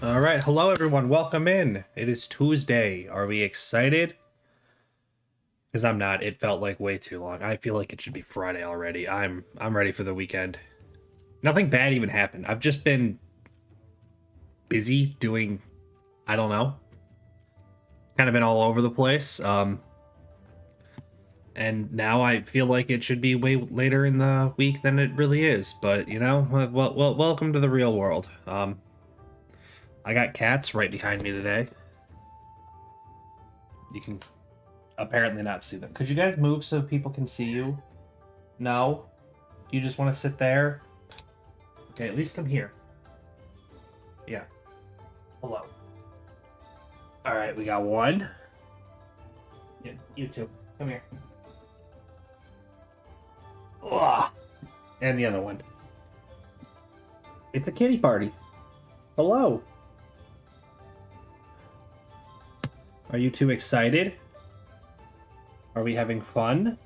All right, hello everyone. Welcome in. It is Tuesday. Are we excited? Because I'm not. It felt like way too long. I feel like it should be Friday already. I'm ready for the weekend. Nothing bad even happened. I've just been busy doing I don't know. Kind of been all over the place. And now I feel like it should be way later in the week than it really is. But welcome to the real world. I got cats right behind me today. You can apparently not see them. Could you guys move so people can see you? No? You just want to sit there? Okay, at least come here. Yeah. Hello. Alright, we got one. Yeah, you two. Come here. Ugh. And the other one. It's a kitty party. Hello. Are you two excited? Are we having fun?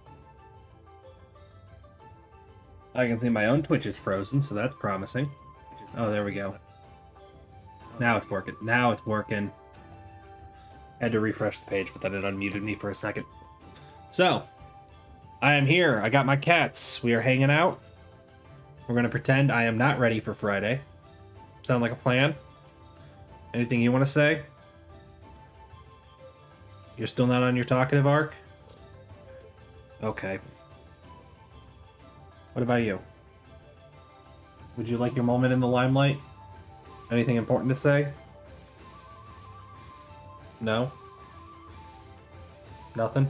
I can see my own Twitch is frozen, so that's promising. Oh, there we go. Now it's working. Now it's working. Had to refresh the page, but then it unmuted me for a second. So, I am here. I got my cats. We are hanging out. We're going to pretend I am not ready for Friday. Sound like a plan? Anything you want to say? You're still not on your talkative arc? Okay. What about you? Would you like your moment in the limelight? Anything important to say? No? Nothing?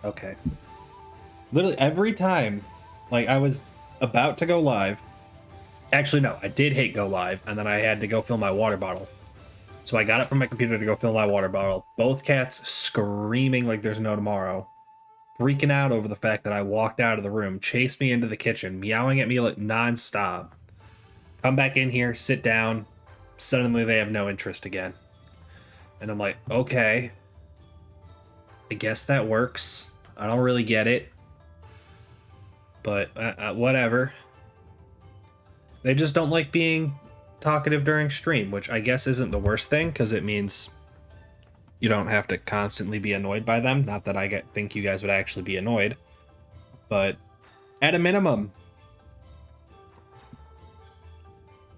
Okay. Literally every time, like, I was about to go live. Actually, no, I did hit go live, and then I had to go fill my water bottle. So I got it from my computer to go fill my water bottle. Both cats screaming like there's no tomorrow. Freaking out over the fact that I walked out of the room, chased me into the kitchen, meowing at me like nonstop. Come back in here, sit down. Suddenly they have no interest again. And I'm like, okay. I guess that works. I don't really get it. But whatever. They just don't like being talkative during stream, which I guess isn't the worst thing, because it means you don't have to constantly be annoyed by them. Not that I think you guys would actually be annoyed. But at a minimum,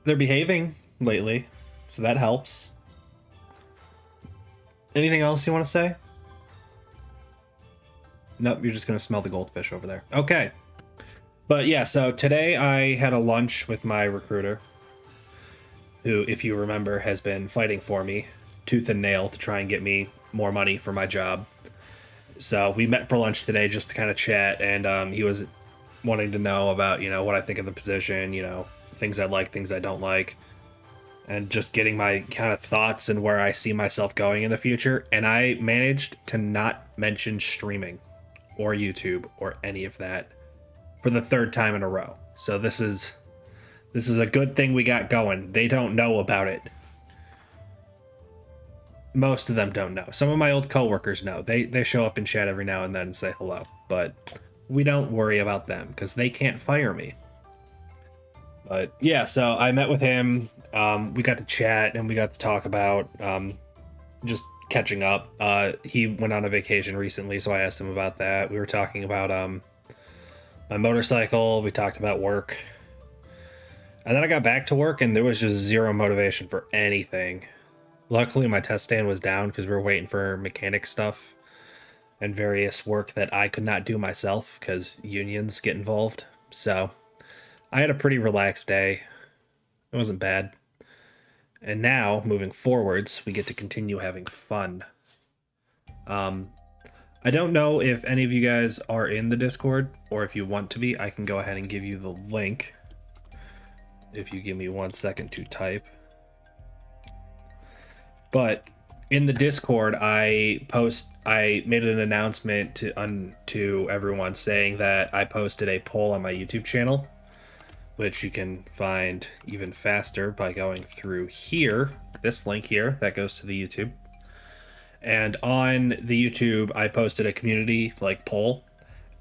they're behaving lately, so that helps. Anything else you want to say? Nope, you're just going to smell the goldfish over there. Okay. But yeah, so today I had a lunch with my recruiter, who, if you remember, has been fighting for me tooth and nail to try and get me more money for my job. So we met for lunch today just to kind of chat, and he was wanting to know about, what I think of the position, things I like, things I don't like, and just getting my kind of thoughts and where I see myself going in the future. And I managed to not mention streaming or YouTube or any of that for the third time in a row. So this is a good thing we got going. They don't know about it. Most of them don't know. Some of my old coworkers know. They show up in chat every now and then and say hello. But we don't worry about them because they can't fire me. But yeah, so I met with him. We got to chat and we got to talk about just catching up. He went on a vacation recently, so I asked him about that. We were talking about my motorcycle. We talked about work. And then I got back to work and there was just zero motivation for anything. Luckily, my test stand was down because we were waiting for mechanic stuff and various work that I could not do myself because unions get involved. So I had a pretty relaxed day. It wasn't bad. And now, moving forwards, we get to continue having fun. I don't know if any of you guys are in the Discord, or if you want to be. I can go ahead and give you the link. If you give me 1 second to type. But in the Discord, I made an announcement to everyone saying that I posted a poll on my YouTube channel, which you can find even faster by going through here, this link here that goes to the YouTube. And on the YouTube, I posted a community poll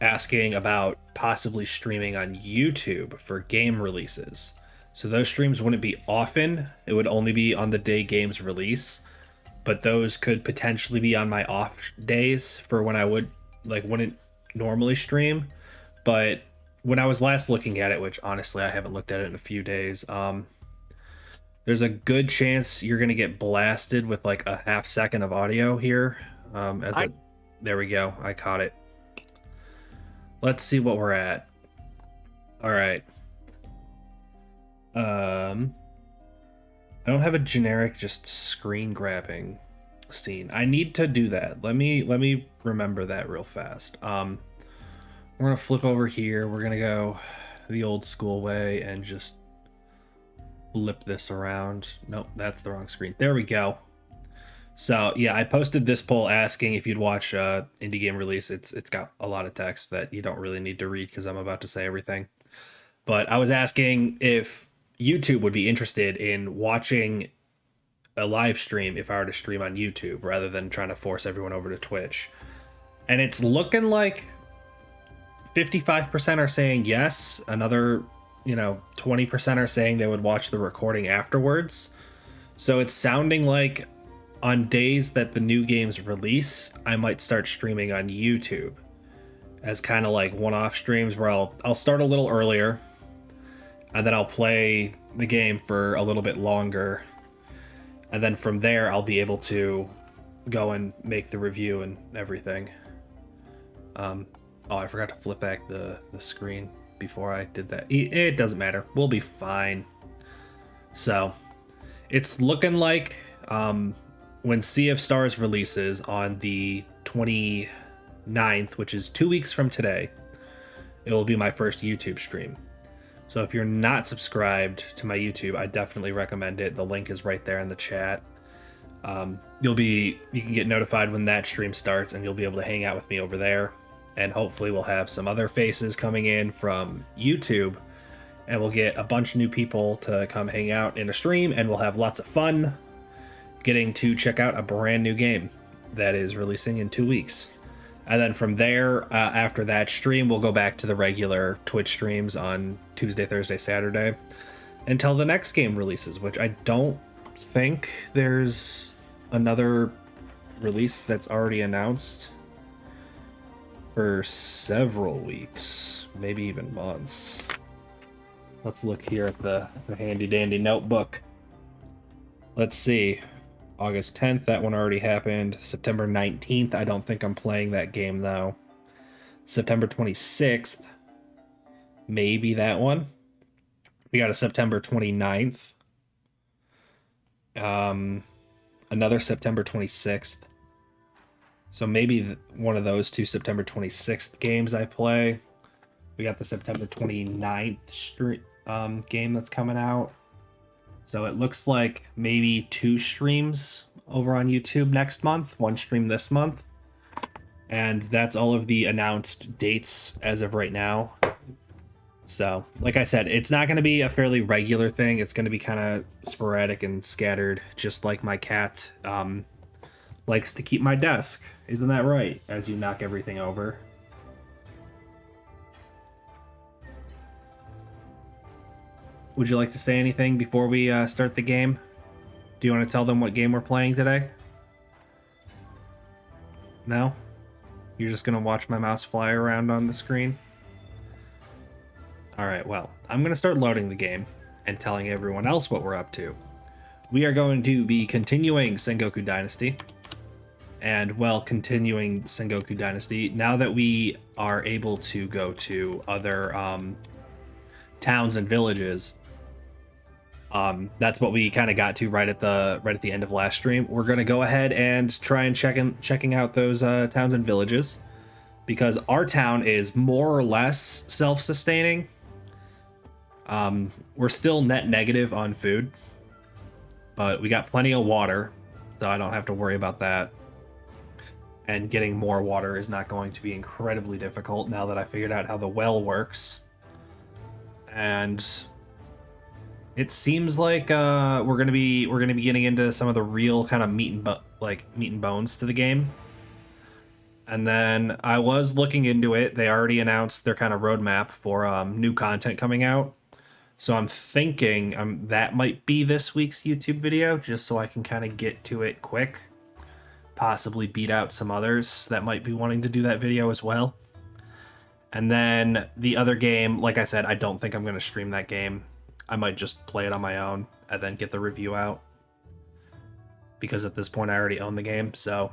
asking about possibly streaming on YouTube for game releases. So those streams wouldn't be often. It would only be on the day games release. But those could potentially be on my off days for when I wouldn't normally stream. But when I was last looking at it, which honestly I haven't looked at it in a few days, there's a good chance you're gonna get blasted with like a half second of audio here. There we go. I caught it. Let's see what we're at. All right. I don't have a generic just screen grabbing scene. I need to do that. Let me remember that real fast. We're gonna flip over here. We're gonna go the old school way and just flip this around. Nope, that's the wrong screen. There we go. So yeah, I posted this poll asking if you'd watch indie game release. It's got a lot of text that you don't really need to read because I'm about to say everything. But I was asking if YouTube would be interested in watching a live stream if I were to stream on YouTube rather than trying to force everyone over to Twitch. And it's looking like 55% are saying yes. Another, 20% are saying they would watch the recording afterwards. So it's sounding like on days that the new games release, I might start streaming on YouTube as kind of like one-off streams where I'll start a little earlier and then I'll play the game for a little bit longer. And then from there, I'll be able to go and make the review and everything. Oh, I forgot to flip back the screen before I did that. It doesn't matter. We'll be fine. So it's looking like when Sea of Stars releases on the 29th, which is 2 weeks from today, it will be my first YouTube stream. So if you're not subscribed to my YouTube, I definitely recommend it. The link is right there in the chat. You can get notified when that stream starts, and you'll be able to hang out with me over there. And hopefully we'll have some other faces coming in from YouTube, and we'll get a bunch of new people to come hang out in a stream, and we'll have lots of fun getting to check out a brand new game that is releasing in 2 weeks. And then from there, after that stream, we'll go back to the regular Twitch streams on Tuesday, Thursday, Saturday until the next game releases, which I don't think there's another release that's already announced for several weeks, maybe even months. Let's look here at the handy dandy notebook. Let's see. August 10th, that one already happened. September 19th, I don't think I'm playing that game though. September 26th, maybe that one. We got a September 29th. Another September 26th. So maybe one of those two September 26th games I play. We got the September 29th game that's coming out. So it looks like maybe 2 streams over on YouTube next month, 1 stream this month. And that's all of the announced dates as of right now. So, like I said, it's not going to be a fairly regular thing. It's going to be kind of sporadic and scattered, just like my cat likes to keep my desk. Isn't that right? As you knock everything over. Would you like to say anything before we start the game? Do you want to tell them what game we're playing today? No? You're just going to watch my mouse fly around on the screen? Alright, well, I'm going to start loading the game and telling everyone else what we're up to. We are going to be continuing Sengoku Dynasty. And while continuing Sengoku Dynasty, now that we are able to go to other towns and villages, that's what we kind of got to right at the end of last stream. We're gonna go ahead and try and checking out those towns and villages, because our town is more or less self-sustaining. We're still net negative on food, but we got plenty of water, so I don't have to worry about that. And getting more water is not going to be incredibly difficult now that I figured out how the well works. And it seems like we're gonna be getting into some of the real kind of meat and bones to the game. And then I was looking into it. They already announced their kind of roadmap for new content coming out. So I'm thinking that might be this week's YouTube video, just so I can kind of get to it quick. Possibly beat out some others that might be wanting to do that video as well. And then the other game, like I said, I don't think I'm going to stream that game. I might just play it on my own and then get the review out. Because at this point I already own the game, so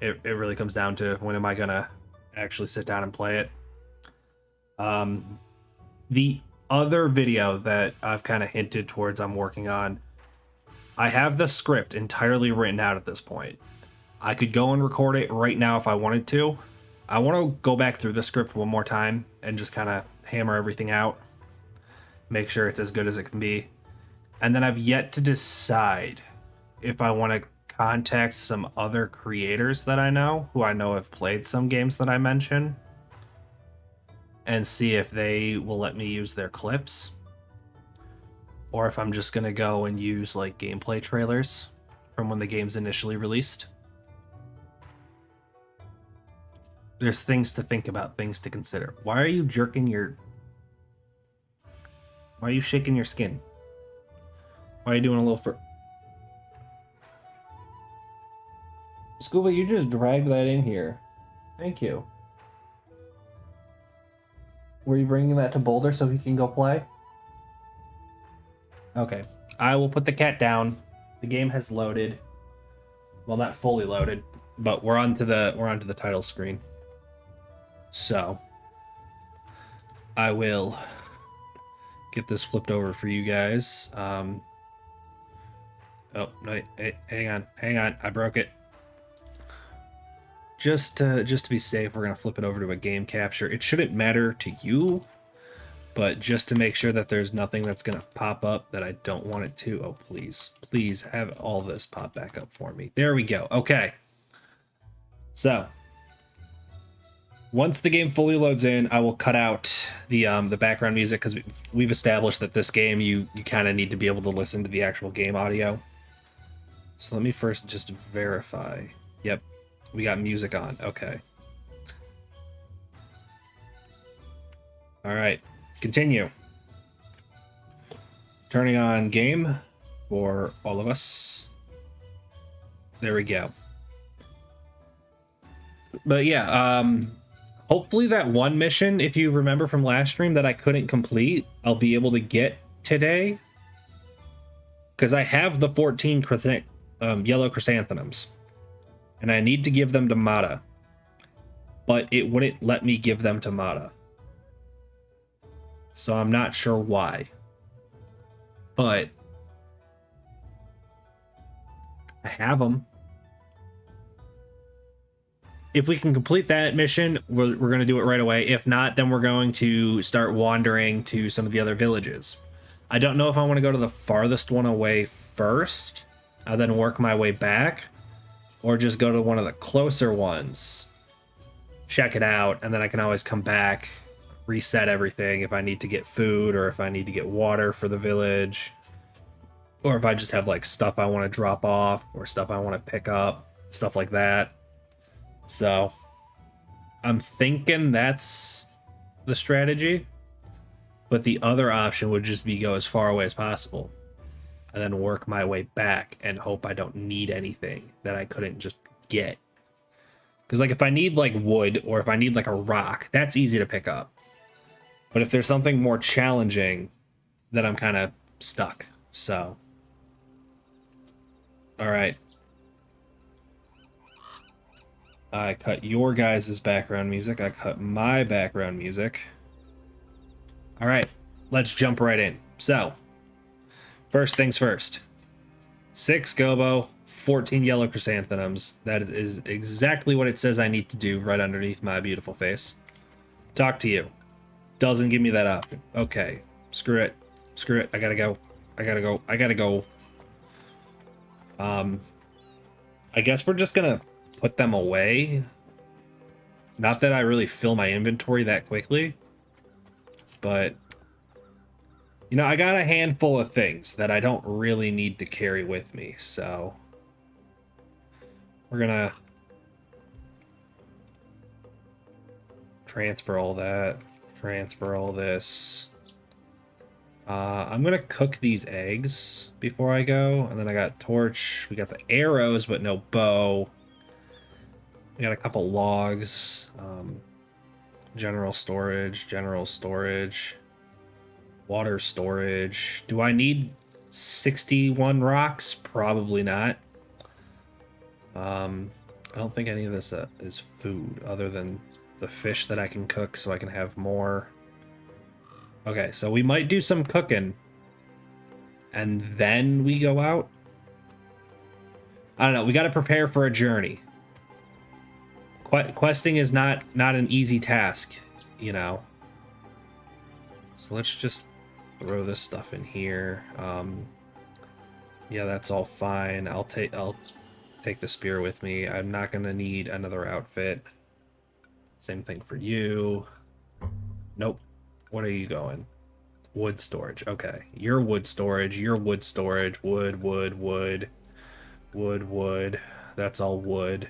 it really comes down to when am I going to actually sit down and play it. The other video that I've kind of hinted towards I'm working on, I have the script entirely written out at this point. I could go and record it right now if I wanted to. I want to go back through the script one more time and just kind of hammer everything out. Make sure it's as good as it can be. And then I've yet to decide if I want to contact some other creators that I know, who I know have played some games that I mention, and see if they will let me use their clips. Or if I'm just going to go and use like gameplay trailers from when the game's initially released. There's things to think about, things to consider. Why are you jerking your... Why are you shaking your skin? Why are you doing a little... Scuba, you just dragged that in here. Thank you. Were you bringing that to Boulder so he can go play? Okay. I will put the cat down. The game has loaded. Well, not fully loaded, but we're onto the title screen. So I will get this flipped over for you guys. Oh, no, hey, hang on. I broke it. Just to be safe, we're going to flip it over to a game capture. It shouldn't matter to you, but just to make sure that there's nothing that's going to pop up that I don't want it to. Oh, please have all this pop back up for me. There we go. Okay. So once the game fully loads in, I will cut out the background music, because we've established that this game you kind of need to be able to listen to the actual game audio. So let me first just verify. Yep, we got music on. Okay. All right, continue. Turning on game for all of us. There we go. But yeah, hopefully that one mission, if you remember from last stream, that I couldn't complete, I'll be able to get today. Because I have the 14 yellow chrysanthemums. And I need to give them to Mata. But it wouldn't let me give them to Mata. So I'm not sure why. But I have them. If we can complete that mission, we're going to do it right away. If not, then we're going to start wandering to some of the other villages. I don't know if I want to go to the farthest one away first, and then work my way back, or just go to one of the closer ones, check it out, and then I can always come back, reset everything if I need to get food, or if I need to get water for the village, or if I just have like stuff I want to drop off, or stuff I want to pick up, stuff like that. So I'm thinking that's the strategy, but the other option would just be go as far away as possible and then work my way back and hope I don't need anything that I couldn't just get. Because like if I need like wood, or if I need like a rock, that's easy to pick up. But if there's something more challenging, then I'm kind of stuck. So all right. I cut your guys' background music. I cut my background music. All right, let's jump right in. So, first things first. 6 gobo, 14 yellow chrysanthemums. That is exactly what it says I need to do right underneath my beautiful face. Talk to you. Doesn't give me that option. Okay, screw it. Screw it. I gotta go. I gotta go. I guess we're just gonna put them away. Not that I really fill my inventory that quickly, but you know, I got a handful of things that I don't really need to carry with me, so we're gonna transfer all that, transfer all this. I'm gonna cook these eggs before I go, and then I got torch. We got the arrows, but no bow. We got a couple logs. General storage, water storage. Do I need 61 rocks? Probably not. I don't think any of this is food other than the fish that I can cook so I can have more. Okay, so we might do some cooking and then we go out. I don't know. We got to prepare for a journey. Questing is not an easy task, you know. So let's just throw this stuff in here. Yeah, that's all fine. I'll take the spear with me. I'm not gonna need another outfit. Same thing for you. Nope. What are you going? Wood storage. Okay. Your wood storage. Your wood storage. Wood. That's all wood.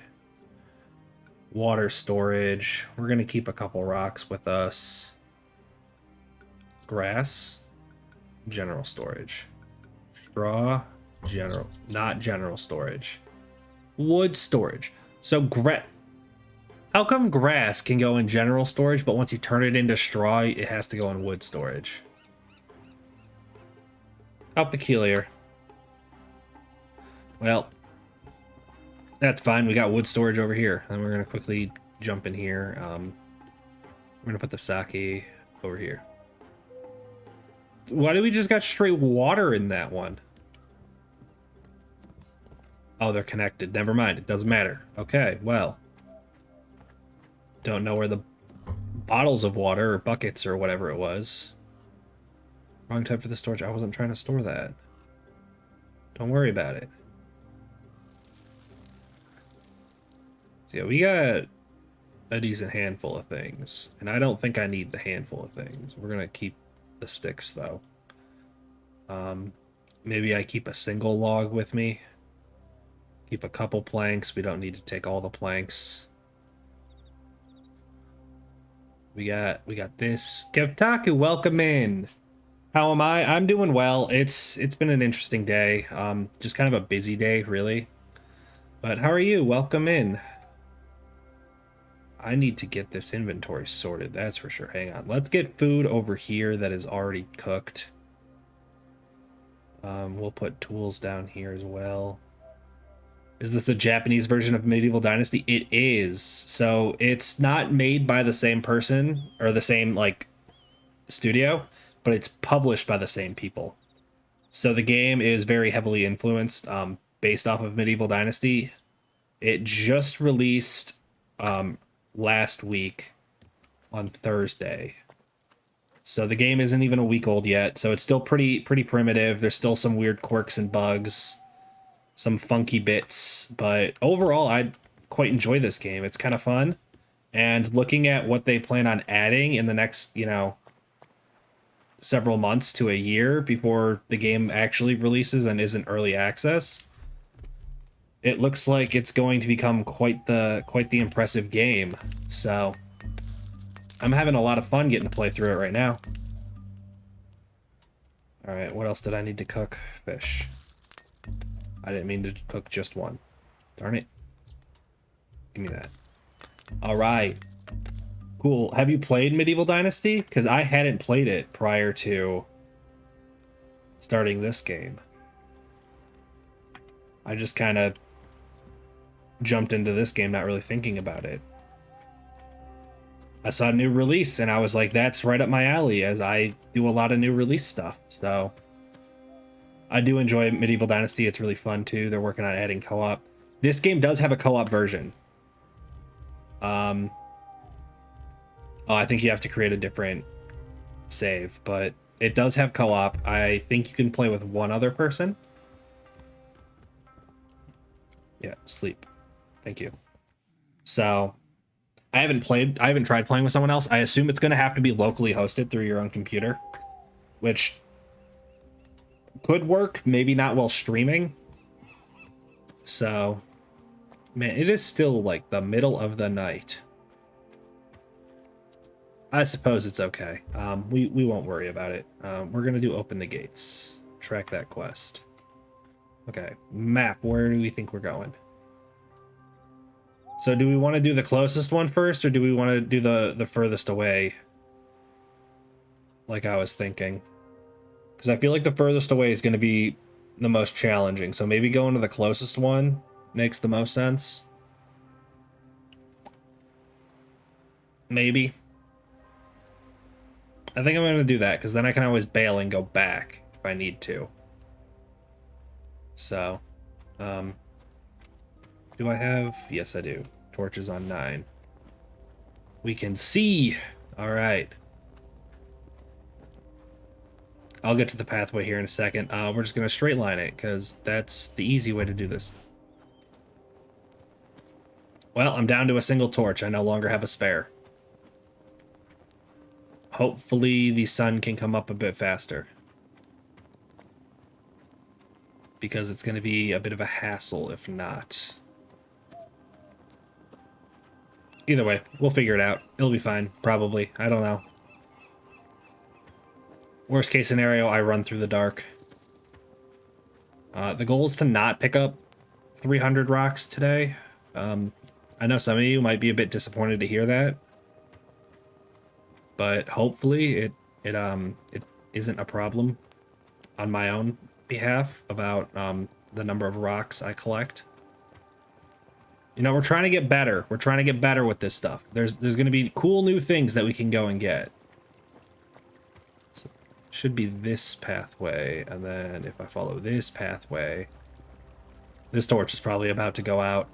Water storage. We're gonna keep a couple rocks with us. Grass. General storage. Straw. Not general storage. Wood storage. So how come grass can go in general storage, but once you turn it into straw, it has to go in wood storage? How peculiar. Well, that's fine. We got wood storage over here. And we're going to quickly jump in here. We're going to put the sake over here. Why do we just got straight water in that one? Oh, they're connected. Never mind. It doesn't matter. Okay, well. Don't know where the bottles of water or buckets or whatever it was. Wrong type for the storage. I wasn't trying to store that. Don't worry about it. So yeah, we got a decent handful of things. And I don't think I need the handful of things. We're going to keep the sticks, though. Maybe I keep a single log with me. Keep a couple planks. We don't need to take all the planks. We got this. Kevtaku, welcome in. How am I? I'm doing well. It's been an interesting day. Just kind of a busy day, really. But how are you? Welcome in. I need to get this inventory sorted, that's for sure. Hang on. Let's get food over here that is already cooked. We'll put tools down here as well. Is this the Japanese version of Medieval Dynasty? It is. So it's not made by the same person or the same like studio, but it's published by the same people. So the game is very heavily influenced, based off of Medieval Dynasty. It just released last week on Thursday. So the game isn't even a week old yet, so it's still pretty primitive. There's still some weird quirks and bugs, some funky bits, but overall I quite enjoy this game. It's kind of fun. And looking at what they plan on adding in the next, you know, several months to a year before the game actually releases and isn't early access, it looks like it's going to become quite the impressive game. So I'm having a lot of fun getting to play through it right now. All right, what else did I need to cook? Fish. I didn't mean to cook just one. Darn it. Give me that. All right. Cool. Have you played Medieval Dynasty? Because I hadn't played it prior to starting this game. I just kind of jumped into this game not really thinking about it. I saw a new release and I was like, that's right up my alley, as I do a lot of new release stuff. So I do enjoy Medieval Dynasty. It's really fun too. They're working on adding co-op. This game does have a co-op version. Oh, I think you have to create a different save, but it does have co-op. I think you can play with one other person. Yeah, sleep. Thank you. So I haven't tried playing with someone else. I assume it's going to have to be locally hosted through your own computer, which could work, maybe not while streaming. So, man, it is still like the middle of the night. I suppose it's okay. We won't worry about it. We're gonna do open the gates. Track that quest. Okay, map. Where do we think we're going? So do we want to do the closest one first, or do we want to do the furthest away? Like I was thinking. Because I feel like the furthest away is going to be the most challenging. So maybe going to the closest one makes the most sense. Maybe. I think I'm going to do that, because then I can always bail and go back if I need to. So, do I have? Yes, I do. Torches on 9. We can see. All right. I'll get to the pathway here in a second. We're just going to straight line it, because that's the easy way to do this. Well, I'm down to a single torch. I no longer have a spare. Hopefully the sun can come up a bit faster, because it's going to be a bit of a hassle if not. Either way, we'll figure it out. It'll be fine, probably. I don't know. Worst case scenario, I run through the dark. The goal is to not pick up 300 rocks today. I know some of you might be a bit disappointed to hear that, but hopefully it isn't a problem on my own behalf about the number of rocks I collect. You know, we're trying to get better. We're trying to get better with this stuff. There's going to be cool new things that we can go and get. So, should be this pathway, and then if I follow this pathway, this torch is probably about to go out.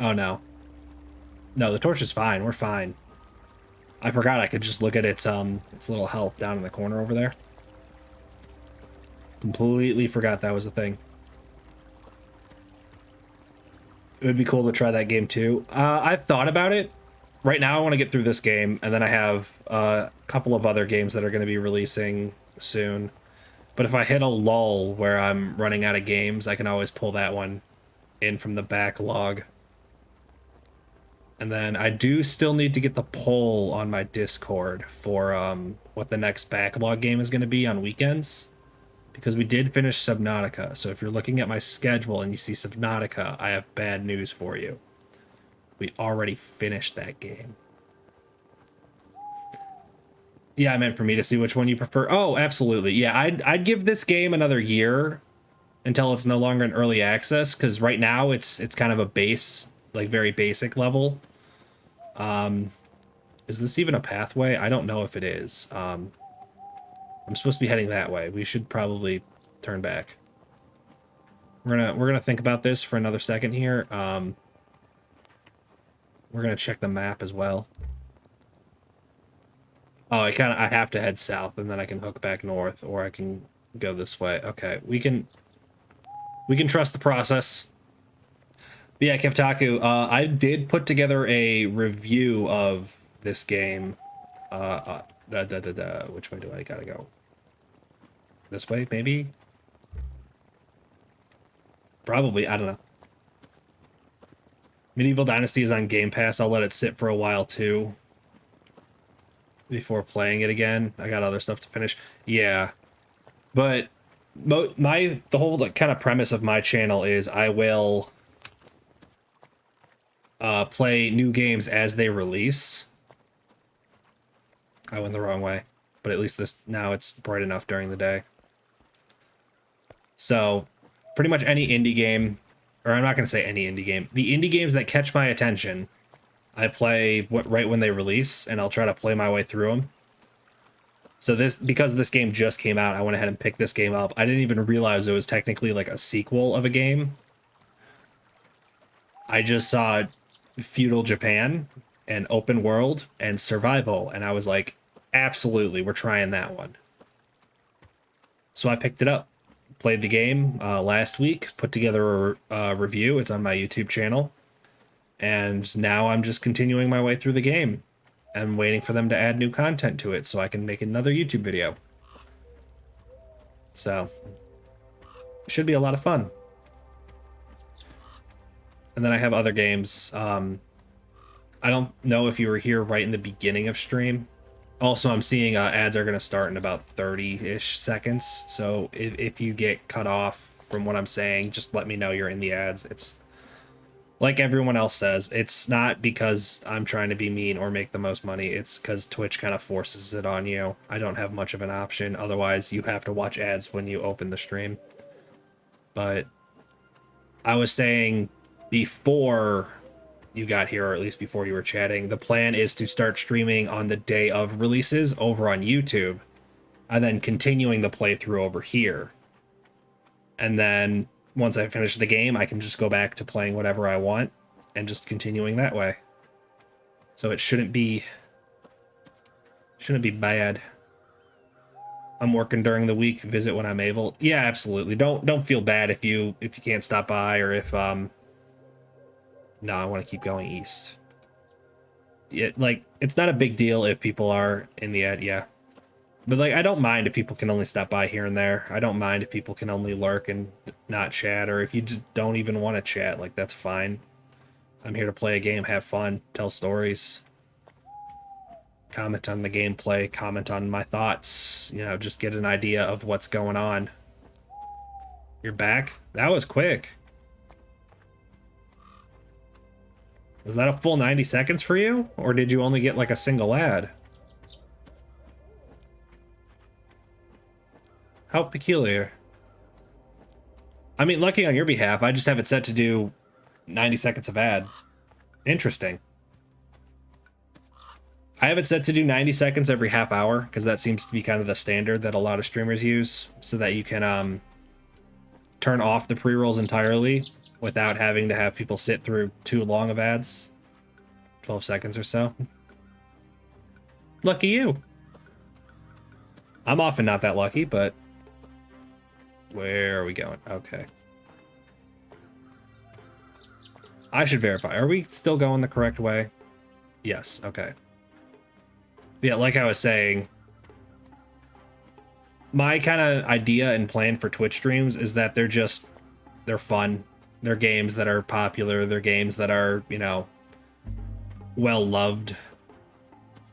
Oh no. No, the torch is fine. We're fine. I forgot I could just look at its little health down in the corner over there. Completely forgot that was a thing. It would be cool to try that game too. I've thought about it. Right now I want to get through this game, and then I have a couple of other games that are going to be releasing soon. But if I hit a lull where I'm running out of games, I can always pull that one in from the backlog. And then I do still need to get the poll on my Discord for what the next backlog game is going to be on weekends. Because we did finish Subnautica. So if you're looking at my schedule and you see Subnautica, I have bad news for you. We already finished that game. Yeah, I meant for me to see which one you prefer. Oh, absolutely. Yeah, I'd give this game another year until it's no longer an early access, because right now it's kind of a base, like very basic level. Is this even a pathway? I don't know if it is. I'm supposed to be heading that way. We should probably turn back. We're gonna think about this for another second here. We're gonna check the map as well. Oh, I have to head south, and then I can hook back north, or I can go this way. Okay, we can trust the process. But yeah, Kevtaku, I did put together a review of this game. Which way do I gotta go? This way, maybe? Probably, I don't know. Medieval Dynasty is on Game Pass. I'll let it sit for a while, too, before playing it again. I got other stuff to finish. Yeah. But the whole kind of premise of my channel is I will play new games as they release. I went the wrong way, but at least now it's bright enough during the day. So pretty much any indie game, or I'm not going to say any indie game, the indie games that catch my attention, I play right when they release, and I'll try to play my way through them. So because this game just came out, I went ahead and picked this game up. I didn't even realize it was technically like a sequel of a game. I just saw feudal Japan and open world and survival, and I was like, absolutely, we're trying that one. So I picked it up, played the game last week, put together a review. It's on my YouTube channel, and now I'm just continuing my way through the game. I'm waiting for them to add new content to it so I can make another YouTube video. So it should be a lot of fun. And then I have other games. I don't know if you were here right in the beginning of stream. Also, I'm seeing ads are going to start in about 30-ish seconds. So if you get cut off from what I'm saying, just let me know you're in the ads. It's like everyone else says, it's not because I'm trying to be mean or make the most money. It's because Twitch kind of forces it on you. I don't have much of an option. Otherwise, you have to watch ads when you open the stream. But I was saying before you got here, or at least before you were chatting, the plan is to start streaming on the day of releases over on YouTube, and then continuing the playthrough over here. And then once I finish the game, I can just go back to playing whatever I want and just continuing that way. So it shouldn't be bad. I'm working during the week, visit when I'm able. Yeah, absolutely. Don't feel bad if you can't stop by, or if no, I want to keep going east. Like, it's not a big deal if people are in the ad, yeah. But, like, I don't mind if people can only stop by here and there. I don't mind if people can only lurk and not chat, or if you just don't even want to chat, like, that's fine. I'm here to play a game, have fun, tell stories, comment on the gameplay, comment on my thoughts, you know, just get an idea of what's going on. You're back? That was quick. Was that a full 90 seconds for you? Or did you only get like a single ad? How peculiar. I mean, lucky on your behalf, I just have it set to do 90 seconds of ad. Interesting. I have it set to do 90 seconds every half hour, because that seems to be kind of the standard that a lot of streamers use, so that you can turn off the pre-rolls entirely without having to have people sit through too long of ads. 12 seconds or so. Lucky you. I'm often not that lucky, but where are we going? Okay. I should verify. Are we still going the correct way? Yes, okay. Yeah, like I was saying, my kind of idea and plan for Twitch streams is that they're fun. They're games that are popular. They're games that are, you know, well loved.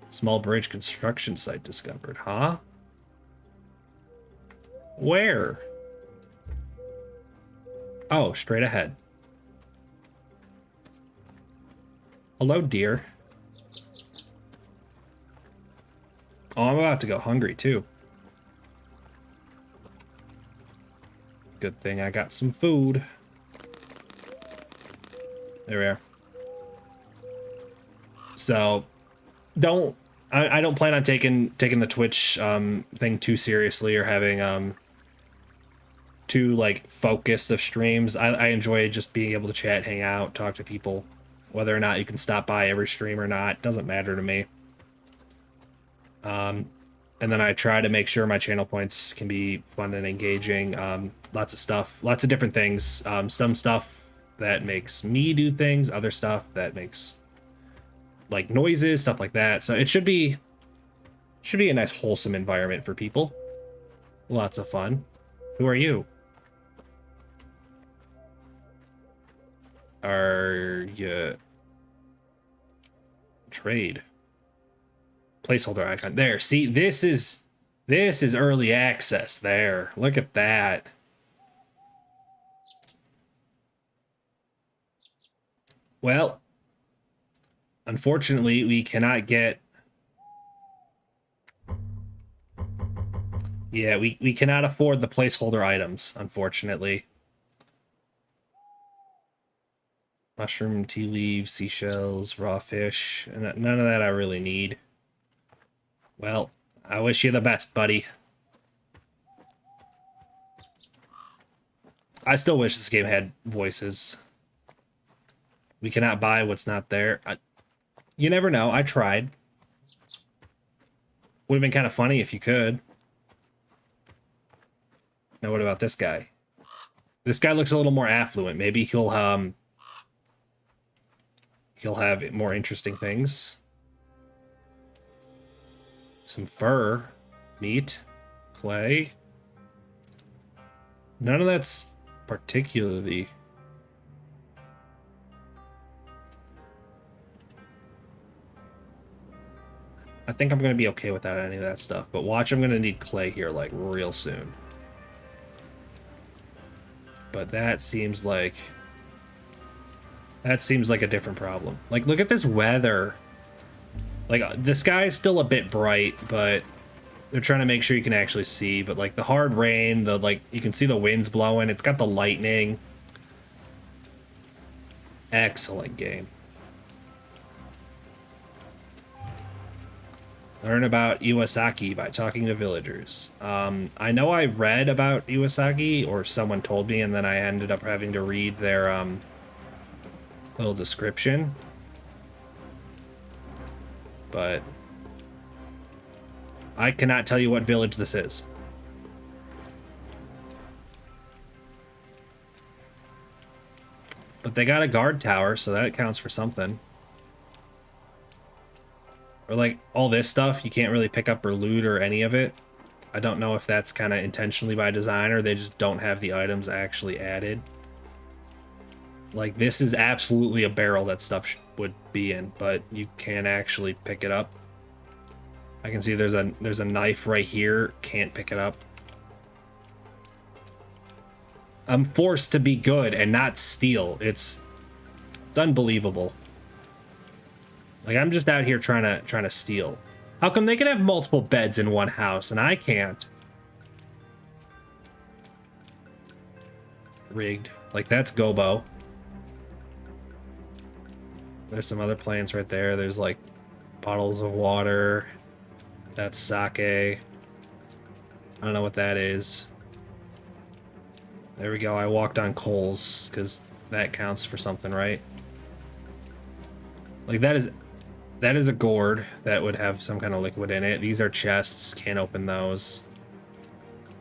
Small bridge construction site discovered, huh? Where? Oh, straight ahead. Hello, dear. Oh, I'm about to go hungry, too. Good thing I got some food. There we are. So, I don't plan on taking the Twitch thing too seriously, or having too like focused of streams. I enjoy just being able to chat, hang out, talk to people. Whether or not you can stop by every stream or not doesn't matter to me. And then I try to make sure my channel points can be fun and engaging. Lots of stuff, lots of different things. Some stuff that makes me do things, other stuff that makes like noises, stuff like that. So it should be a nice wholesome environment for people. Lots of fun. Who are you? Are you trade? Placeholder icon. There, see, this is early access there. Look at that. Well, unfortunately, we cannot get... Yeah, we cannot afford the placeholder items, unfortunately. Mushroom, tea leaves, seashells, raw fish. None of that I really need. Well, I wish you the best, buddy. I still wish this game had voices. We cannot buy what's not there. You never know. I tried. Would have been kind of funny if you could. Now, what about this guy? This guy looks a little more affluent. Maybe he'll have more interesting things. Some fur, meat, clay. None of that's particularly... I think I'm gonna be okay without any of that stuff, but watch, I'm gonna need clay here, like, real soon. But that seems like... That seems like a different problem. Like, look at this weather. Like, the sky is still a bit bright, but they're trying to make sure you can actually see. But, like, the hard rain, the, like, you can see the winds blowing. It's got the lightning. Excellent game. Learn about Iwasaki by talking to villagers. I know I read about Iwasaki, or someone told me, and then I ended up having to read their little description. But I cannot tell you what village this is. But they got a guard tower, so that counts for something. Or like all this stuff, you can't really pick up or loot or any of it. I don't know if that's kind of intentionally by design or they just don't have the items actually added. Like this is absolutely a barrel that stuff would be in, but you can't actually pick it up. I can see there's a knife right here, can't pick it up. I'm forced to be good and not steal. It's unbelievable. Like I'm just out here trying to steal. How come they can have multiple beds in one house and I can't? Rigged. Like that's Gobo. There's some other plants right there. There's like bottles of water. That's sake. I don't know what that is. There we go. I walked on coals because that counts for something, right? Like that is a gourd that would have some kind of liquid in it. These are chests. Can't open those.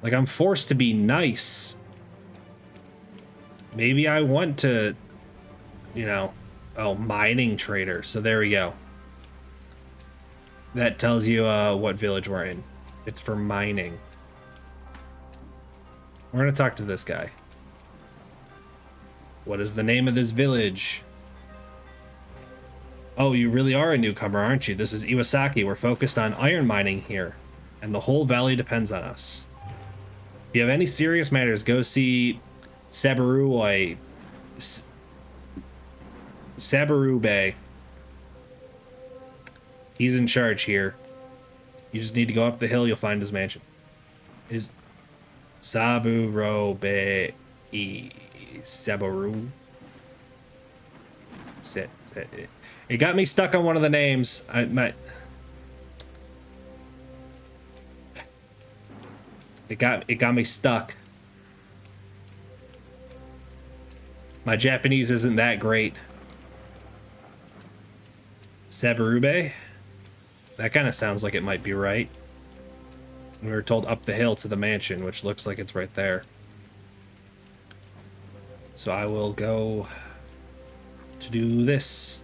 Like I'm forced to be nice. Maybe I want to, you know, oh, mining trader. So there we go. That tells you what village we're in. It's for mining. We're gonna talk to this guy. What is the name of this village? Oh, you really are a newcomer, aren't you? This is Iwasaki. We're focused on iron mining here, and the whole valley depends on us. If you have any serious matters, go see Saburue. Saburube. He's in charge here. You just need to go up the hill, you'll find his mansion. Is Saburube Saburu? It got me stuck on one of the names. It got me stuck. My Japanese isn't that great. Saburube? That kind of sounds like it might be right. We were told up the hill to the mansion, which looks like it's right there. So I will go to do this.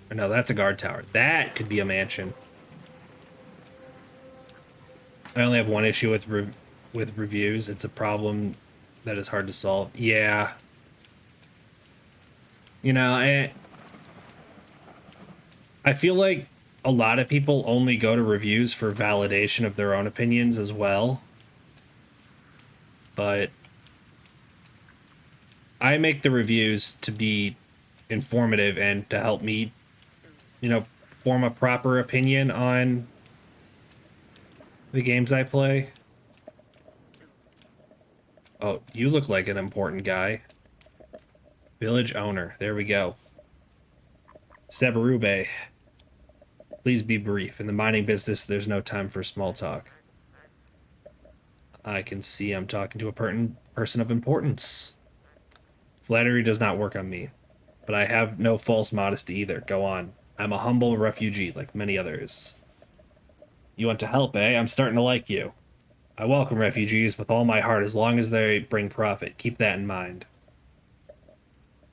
Oh, no, that's a guard tower. That could be a mansion. I only have one issue with reviews. It's a problem that is hard to solve. Yeah. You know, I feel like a lot of people only go to reviews for validation of their own opinions as well. But I make the reviews to be informative and to help me, you know, form a proper opinion on the games I play. Oh, you look like an important guy. Village owner. There we go. Saburube. Please be brief. In the mining business, there's no time for small talk. I can see I'm talking to a person of importance. Flattery does not work on me, but I have no false modesty either. Go on. I'm a humble refugee like many others. You want to help, eh? I'm starting to like you. I welcome refugees with all my heart as long as they bring profit. Keep that in mind.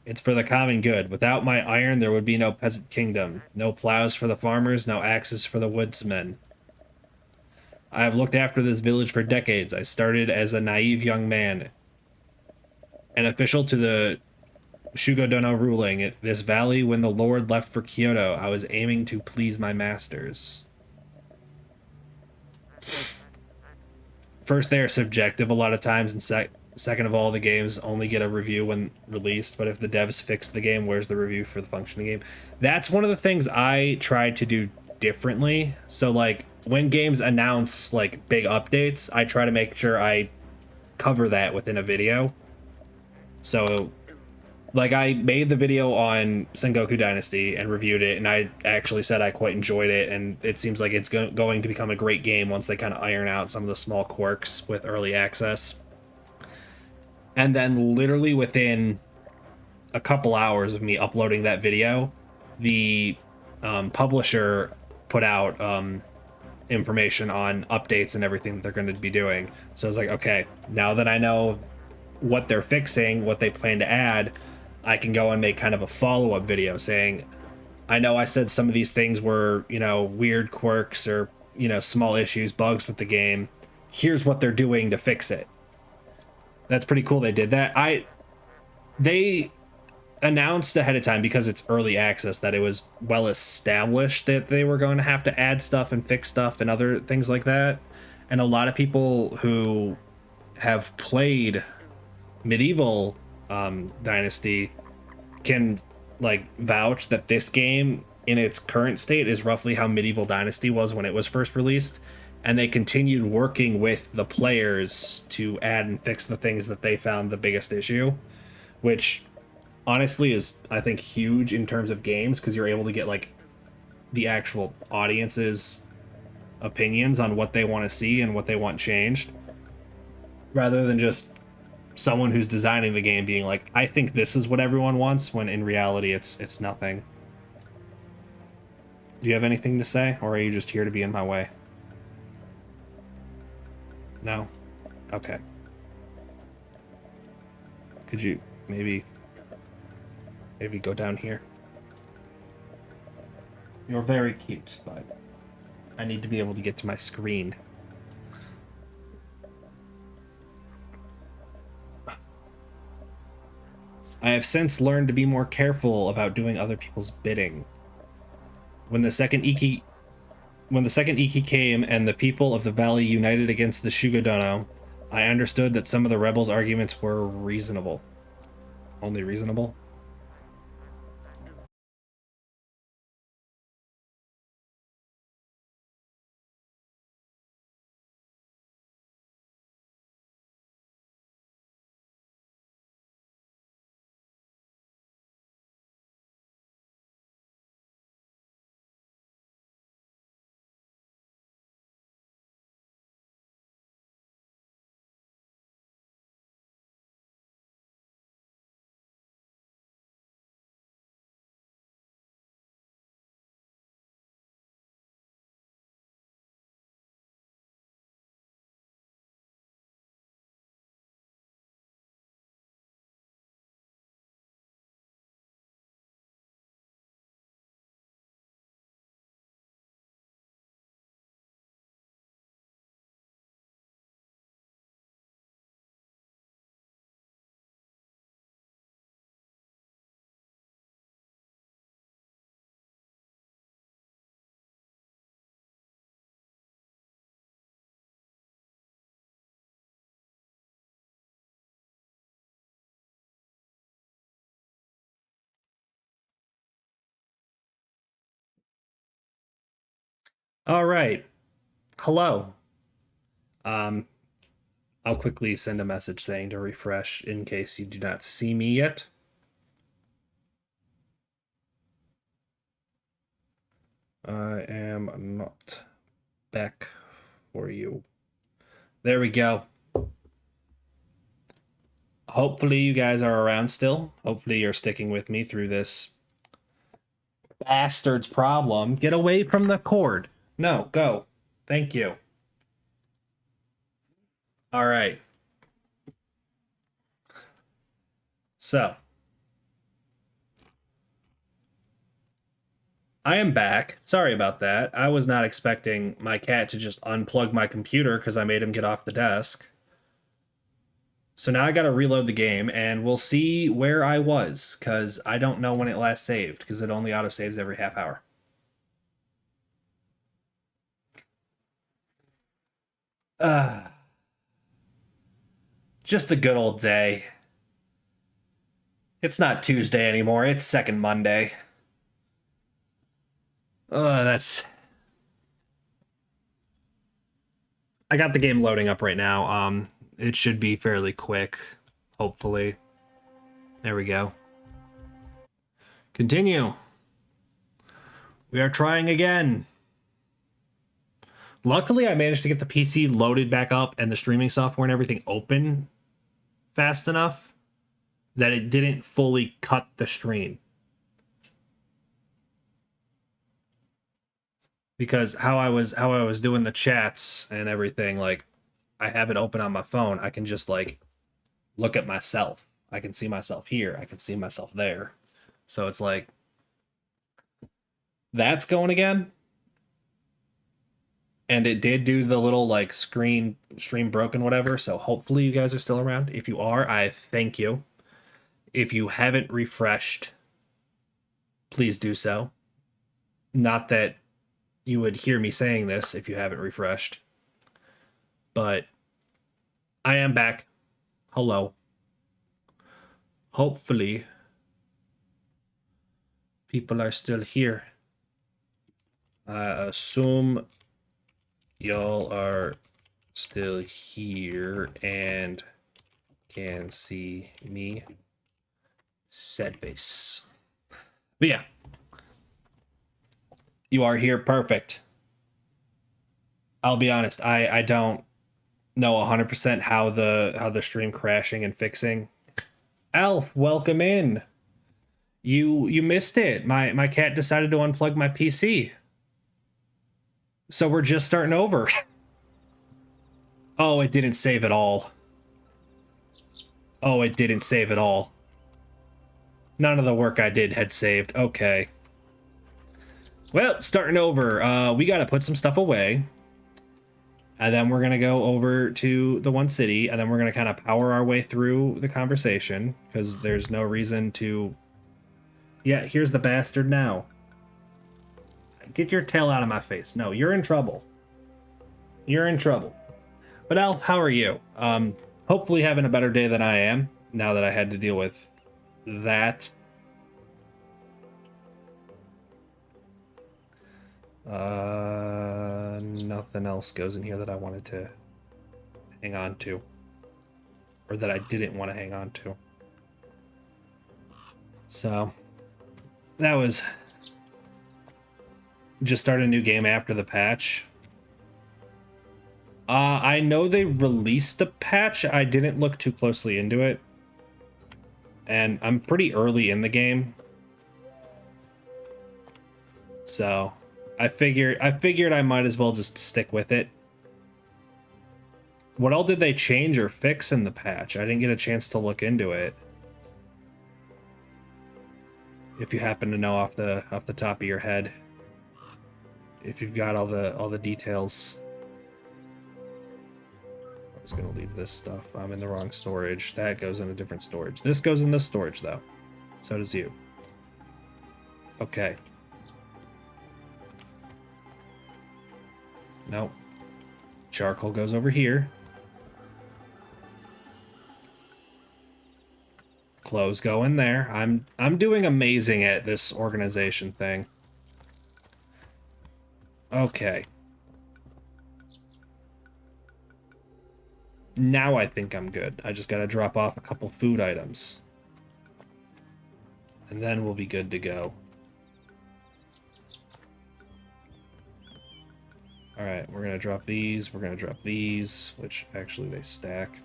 It's for the common good. Without my iron, there would be no peasant kingdom. No plows for the farmers, no axes for the woodsmen. I have looked after this village for decades. I started as a naive young man, an official to the Shugodono ruling. This valley, when the Lord left for Kyoto, I was aiming to please my masters. First, they are subjective a lot of times, and second of all, the games only get a review when released. But if the devs fix the game, where's the review for the functioning game? That's one of the things I tried to do differently. So, like, when games announce, like, big updates, I try to make sure I cover that within a video. So, like, I made the video on Sengoku Dynasty and reviewed it, and I actually said I quite enjoyed it, and it seems like it's going to become a great game once they kind of iron out some of the small quirks with early access. And then literally within a couple hours of me uploading that video, the publisher put out information on updates and everything that they're going to be doing. So I was like, okay, now that I know what they're fixing, what they plan to add, I can go and make kind of a follow-up video saying, I know I said some of these things were, you know, weird quirks or, you know, small issues, bugs with the game. Here's what they're doing to fix it. That's pretty cool they did that. They announced ahead of time, because it's early access, that it was well established that they were going to have to add stuff and fix stuff and other things like that. And a lot of people who have played medieval Dynasty can like vouch that this game in its current state is roughly how medieval Dynasty was when it was first released, and they continued working with the players to add and fix the things that they found the biggest issue, which honestly is, I think, huge in terms of games, because you're able to get like the actual audience's opinions on what they want to see and what they want changed, rather than just someone who's designing the game being like, I think this is what everyone wants, when in reality it's nothing. Do you have anything to say, or are you just here to be in my way? No? Okay. Could you maybe go down here? You're very cute, but I need to be able to get to my screen. I have since learned to be more careful about doing other people's bidding. When the second Iki came and the people of the valley united against the Shugodono, I understood that some of the rebels' arguments were reasonable. Only reasonable? All right. Hello. Um, I'll quickly send a message saying to refresh in case you do not see me yet. I am not back for you. There we go. Hopefully you guys are around still. Hopefully you're sticking with me through this bastard's problem. Get away from the cord. No, go. Thank you. All right. So, I am back. Sorry about that. I was not expecting my cat to just unplug my computer because I made him get off the desk. So now I gotta reload the game, and we'll see where I was, because I don't know when it last saved, because it only auto-saves every half hour. Just a good old day. It's not Tuesday anymore, it's second Monday. That's... I got the game loading up right now. It should be fairly quick, hopefully. There we go. Continue. We are trying again. Luckily, I managed to get the PC loaded back up and the streaming software and everything open fast enough that it didn't fully cut the stream. Because how I was doing the chats and everything, like, I have it open on my phone. I can just like look at myself. I can see myself here. I can see myself there. So it's like that's going again. And it did do the little like stream broken whatever. So hopefully you guys are still around. If you are, I thank you. If you haven't refreshed, please do so. Not that you would hear me saying this if you haven't refreshed. But I am back. Hello. Hopefully people are still here. I assume y'all are still here and can see me. Sad face. But yeah. You are here. Perfect. I'll be honest, I don't know 100% how the stream crashing and fixing. Alf, welcome in. You missed it. My cat decided to unplug my PC. So we're just starting over. Oh, it didn't save at all. Oh, it didn't save at all. None of the work I did had saved. Okay. Well, starting over. We gotta put some stuff away. And then we're gonna go over to the one city, and then we're gonna kind of power our way through the conversation, because there's no reason to... Yeah, here's the bastard now. Get your tail out of my face. No, you're in trouble. You're in trouble. But Alf, how are you? Hopefully having a better day than I am, now that I had to deal with that. Nothing else goes in here that I wanted to hang on to. Or that I didn't want to hang on to. So, that was... Just start a new game after the patch. I know they released a patch. I didn't look too closely into it. And I'm pretty early in the game. So, I figured I might as well just stick with it. What all did they change or fix in the patch? I didn't get a chance to look into it. If you happen to know off the top of your head. If you've got all the details. I was gonna leave this stuff. I'm in the wrong storage. That goes in a different storage. This goes in this storage though. So does you. Okay. Nope. Charcoal goes over here. Clothes go in there. I'm doing amazing at this organization thing. Okay. Now I think I'm good. I just gotta drop off a couple food items. And then we'll be good to go. Alright, we're gonna drop these. We're gonna drop these, which actually they stack.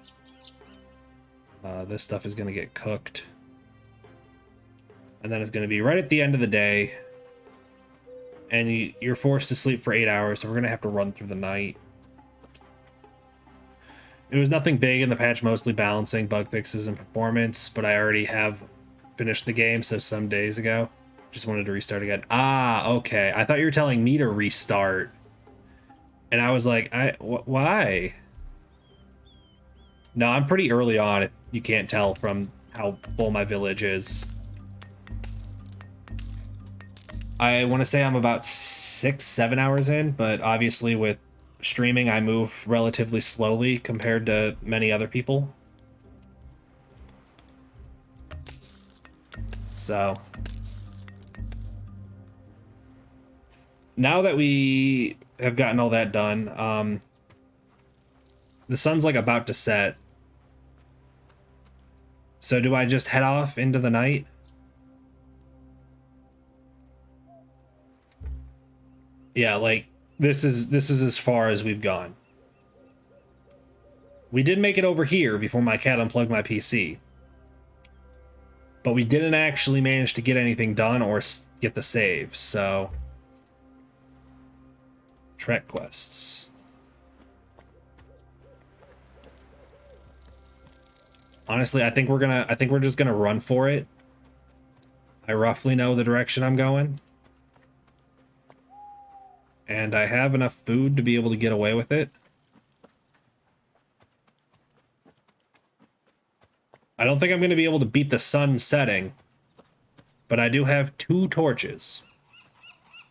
This stuff is gonna get cooked. And then it's gonna be right at the end of the day. And you're forced to sleep for 8 hours, so we're gonna have to run through the night. It was nothing big in the patch, mostly balancing, bug fixes, and performance, but I already have finished the game, so some days ago. Just wanted to restart again. Ah, okay. I thought you were telling me to restart. And I was like, why? No, I'm pretty early on, if you can't tell from how full my village is. I want to say I'm about 6-7 hours in, but obviously with streaming, I move relatively slowly compared to many other people. So now that we have gotten all that done, the sun's like about to set. So do I just head off into the night? Yeah, like this is as far as we've gone. We did make it over here before my cat unplugged my PC. But we didn't actually manage to get anything done or get the save, so track quests. Honestly, I think we're just gonna run for it. I roughly know the direction I'm going. And I have enough food to be able to get away with it. I don't think I'm going to be able to beat the sun setting, but I do have 2 torches.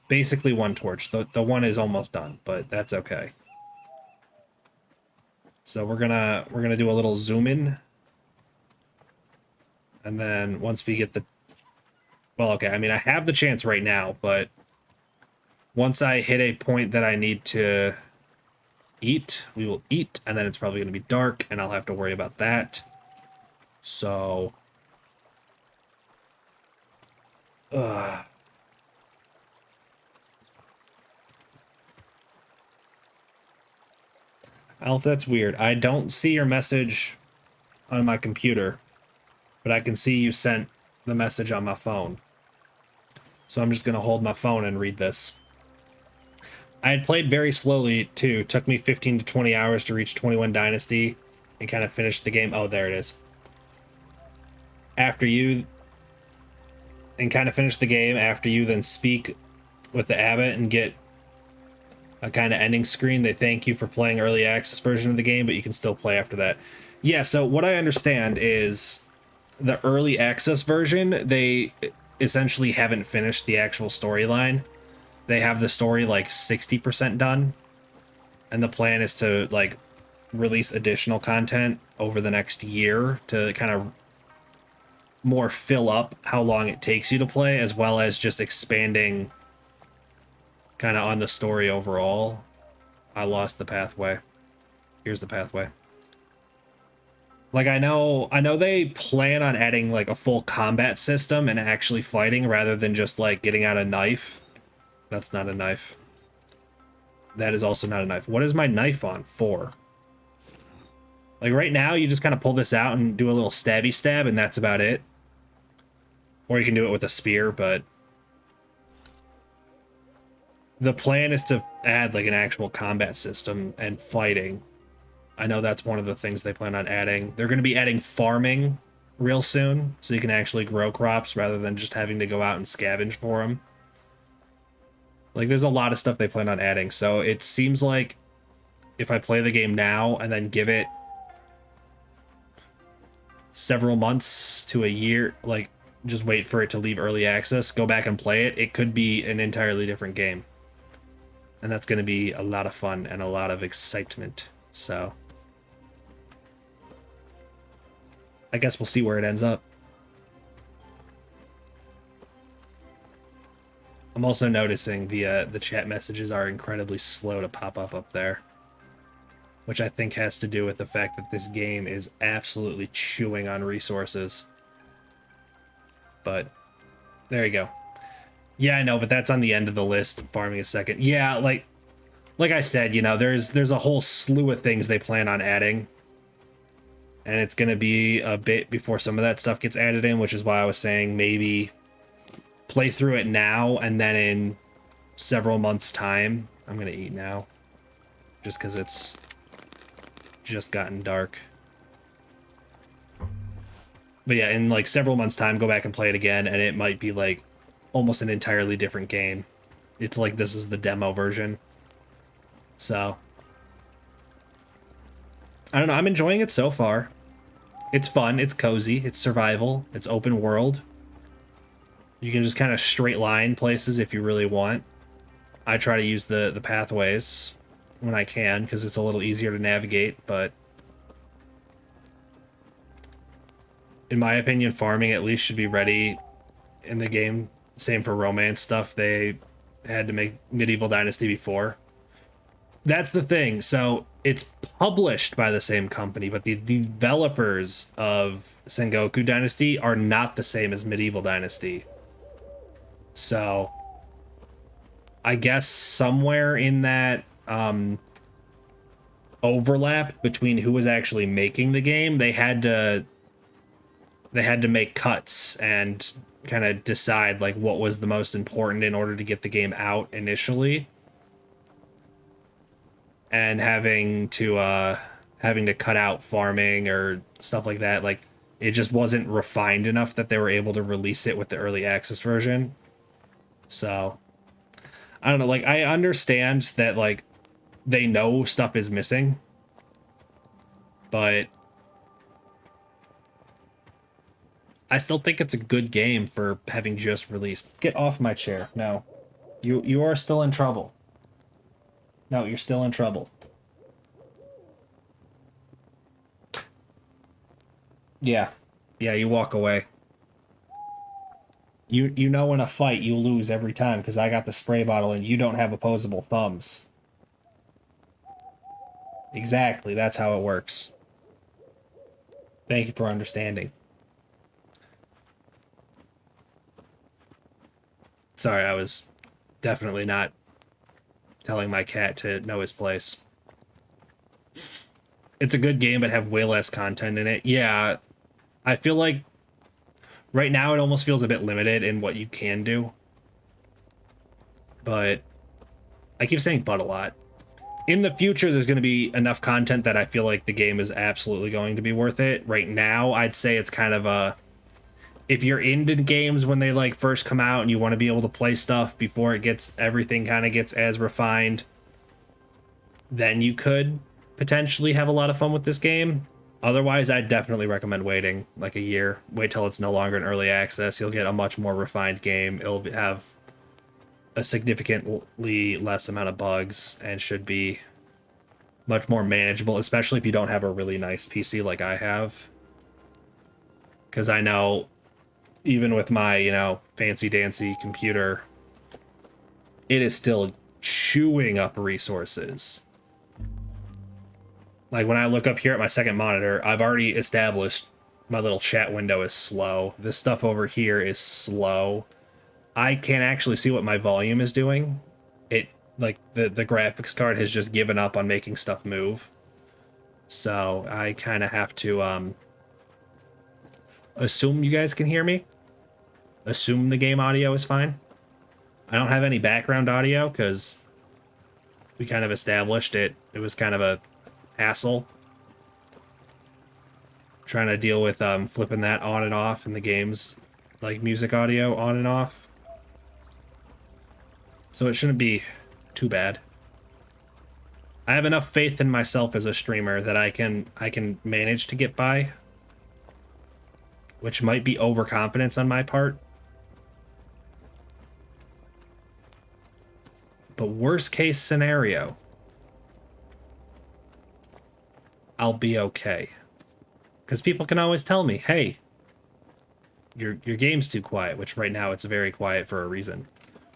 Basically 1 torch. The one is almost done, but that's okay. So we're gonna do a little zoom in. And then once we get the... Well, okay, I mean, I have the chance right now, but once I hit a point that I need to eat, we will eat, and then it's probably going to be dark, and I'll have to worry about that. So... Alf, that's weird. I don't see your message on my computer, but I can see you sent the message on my phone. So I'm just going to hold my phone and read this. I had played very slowly, too. It took me 15 to 20 hours to reach 21 Dynasty and kind of finish the game. Oh, there it is. After you... And kind of finish the game after you then speak with the abbot and get a kind of ending screen. They thank you for playing early access version of the game, but you can still play after that. Yeah, so what I understand is the early access version, they essentially haven't finished the actual storyline. They have the story like 60% done, and the plan is to like release additional content over the next year to kind of more fill up how long it takes you to play, as well as just expanding kind of on the story overall. I lost the pathway. Here's the pathway. Like, I know they plan on adding like a full combat system and actually fighting rather than just like getting out a knife. That's not a knife. That is also not a knife. What is my knife on for? Like right now, you just kind of pull this out and do a little stabby stab, and that's about it. Or you can do it with a spear, but the plan is to add like an actual combat system and fighting. I know that's one of the things they plan on adding. They're going to be adding farming real soon, so you can actually grow crops rather than just having to go out and scavenge for them. Like, there's a lot of stuff they plan on adding, so it seems like if I play the game now and then give it several months to a year, like, just wait for it to leave early access, go back and play it, it could be an entirely different game. And that's going to be a lot of fun and a lot of excitement, so... I guess we'll see where it ends up. I'm also noticing the chat messages are incredibly slow to pop up there, which I think has to do with the fact that this game is absolutely chewing on resources. But there you go. Yeah, I know, but that's on the end of the list. Farming a second. Yeah, like I said, you know, there's a whole slew of things they plan on adding. And it's going to be a bit before some of that stuff gets added in, which is why I was saying maybe play through it now, and then in several months' time, I'm going to eat now. Just because it's just gotten dark. But yeah, in like several months' time, go back and play it again, and it might be like almost an entirely different game. It's like this is the demo version. So... I don't know. I'm enjoying it so far. It's fun. It's cozy. It's survival. It's open world. You can just kind of straight line places if you really want. I try to use the pathways when I can because it's a little easier to navigate, but in my opinion, farming at least should be ready in the game. Same for romance stuff. They had to make Medieval Dynasty before. That's the thing. So it's published by the same company, but the developers of Sengoku Dynasty are not the same as Medieval Dynasty. So I guess somewhere in that overlap between who was actually making the game, they had to make cuts and kind of decide like what was the most important in order to get the game out initially, and having to cut out farming or stuff like that. Like it just wasn't refined enough that they were able to release it with the early access version. So I don't know, like I understand that like they know stuff is missing, but I still think it's a good game for having just released. Get off my chair. No. You are still in trouble. No, you're still in trouble. Yeah. Yeah, you walk away. You know in a fight you lose every time because I got the spray bottle and you don't have opposable thumbs. Exactly, that's how it works. Thank you for understanding. Sorry, I was definitely not telling my cat to know his place. It's a good game, but have way less content in it. Yeah, I feel like right now it almost feels a bit limited in what you can do. But I keep saying but a lot. In the future, there's going to be enough content that I feel like the game is absolutely going to be worth it. Right now, I'd say it's kind of a... If you're into games when they like first come out and you want to be able to play stuff before it gets... everything kind of gets as refined, then you could potentially have a lot of fun with this game. Otherwise, I'd definitely recommend waiting like a year. Wait till it's no longer in early access. You'll get a much more refined game. It'll have a significantly less amount of bugs and should be much more manageable, especially if you don't have a really nice PC like I have. Because I know even with my, you know, fancy-dancy computer, it is still chewing up resources. Like when I look up here at my second monitor, I've already established my little chat window is slow. This stuff over here is slow. I can't actually see what my volume is doing. It, like, the graphics card has just given up on making stuff move. So I kind of have to assume you guys can hear me. Assume the game audio is fine. I don't have any background audio because we kind of established it. It was kind of a hassle trying to deal with flipping that on and off in the games, like music audio on and off. So it shouldn't be too bad. I have enough faith in myself as a streamer that I can manage to get by, which might be overconfidence on my part. But worst case scenario, I'll be okay. Because people can always tell me, hey, your game's too quiet, which right now it's very quiet for a reason.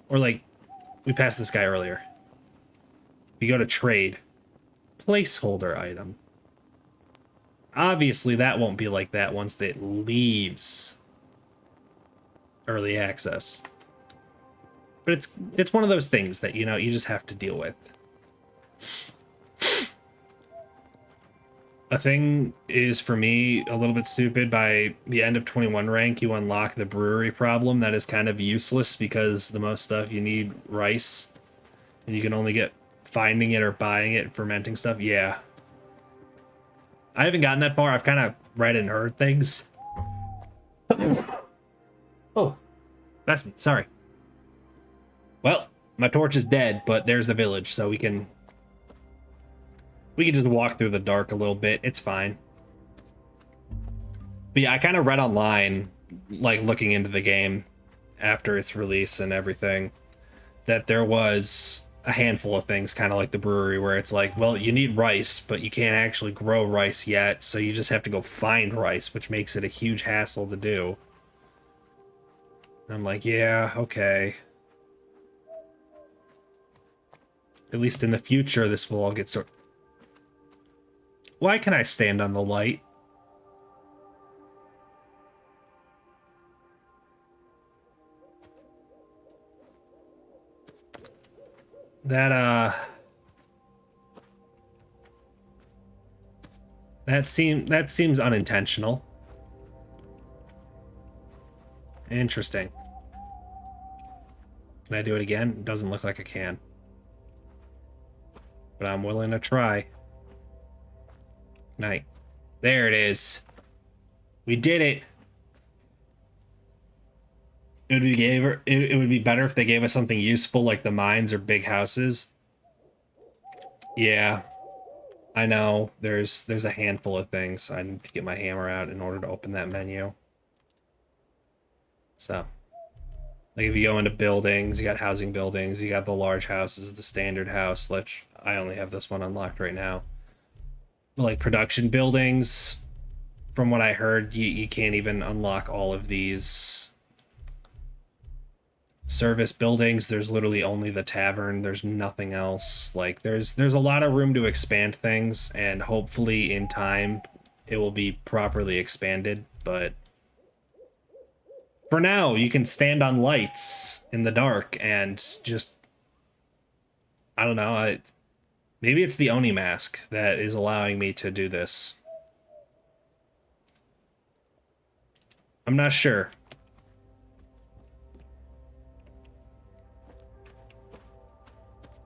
Or like, we passed this guy earlier. You go to trade, placeholder item. Obviously that won't be like that once it leaves early access. But it's one of those things that, you know, you just have to deal with. A thing is, for me, a little bit stupid. By the end of 21 rank, you unlock the brewery problem. That is kind of useless because the most stuff you need rice. And you can only get finding it or buying it, fermenting stuff. Yeah. I haven't gotten that far. I've kind of read and heard things. Oh, that's me. Sorry. Well, my torch is dead, but there's the village, so we can We can just walk through the dark a little bit. It's fine. But yeah, I kind of read online, like looking into the game after its release and everything, that there was a handful of things, kind of like the brewery, where it's like, well, you need rice, but you can't actually grow rice yet, so you just have to go find rice, which makes it a huge hassle to do. And I'm like, yeah, okay. At least in the future, this will all get sort. Why can I stand on the light? That seems unintentional. Interesting. Can I do it again? It doesn't look like I can. But I'm willing to try. Night. There it is. We did it. It would be better if they gave us something useful like the mines or big houses. Yeah. I know. There's a handful of things. I need to get my hammer out in order to open that menu. So, like if you go into buildings, you got housing buildings, you got the large houses, the standard house, which I only have this one unlocked right now. Like production buildings, from what I heard, you can't even unlock all of these. Service buildings, there's literally only the tavern, there's nothing else. Like there's a lot of room to expand things, and hopefully in time it will be properly expanded, but for now you can stand on lights in the dark and just, I don't know, maybe it's the Oni mask that is allowing me to do this. I'm not sure.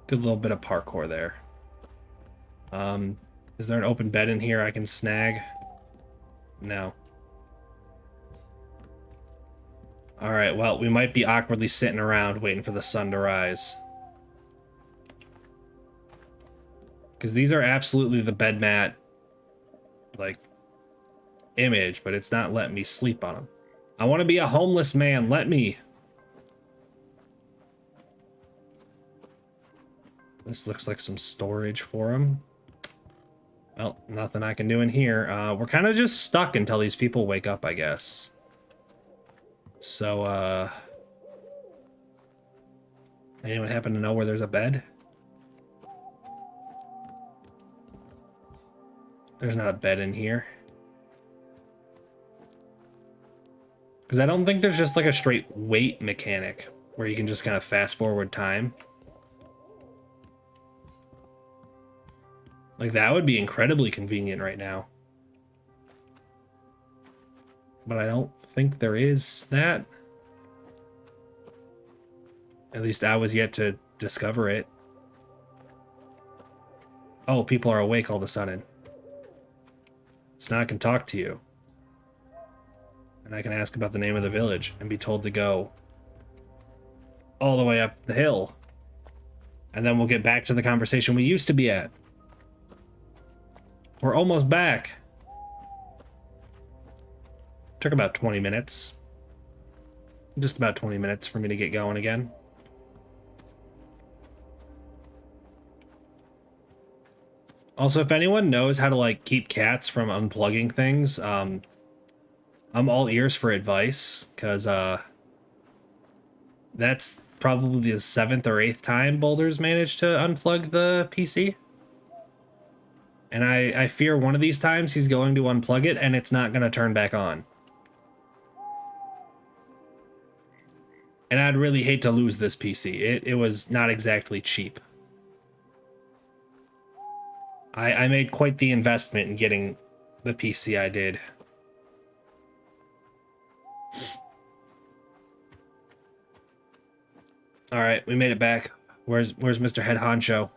Good little bit of parkour there. Is there an open bed in here I can snag? No. Alright, well, we might be awkwardly sitting around waiting for the sun to rise. Because these are absolutely the bed mat, like, image, but it's not letting me sleep on them. I want to be a homeless man, let me. This looks like some storage for him. Well, nothing I can do in here. We're kind of just stuck until these people wake up, I guess. So, anyone happen to know where there's a bed? There's not a bed in here. Because I don't think there's just like a straight wait mechanic where you can just kind of fast forward time. Like, that would be incredibly convenient right now. But I don't think there is that. At least I was yet to discover it. Oh, people are awake all of a sudden. So now I can talk to you. And I can ask about the name of the village and be told to go all the way up the hill. And then we'll get back to the conversation we used to be at. We're almost back. Took about 20 minutes. Just about 20 minutes for me to get going again. Also, if anyone knows how to, like, keep cats from unplugging things, I'm all ears for advice, because, that's probably the 7th or 8th time Boulder's managed to unplug the PC. And I fear one of these times he's going to unplug it and it's not going to turn back on. And I'd really hate to lose this PC. It was not exactly cheap. I made quite the investment in getting the PC I did. Alright, we made it back. Where's Mr. Head Honcho?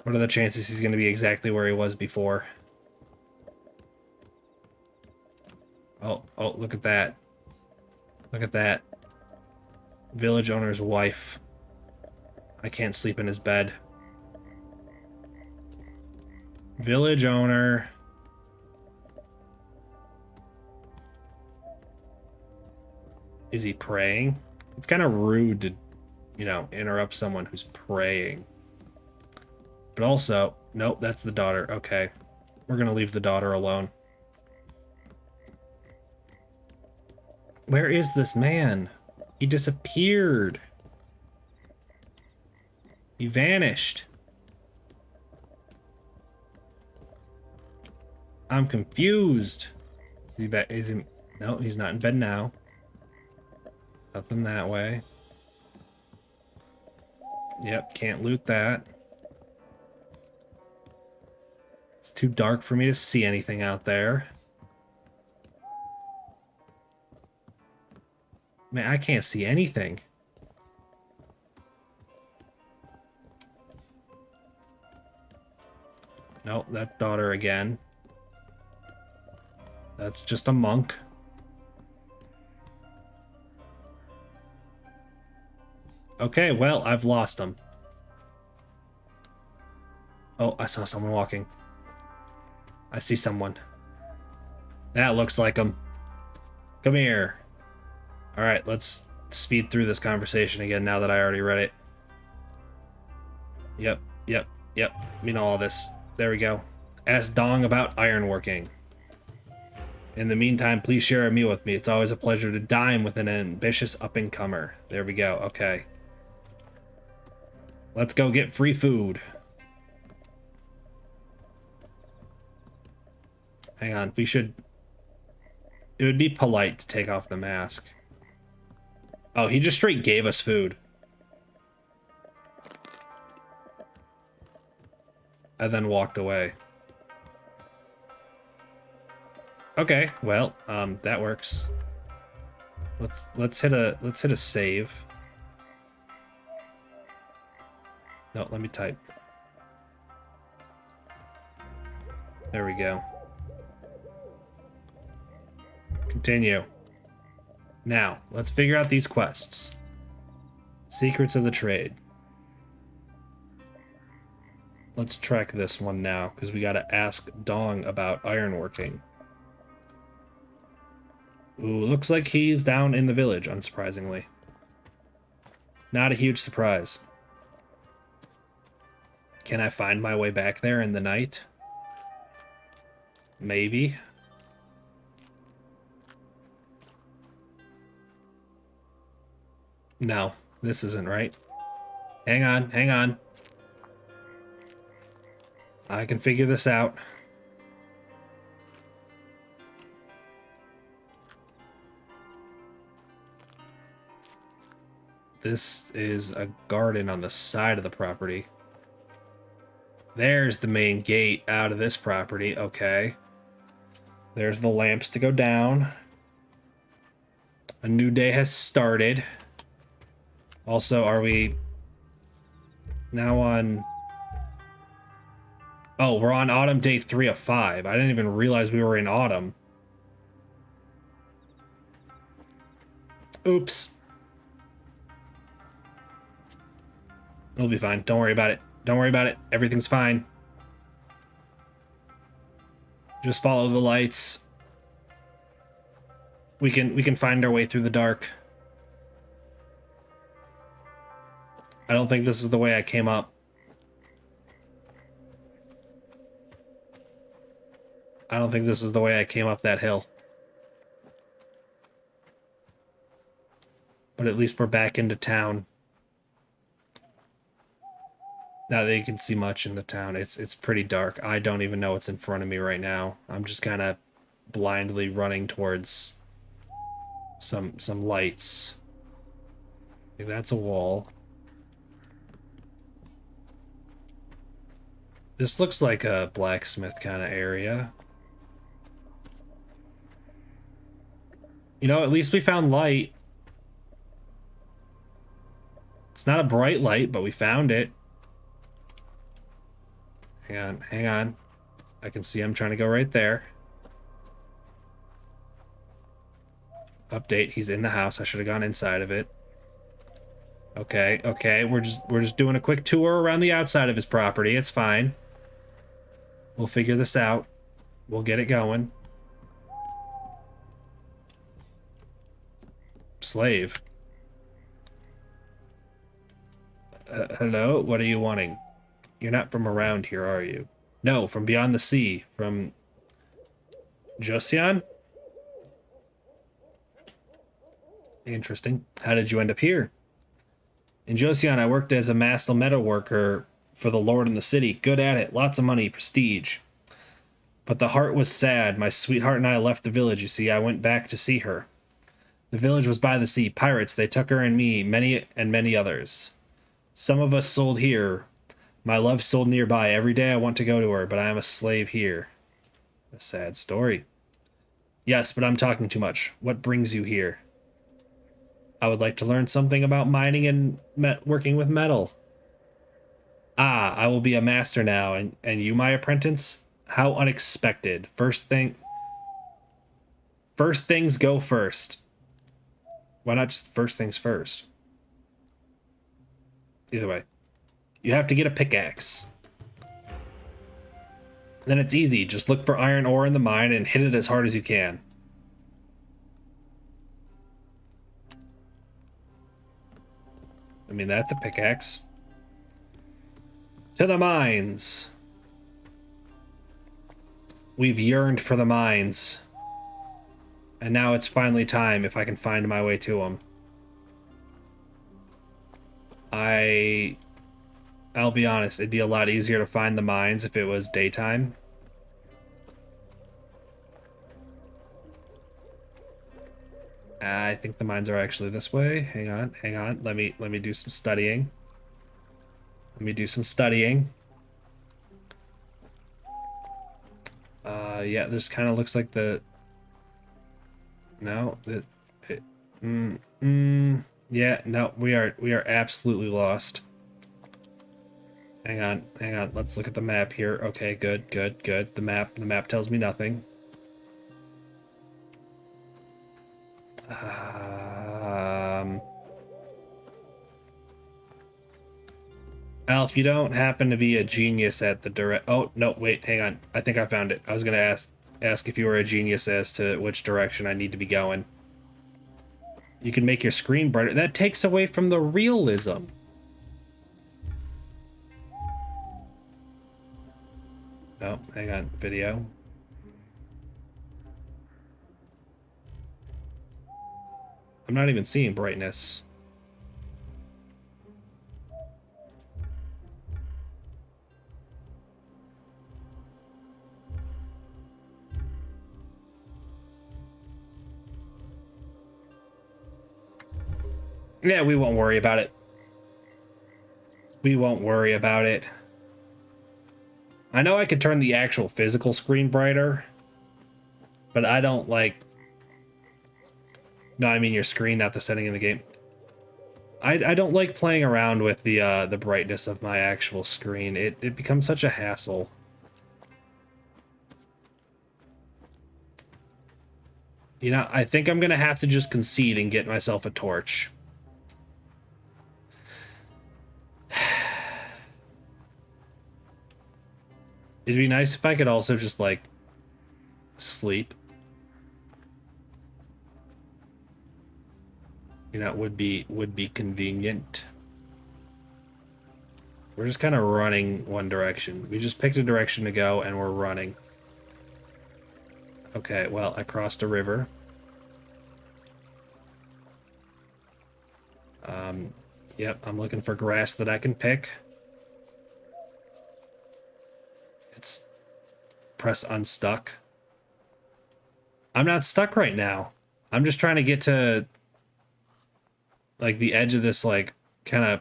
What are the chances he's going to be exactly where he was before? Oh, look at that. Look at that. Village owner's wife. I can't sleep in his bed. Village owner. Is he praying? It's kind of rude to, you know, interrupt someone who's praying. But also, nope, that's the daughter. Okay. We're gonna leave the daughter alone. Where is this man? He disappeared. He vanished. I'm confused. Is he back? Is he? No, he's not in bed now. Nothing that way. Yep, can't loot that. It's too dark for me to see anything out there. Man, I can't see anything. Nope, that daughter again. That's just a monk. Okay, well, I've lost him. Oh, I saw someone walking. I see someone. That looks like him. Come here. Alright, let's speed through this conversation again now that I already read it. Yep. You know all this. There we go. Ask Dong about ironworking. In the meantime, please share a meal with me. It's always a pleasure to dine with an ambitious up-and-comer. There we go. Okay. Let's go get free food. Hang on. We should... It would be polite to take off the mask. Oh, he just straight gave us food. And then walked away. Okay, well, that works. Let's hit a save. No, let me type. There we go. Continue. Now, let's figure out these quests. Secrets of the trade. Let's track this one now, because we gotta ask Dong about ironworking. Ooh, looks like he's down in the village, unsurprisingly. Not a huge surprise. Can I find my way back there in the night? Maybe. No, this isn't right. Hang on, hang on. I can figure this out. This is a garden on the side of the property. There's the main gate out of this property. Okay. There's the lamps to go down. A new day has started. Also, are we now on... Oh, we're on autumn day 3 of 5. I didn't even realize we were in autumn. Oops. It'll be fine. Don't worry about it. Don't worry about it. Everything's fine. Just follow the lights. We can find our way through the dark. I don't think this is the way I came up. I don't think this is the way I came up that hill. But at least we're back into town. Now that you can see much in the town, it's pretty dark. I don't even know what's in front of me right now. I'm just kind of blindly running towards some lights. I think that's a wall. This looks like a blacksmith kind of area. You know, at least we found light. It's not a bright light, but we found it. Hang on, hang on. I can see I'm trying to go right there. Update, he's in the house. I should have gone inside of it. Okay, okay, we're just doing a quick tour around the outside of his property. It's fine. We'll figure this out. We'll get it going. Slave. Hello? What are you wanting? You're not from around here, are you? No, from beyond the sea. From Joseon? Interesting. How did you end up here? In Joseon, I worked as a master metal worker for the Lord in the city. Good at it. Lots of money, prestige. But the heart was sad. My sweetheart and I left the village, you see. I went back to see her. The village was by the sea. Pirates, they took her and me, many others. Some of us sold here. My love sold nearby. Every day I want to go to her, but I am a slave here. A sad story. Yes, but I'm talking too much. What brings you here? I would like to learn something about mining and working with metal. Ah, I will be a master now, and you my apprentice? How unexpected. First things go first. Why not just first things first? Either way. You have to get a pickaxe. Then it's easy. Just look for iron ore in the mine and hit it as hard as you can. I mean, that's a pickaxe. To the mines. We've yearned for the mines. And now it's finally time if I can find my way to them. I'll be honest, it'd be a lot easier to find the mines if it was daytime. I think the mines are actually this way. Hang on. Let me do some studying. Yeah, this kind of looks like the... No, yeah, no, we are absolutely lost. Hang on. Let's look at the map here. Okay, good. The map tells me nothing. Al, if you don't happen to be a genius at the direct... Oh, no, wait, hang on. I think I found it. I was gonna ask if you were a genius as to which direction I need to be going. You can make your screen brighter. That takes away from the realism. Oh, hang on. Video. I'm not even seeing brightness. Yeah, we won't worry about it. I know I could turn the actual physical screen brighter, but I don't like... No, I mean your screen, not the setting in the game. I don't like playing around with the brightness of my actual screen. It becomes such a hassle. You know, I think I'm gonna have to just concede and get myself a torch. It'd be nice if I could also just, like, sleep. You know, it would be convenient. We're just kind of running one direction. We just picked a direction to go, and we're running. Okay, well, I crossed a river. Yep, I'm looking for grass that I can pick. It's... Press unstuck. I'm not stuck right now. I'm just trying to get to... like the edge of this like kind of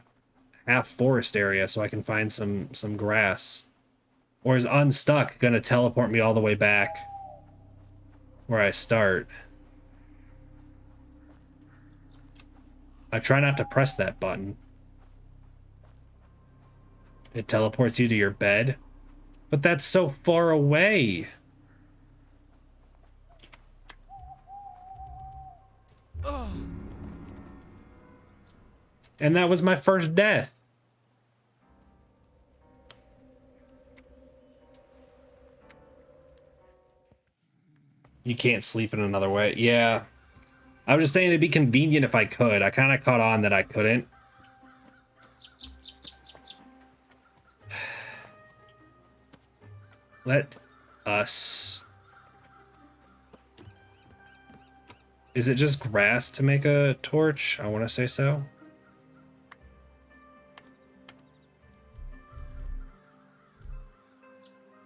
half forest area so I can find some grass. Or is unstuck gonna teleport me all the way back where I start? I try not to press that button. It teleports you to your bed, but that's so far away. And that was my first death. You can't sleep in another way. Yeah. I was just saying it'd be convenient if I could. I kind of caught on that I couldn't. Let us... Is it just grass to make a torch? I want to say so.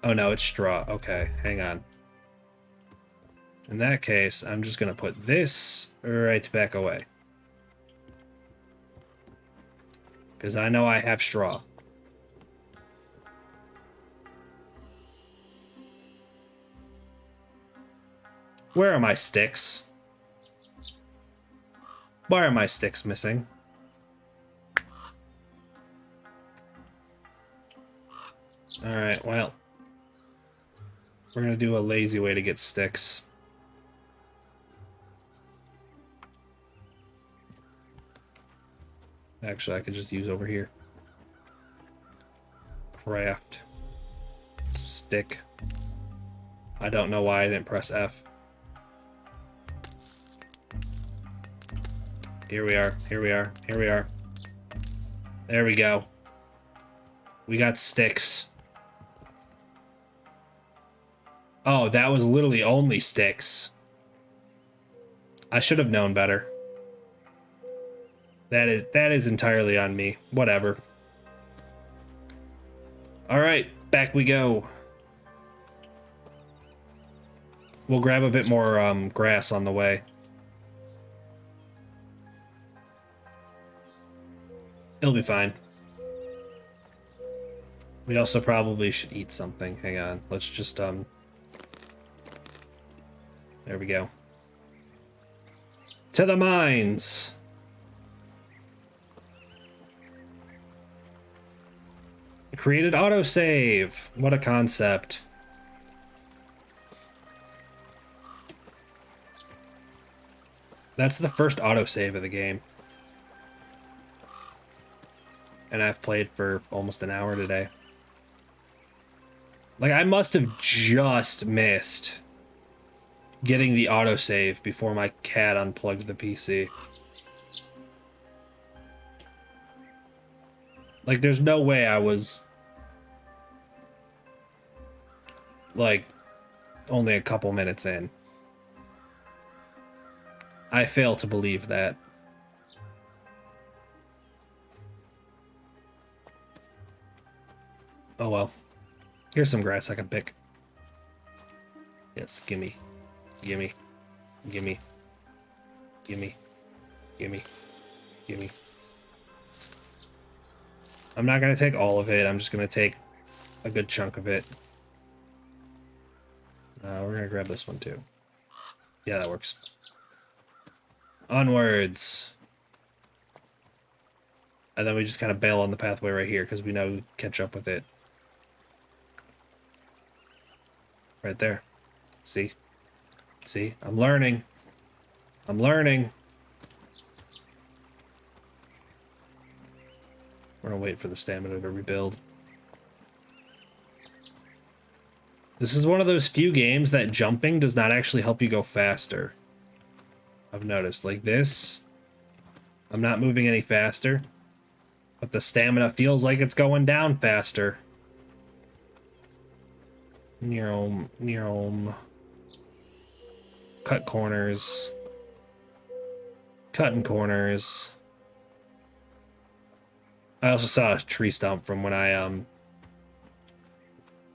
Oh no, it's straw. Okay, hang on. In that case, I'm just going to put this right back away. Because I know I have straw. Where are my sticks? Why are my sticks missing? Alright, well. We're going to do a lazy way to get sticks. Actually, I could just use over here. Craft. Stick. I don't know why I didn't press F. Here we are. Here we are. Here we are. There we go. We got sticks. Oh, that was literally only sticks. I should have known better. That is entirely on me. Whatever. All right, back we go. We'll grab a bit more grass on the way. It'll be fine. We also probably should eat something. Hang on. Let's just there we go. To the mines. Created autosave. What a concept. That's the first autosave of the game. And I've played for almost an hour today. Like, I must have just missed getting the autosave before my cat unplugged the PC. Like, there's no way I was, like, only a couple minutes in. I fail to believe that. Oh well. Here's some grass I can pick. Yes, gimme. Gimme. Gimme. Gimme. Gimme. Gimme. I'm not gonna take all of it, I'm just gonna take a good chunk of it. We're gonna grab this one too. Yeah, that works. Onwards. And then we just kind of bail on the pathway right here because we know we catch up with it. Right there. See? See? I'm learning. I'm learning. We're gonna wait for the stamina to rebuild. This is one of those few games that jumping does not actually help you go faster. I've noticed. Like this, I'm not moving any faster, but the stamina feels like it's going down faster. Neom. Cut corners. Cutting corners. I also saw a tree stump from when I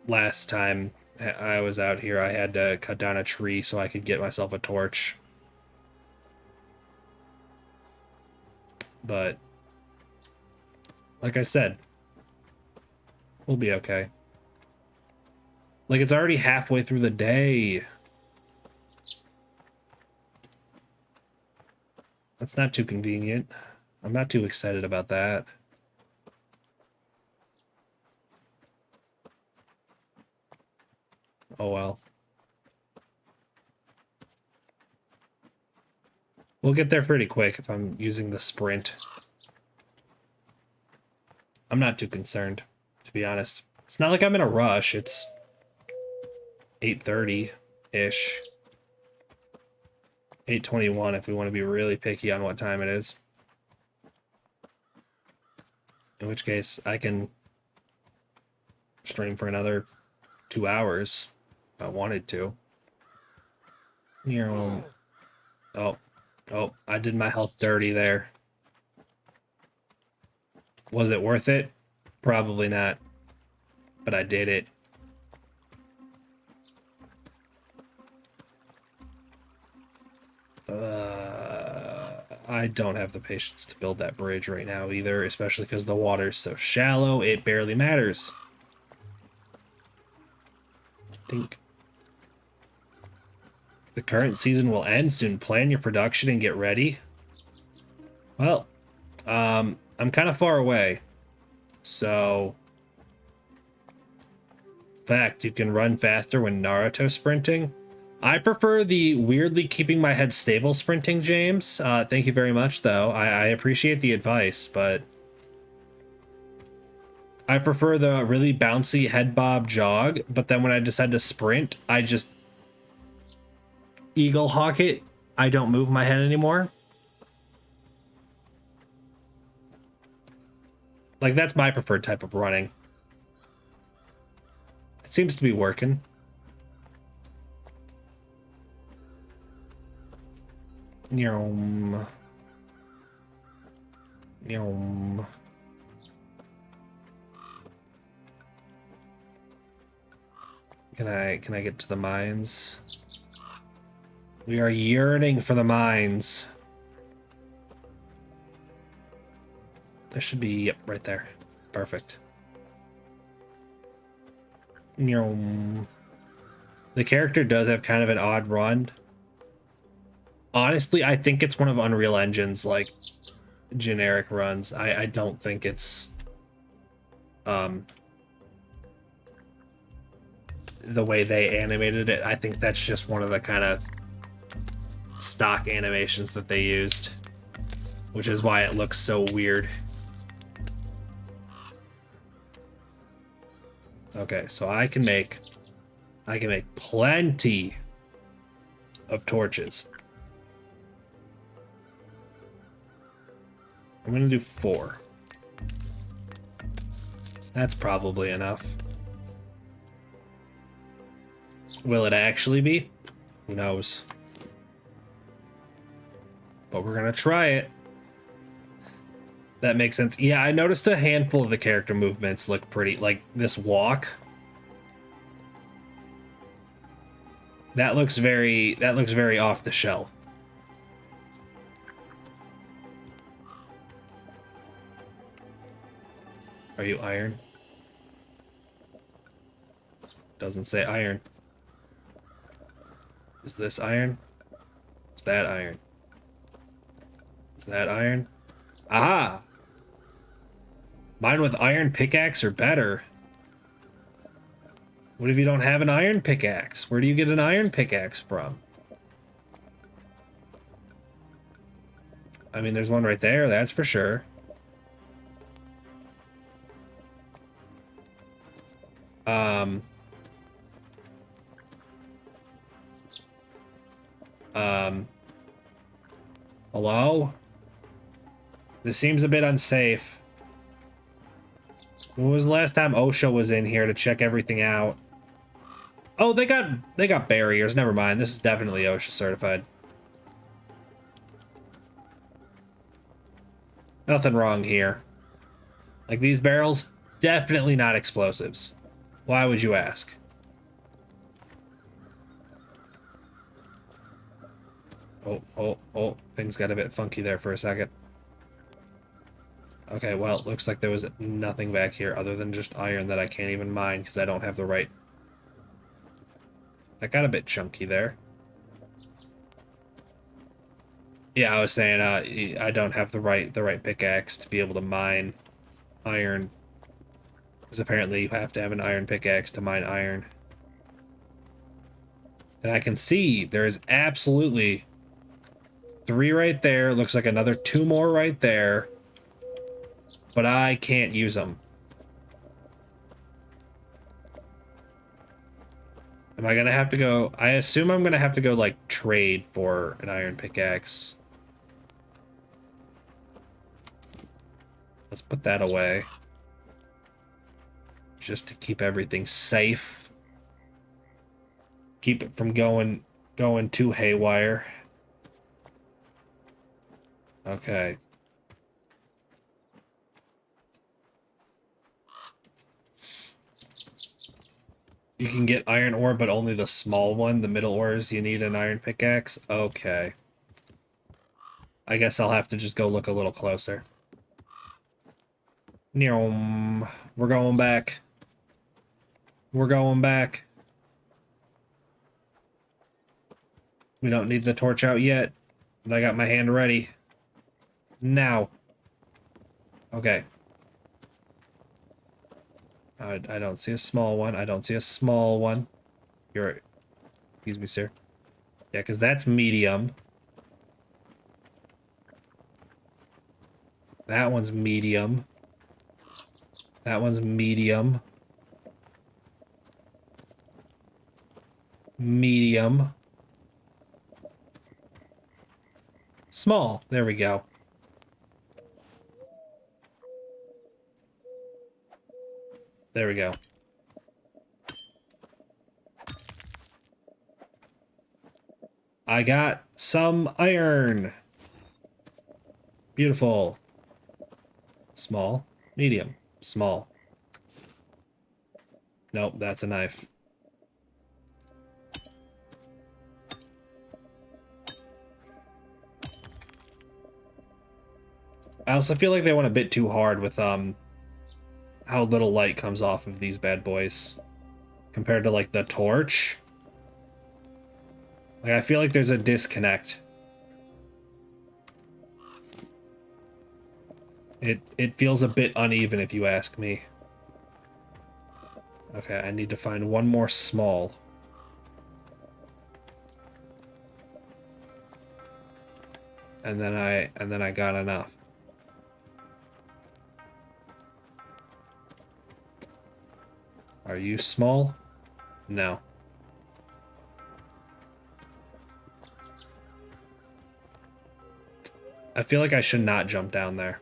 last time I was out here. I had to cut down a tree so I could get myself a torch. But like I said, we'll be okay. Like, it's already halfway through the day. That's not too convenient. I'm not too excited about that. Oh well. We'll get there pretty quick if I'm using the sprint. I'm not too concerned, to be honest. It's not like I'm in a rush. It's 8:30-ish. 8:21 if we want to be really picky on what time it is. In which case, I can stream for another 2 hours if I wanted to. Oh, I did my health dirty there. Was it worth it? Probably not. But I did it. I don't have the patience to build that bridge right now either, especially because the water's so shallow, it barely matters. Dink. The current season will end soon. Plan your production and get ready. Well, I'm kind of far away. So, fact, you can run faster when Naruto sprinting. I prefer the weirdly keeping my head stable sprinting, James. Thank you very much, though. I appreciate the advice, but I prefer the really bouncy head bob jog, but then when I decide to sprint, I just eagle hawk it. I don't move my head anymore. Like, that's my preferred type of running. It seems to be working. Yum. Yum. Can I get to the mines? We are yearning for the mines. There should be, yep, right there. Perfect. Yum. The character does have kind of an odd run. Honestly, I think it's one of Unreal Engine's, like, generic runs. I don't think it's the way they animated it. I think that's just one of the kind of stock animations that they used, which is why it looks so weird. Okay, so I can make plenty of torches. I'm gonna do 4. That's probably enough. Will it actually be? Who knows? But we're gonna try it. That makes sense. Yeah, I noticed a handful of the character movements look pretty, like this walk. That looks very off the shelf. Are you iron? Doesn't say iron. Is this iron? Is that iron? Is that iron? Aha! Mine with iron pickaxe are better. What if you don't have an iron pickaxe? Where do you get an iron pickaxe from? I mean, there's one right there, that's for sure. Hello? This seems a bit unsafe. When was the last time OSHA was in here to check everything out? Oh, they got barriers. Never mind. This is definitely OSHA certified. Nothing wrong here. Like, these barrels, definitely not explosives. Why would you ask? Oh, things got a bit funky there for a second. Okay, well, it looks like there was nothing back here other than just iron that I can't even mine because I don't have the right... That got a bit chunky there. Yeah, I was saying I don't have the right pickaxe to be able to mine iron. Because apparently you have to have an iron pickaxe to mine iron. And I can see there is absolutely 3 right there. Looks like another 2 more right there. But I can't use them. Am I gonna have to go? I assume I'm gonna have to go, like, trade for an iron pickaxe. Let's put that away. Just to keep everything safe. Keep it from going too haywire. Okay. You can get iron ore, but only the small one. The middle ores, you need an iron pickaxe. Okay. I guess I'll have to just go look a little closer. We're going back. We're going back. We don't need the torch out yet, but I got my hand ready. Now. Okay. I don't see a small one. I don't see a small one. You're... Excuse me, sir. Yeah, because that's medium. That one's medium. That one's medium. Medium. Small. There we go. There we go. I got some iron. Beautiful. Small. Medium. Small. Nope, that's a knife. I also feel like they went a bit too hard with how little light comes off of these bad boys compared to, like, the torch. Like, I feel like there's a disconnect. It feels a bit uneven, if you ask me. Okay, I need to find one more small. And then I got enough. Are you small? No. I feel like I should not jump down there.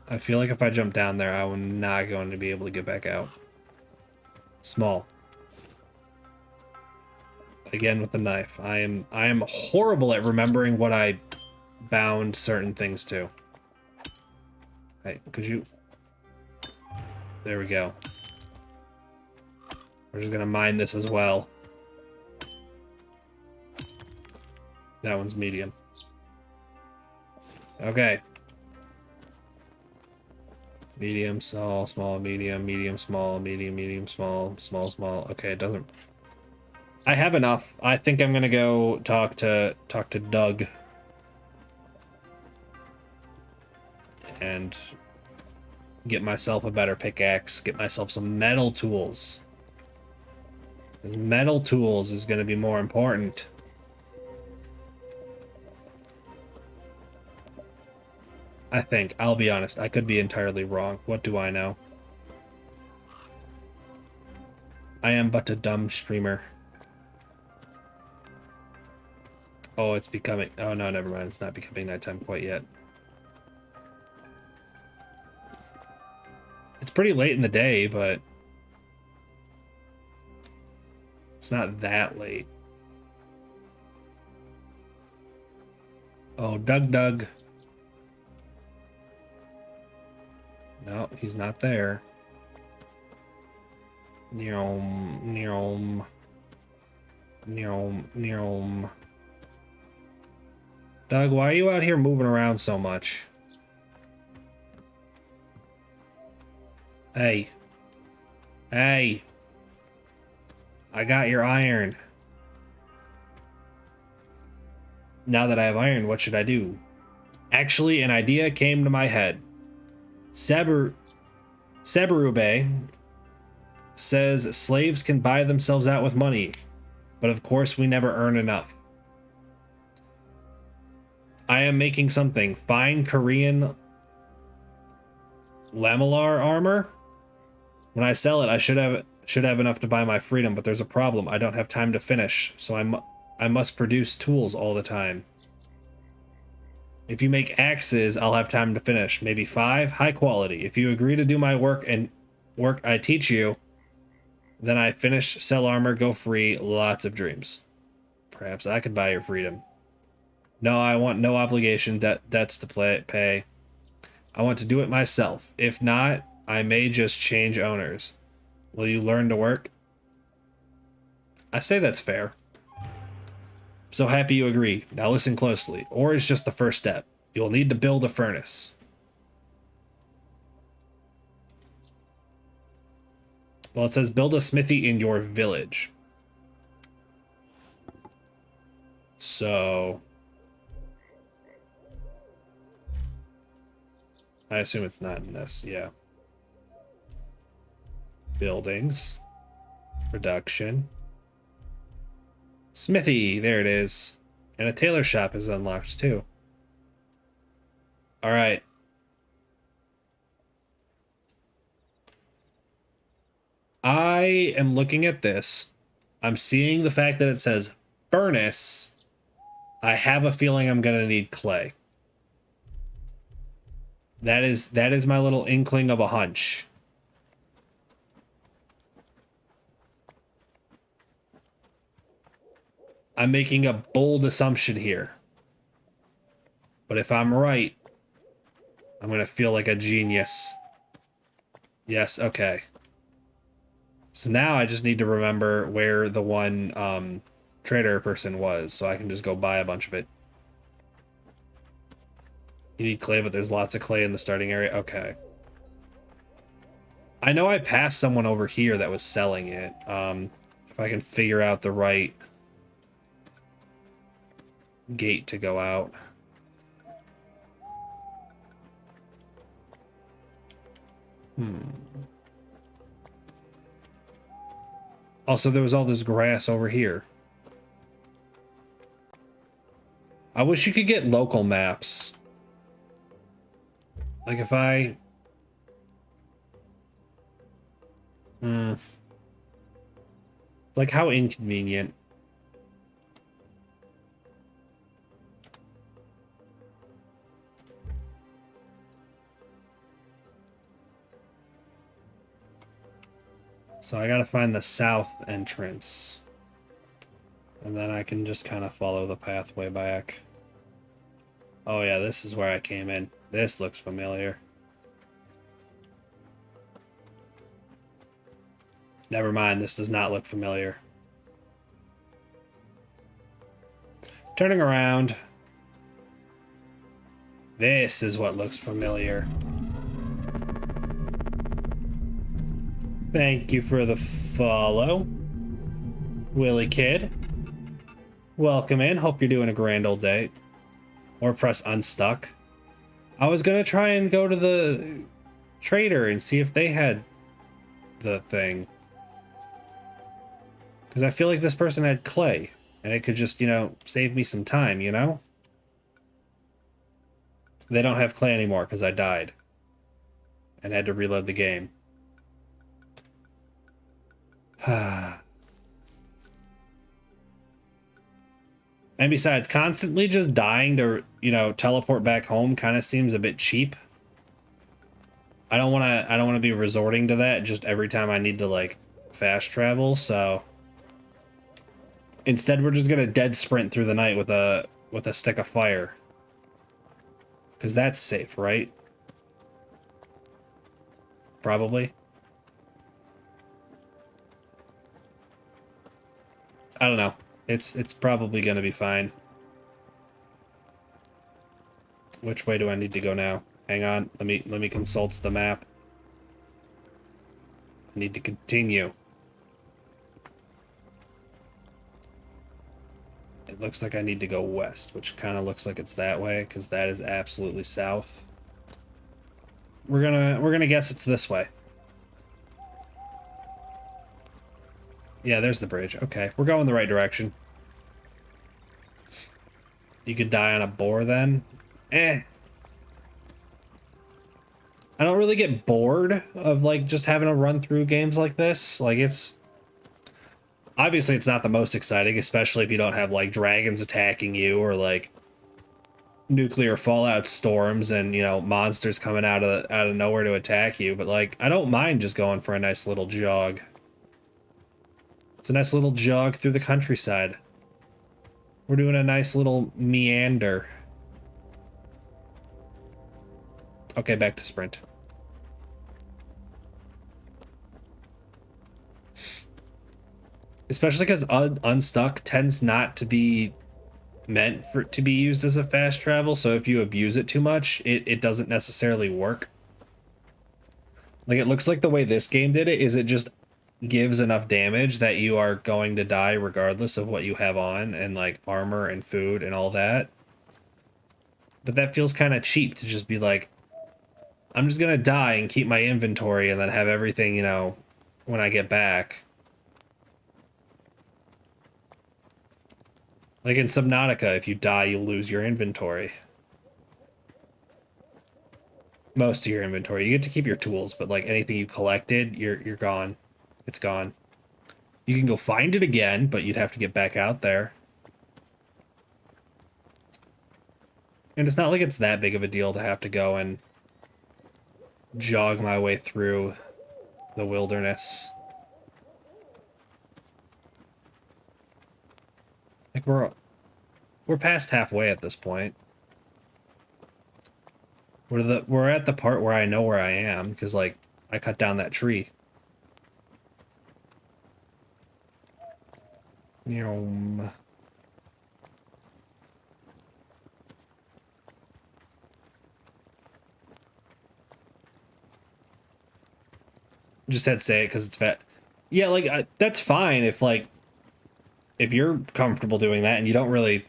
I feel like if I jump down there, I'm not going to be able to get back out. Small. Again with the knife. I am horrible at remembering what I bound certain things to. Hey, could you... There we go. We're just gonna mine this as well. That one's medium. Okay. Medium, small, small, medium, medium, small, medium, medium, small, small, small. Okay, it doesn't... I have enough. I think I'm gonna go talk to Doug. And get myself a better pickaxe, get myself some metal tools. Because metal tools is gonna be more important. I think. I'll be honest. I could be entirely wrong. What do I know? I am but a dumb streamer. Oh, it's becoming... Oh, no, never mind. It's not becoming nighttime quite yet. It's pretty late in the day, but... It's not that late. Oh, Doug. No, he's not there. Neom. Doug, why are you out here moving around so much? Hey. Hey. I got your iron. Now that I have iron, what should I do? Actually, an idea came to my head. Saburube says slaves can buy themselves out with money, but of course we never earn enough. I am making something. Fine Korean lamellar armor. When I sell it, I should have Should have enough to buy my freedom, but there's a problem. I don't have time to finish, so I must produce tools all the time. If you make axes, I'll have time to finish. Maybe 5? High quality. If you agree to do my work and work I teach you, then I finish, sell armor, go free, lots of dreams. Perhaps I could buy your freedom. No, I want no obligation, debts to pay. I want to do it myself. If not, I may just change owners. Will you learn to work? I say that's fair. So happy you agree. Now listen closely. Ore is just the first step. You'll need to build a furnace. Well, it says build a smithy in your village. So I assume it's not in this, yeah. Buildings. Production. Smithy, there it is. And a tailor shop is unlocked too. Alright. I am looking at this. I'm seeing the fact that it says furnace. I have a feeling I'm gonna need clay. That is my little inkling of a hunch. I'm making a bold assumption here. But if I'm right, I'm gonna feel like a genius. Yes, okay. So now I just need to remember where the one trader person was, so I can just go buy a bunch of it. You need clay, but there's lots of clay in the starting area. Okay. I know I passed someone over here that was selling it. If I can figure out the right gate to go out. Also, there was all this grass over here. I wish you could get local maps. Like if I... It's like how inconvenient. So I gotta find the south entrance. And then I can just kind of follow the pathway back. Oh yeah, this is where I came in. This looks familiar. Never mind, this does not look familiar. Turning around. This is what looks familiar. Thank you for the follow, Willy Kid. Welcome in. Hope you're doing a grand old day. Or press unstuck. I was gonna try and go to the trader and see if they had the thing. Because I feel like this person had clay. And it could just, you know, save me some time, you know? They don't have clay anymore because I died. And had to reload the game. And besides, constantly just dying to, you know, teleport back home kind of seems a bit cheap. I don't want to be resorting to that just every time I need to like fast travel, so instead we're just going to dead sprint through the night with a stick of fire. Cuz that's safe, right? Probably. I don't know. It's probably going to be fine. Which way do I need to go now? Hang on. Let me consult the map. I need to continue. It looks like I need to go west, which kind of looks like it's that way because that is absolutely south. We're gonna guess it's this way. Yeah, there's the bridge. Okay, we're going the right direction. You could die on a boar then? Eh. I don't really get bored of like just having to run through games like this. Like it's obviously it's not the most exciting, especially if you don't have like dragons attacking you or like nuclear fallout storms and, you know, monsters coming out of nowhere to attack you, but like I don't mind just going for a nice little jog. It's a nice little jog through the countryside. We're doing a nice little meander. Okay, back to sprint. Especially because Unstuck tends not to be meant for to be used as a fast travel, so if you abuse it too much, it doesn't necessarily work. Like, it looks like the way this game did it is it just gives enough damage that you are going to die regardless of what you have on, and like armor and food and all that. But that feels kind of cheap to just be like, I'm just gonna die and keep my inventory and then have everything, you know, when I get back. Like in Subnautica, if you die, you lose your inventory. Most of your inventory. You get to keep your tools, but like anything you collected, you're gone. It's gone. You can go find it again, but you'd have to get back out there. And it's not like it's that big of a deal to have to go and jog my way through the wilderness. Like we're past halfway at this point. We're at the part where I know where I am because like I cut down that tree. Yum. Just had to say it because it's fat. Yeah, like that's fine if like if you're comfortable doing that and you don't really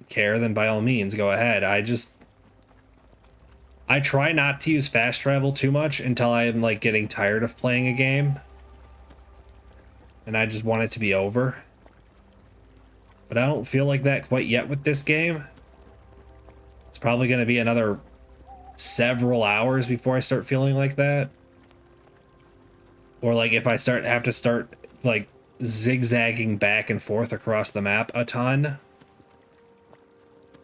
care, then by all means go ahead. I try not to use fast travel too much until I am like getting tired of playing a game and I just want it to be over. But I don't feel like that quite yet with this game. It's probably going to be another several hours before I start feeling like that. Or like if I have to start like zigzagging back and forth across the map a ton,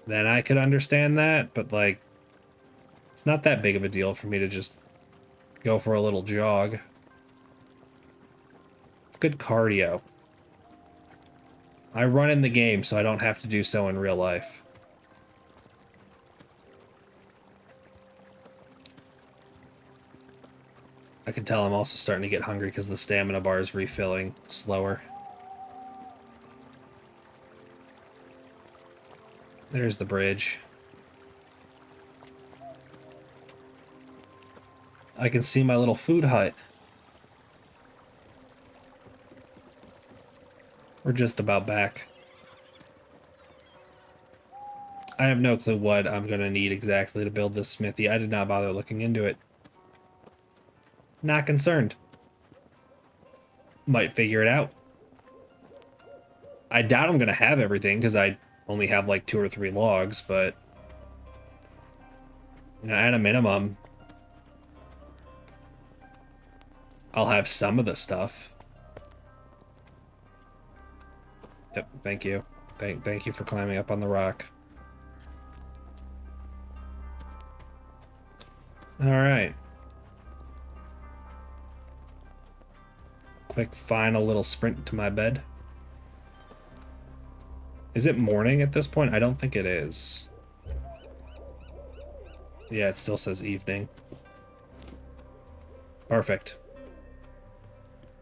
then I could understand that, but like it's not that big of a deal for me to just go for a little jog. It's good cardio. I run in the game, so I don't have to do so in real life. I can tell I'm also starting to get hungry because the stamina bar is refilling slower. There's the bridge. I can see my little food hut. We're just about back. I have no clue what I'm going to need exactly to build this smithy. I did not bother looking into it. Not concerned. Might figure it out. I doubt I'm going to have everything because I only have like 2 or 3 logs, but you know, at a minimum, I'll have some of the stuff. Yep, thank you. Thank you for climbing up on the rock. All right. Quick final little sprint to my bed. Is it morning at this point? I don't think it is. Yeah, it still says evening. Perfect.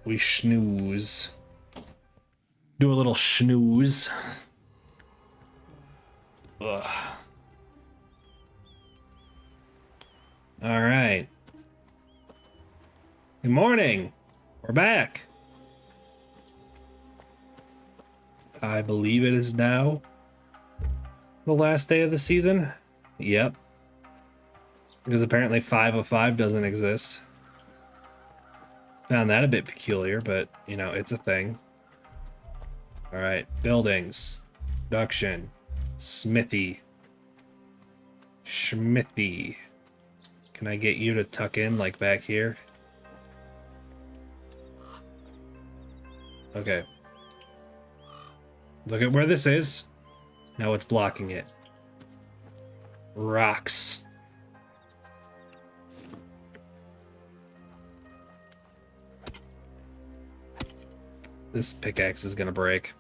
We snooze. Do a little snooze. Ugh. All right. Good morning. We're back. I believe it is now the last day of the season. Yep. Because apparently 505 doesn't exist. Found that a bit peculiar, but, you know, it's a thing. Alright, buildings. Production. Smithy. Schmithy. Can I get you to tuck in, like, back here? Okay. Look at where this is. Now it's blocking it. Rocks. This pickaxe is gonna break.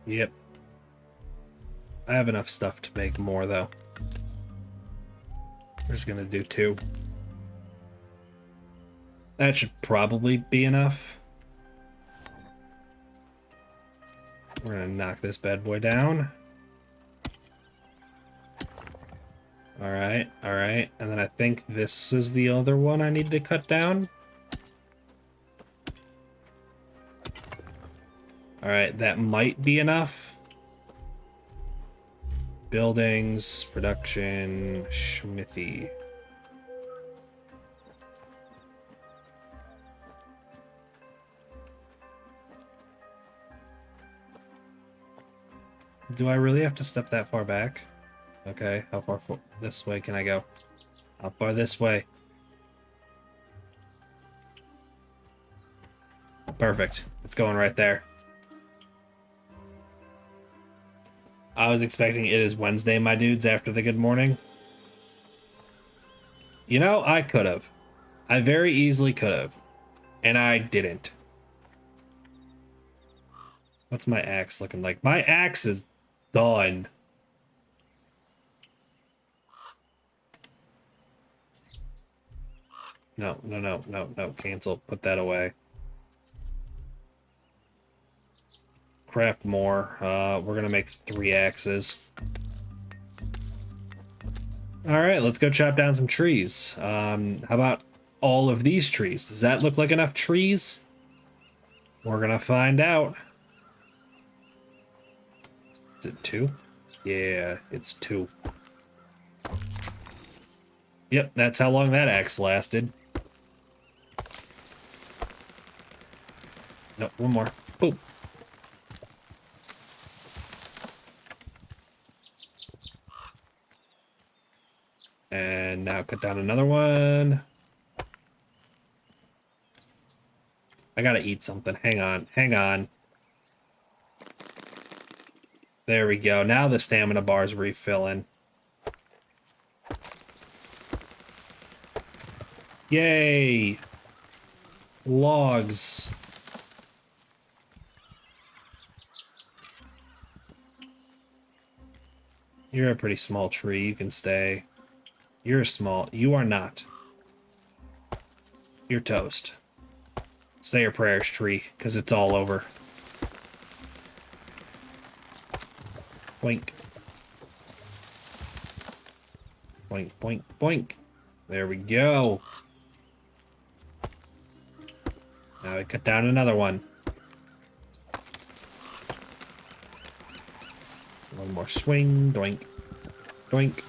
Yep. I have enough stuff to make more, though. We're just gonna do 2. That should probably be enough. We're gonna knock this bad boy down. Alright, alright. And then I think this is the other one I need to cut down. Alright, that might be enough. Buildings, production, Schmithy. Do I really have to step that far back? Okay, how far this way can I go? How far this way? Perfect. It's going right there. I was expecting it is Wednesday, my dudes, after the good morning. You know, I could have. I very easily could have. And I didn't. What's my axe looking like? My axe is done. No, no, no, no, no. Cancel. Put that away. Craft more. We're gonna make 3 axes. Alright, let's go chop down some trees. How about all of these trees? Does that look like enough trees? We're gonna find out. Is it 2? Yeah, it's 2. Yep, that's how long that axe lasted. Nope, one more. Boom. And now cut down another one. I gotta eat something. Hang on, hang on. There we go. Now the stamina bar's refilling. Yay! Logs. You're a pretty small tree. You can stay. You're small. You are not. You're toast. Say your prayers, tree, because it's all over. Boink. Boink, boink, boink. There we go. Now we cut down another one. One more swing. Doink. Doink.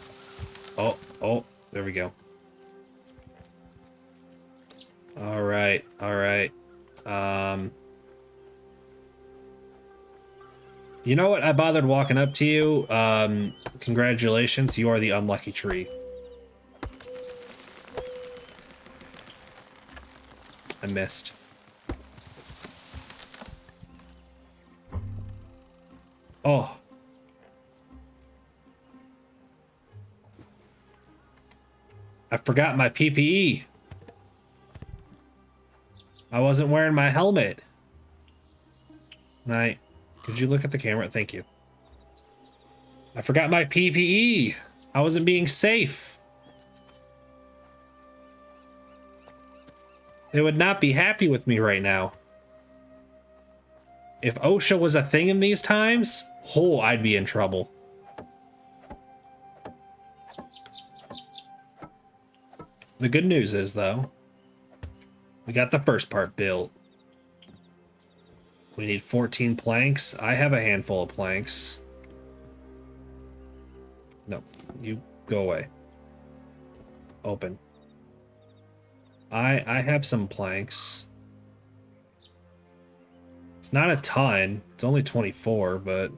Oh, oh, there we go. All right, all right. You know what? I bothered walking up to you. Congratulations, you are the unlucky tree. I missed. Oh. I forgot my PPE. I wasn't wearing my helmet. Could you look at the camera? Thank you. I forgot my PPE. I wasn't being safe. They would not be happy with me right now. If OSHA was a thing in these times, oh, I'd be in trouble. The good news is, though, we got the first part built. We need 14 planks. I have a handful of planks. No, you go away. Open. I have some planks. It's not a ton. It's only 24, but...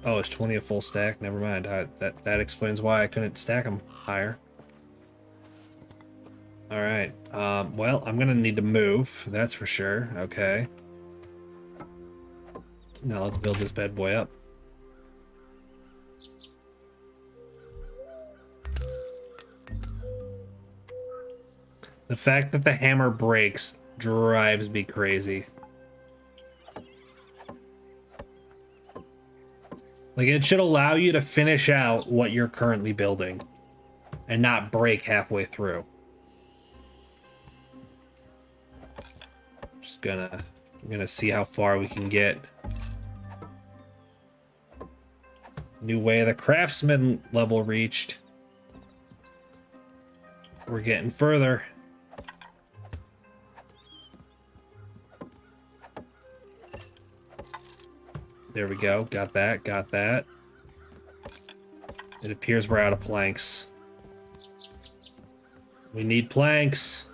Oh, it's 20 a full stack? Never mind. That explains why I couldn't stack them higher. Alright. Well, I'm gonna need to move. That's for sure. Okay. Now let's build this bad boy up. The fact that the hammer breaks drives me crazy. Like, it should allow you to finish out what you're currently building and not break halfway through. Just I'm gonna see how far we can get. New way of the craftsman level reached. We're getting further. There we go. Got that. Got that. It appears we're out of planks. We need planks.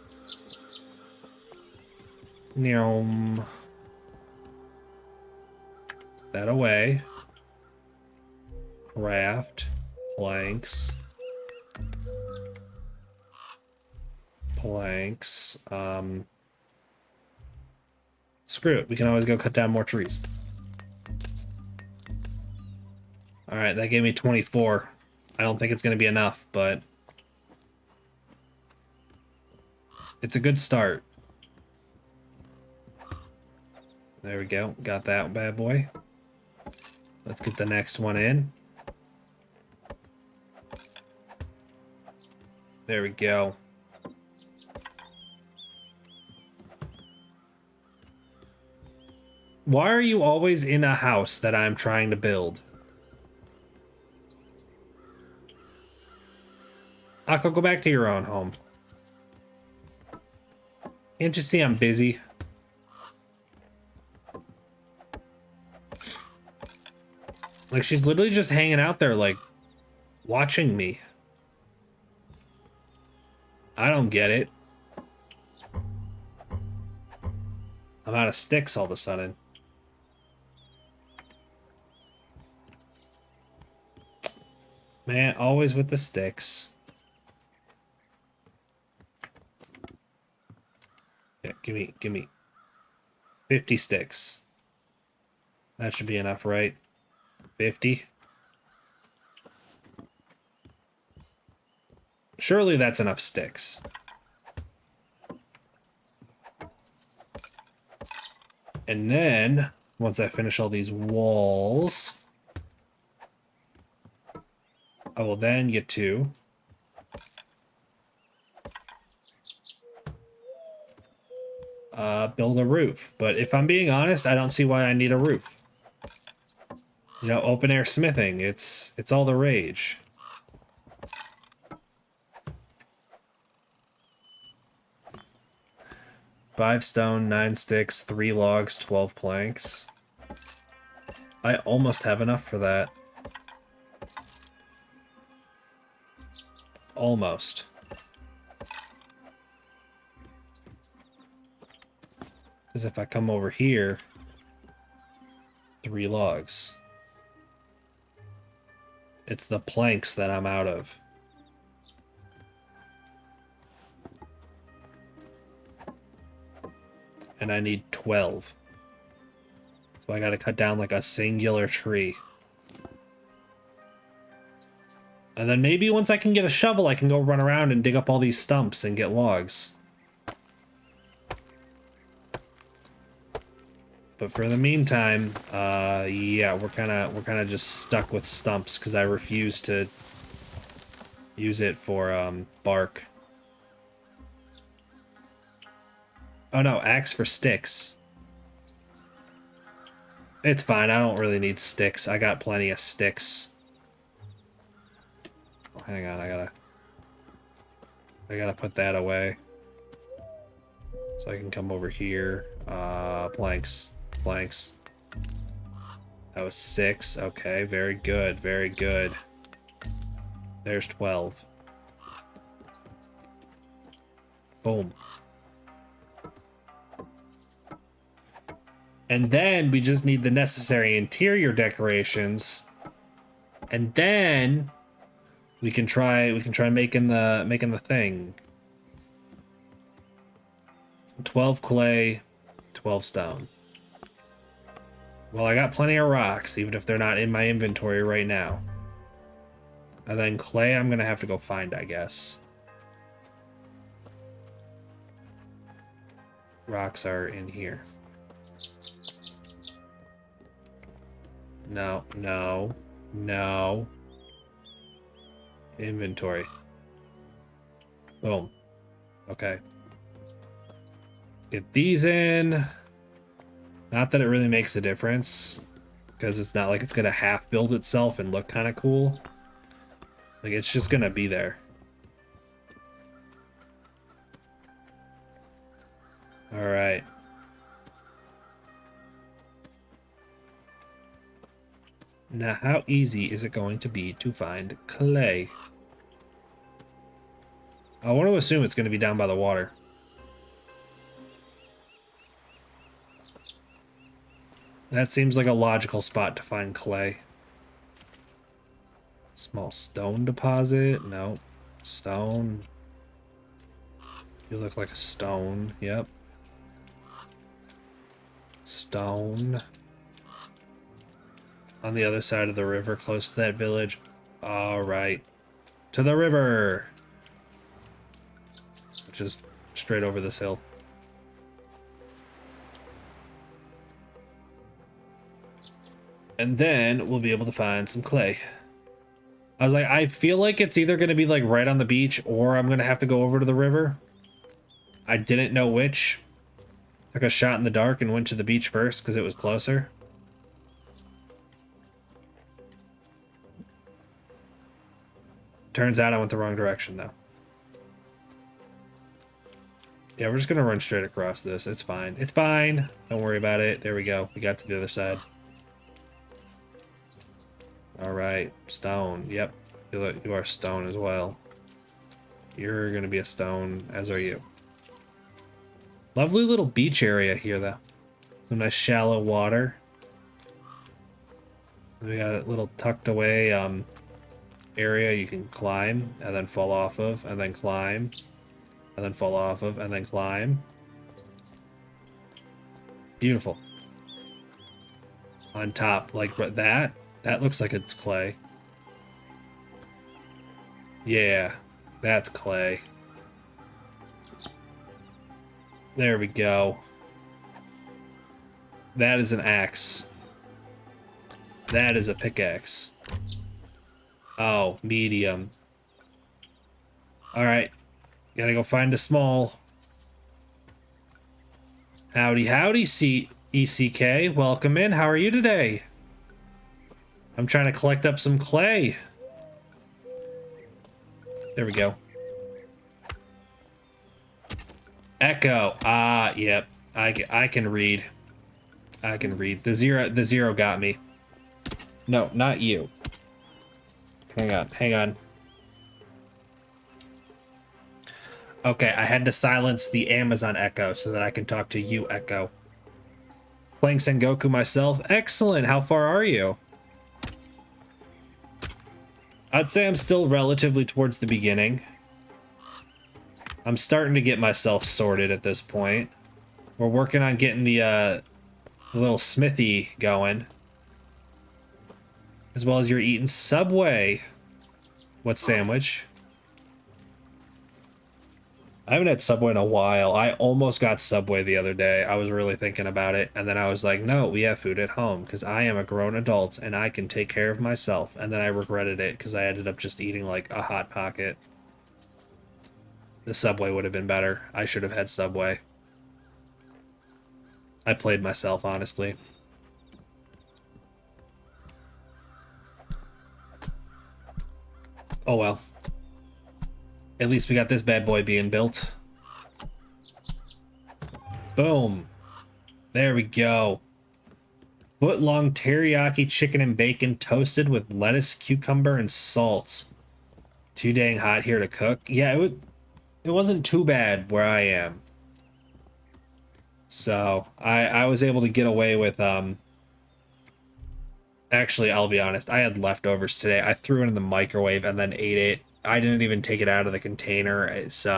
That away. Craft. Planks. Planks. Screw it. We can always go cut down more trees. Alright, that gave me 24. I don't think it's going to be enough, but it's a good start. There we go. Got that bad boy. Let's get the next one in. There we go. Why are you always in a house that I'm trying to build? Akko, go back to your own home. Can't you see I'm busy? Like, she's literally just hanging out there, like, watching me. I don't get it. I'm out of sticks all of a sudden. Man, always with the sticks. Yeah, give me 50 sticks. That should be enough, right? 50. Surely that's enough sticks. And then, once I finish all these walls, I will then get to build a roof. But if I'm being honest, I don't see why I need a roof. You know, open air smithing, it's all the rage. Five stone, 9 sticks, 3 logs, 12 planks. I almost have enough for that. Almost. Because if I come over here, 3 logs. It's the planks that I'm out of. And I need 12. So I gotta cut down like a singular tree. And then maybe once I can get a shovel, I can go run around and dig up all these stumps and get logs. But for the meantime, yeah, we're kind of just stuck with stumps because I refuse to use it for bark. Oh no, axe for sticks. It's fine. I don't really need sticks. I got plenty of sticks. Oh, hang on, I gotta put that away. So I can come over here. Planks. Planks. That was 6. Okay, very good, very good. There's 12. Boom. And then we just need the necessary interior decorations and then we can try making the thing. 12 clay, 12 stone. Well, I got plenty of rocks, even if they're not in my inventory right now. And then clay I'm gonna have to go find, I guess. Rocks are in here. No, no, no. Inventory. Boom. Okay. Let's get these in. Not that it really makes a difference, because it's not like it's gonna half build itself and look kind of cool. Like, it's just gonna be there. All right. Now, how easy is it going to be to find clay? I want to assume it's going to be down by the water. That seems like a logical spot to find clay. Small stone deposit? No. Stone. You look like a stone. Yep. Stone. On the other side of the river, close to that village. All right. To the river! Which is straight over this hill. And then we'll be able to find some clay. I was like, I feel like it's either going to be like right on the beach or I'm going to have to go over to the river. I didn't know which. Took a shot in the dark and went to the beach first because it was closer. Turns out I went the wrong direction though. Yeah, we're just going to run straight across this. It's fine. It's fine. Don't worry about it. There we go. We got to the other side. All right, stone. Yep, you are stone as well. You're gonna be a stone, as are you. Lovely little beach area here, though. Some nice shallow water. We got a little tucked away area you can climb and then fall off of, and then climb, and then fall off of, and then climb. Beautiful. On top, like that. That looks like it's clay. Yeah, that's clay. There we go. That is an axe. That is a pickaxe. Oh, medium. Alright. Gotta go find a small. Howdy, howdy, ECK. Welcome in. How are you today? I'm trying to collect up some clay. There we go. Echo. Ah, yep. I can read. I can read. The zero got me. No, not you. Hang on, hang on. Okay, I had to silence the Amazon Echo so that I can talk to you, Echo. Playing Sengoku myself. Excellent. How far are you? I'd say I'm still relatively towards the beginning. I'm starting to get myself sorted at this point. We're working on getting the little smithy going. As well as you're eating Subway. What sandwich? I haven't had Subway in a while. I almost got Subway the other day. I was really thinking about it. And then I was like, no, we have food at home because I am a grown adult and I can take care of myself. And then I regretted it because I ended up just eating like a Hot Pocket. The Subway would have been better. I should have had Subway. I played myself, honestly. Oh well. At least we got this bad boy being built. Boom. There we go. Foot-long teriyaki chicken and bacon toasted with lettuce, cucumber, and salt. Too dang hot here to cook. Yeah, it wasn't too bad where I am. So I was able to get away with Actually, I'll be honest. I had leftovers today. I threw it in the microwave and then ate it. I didn't even take it out of the container. So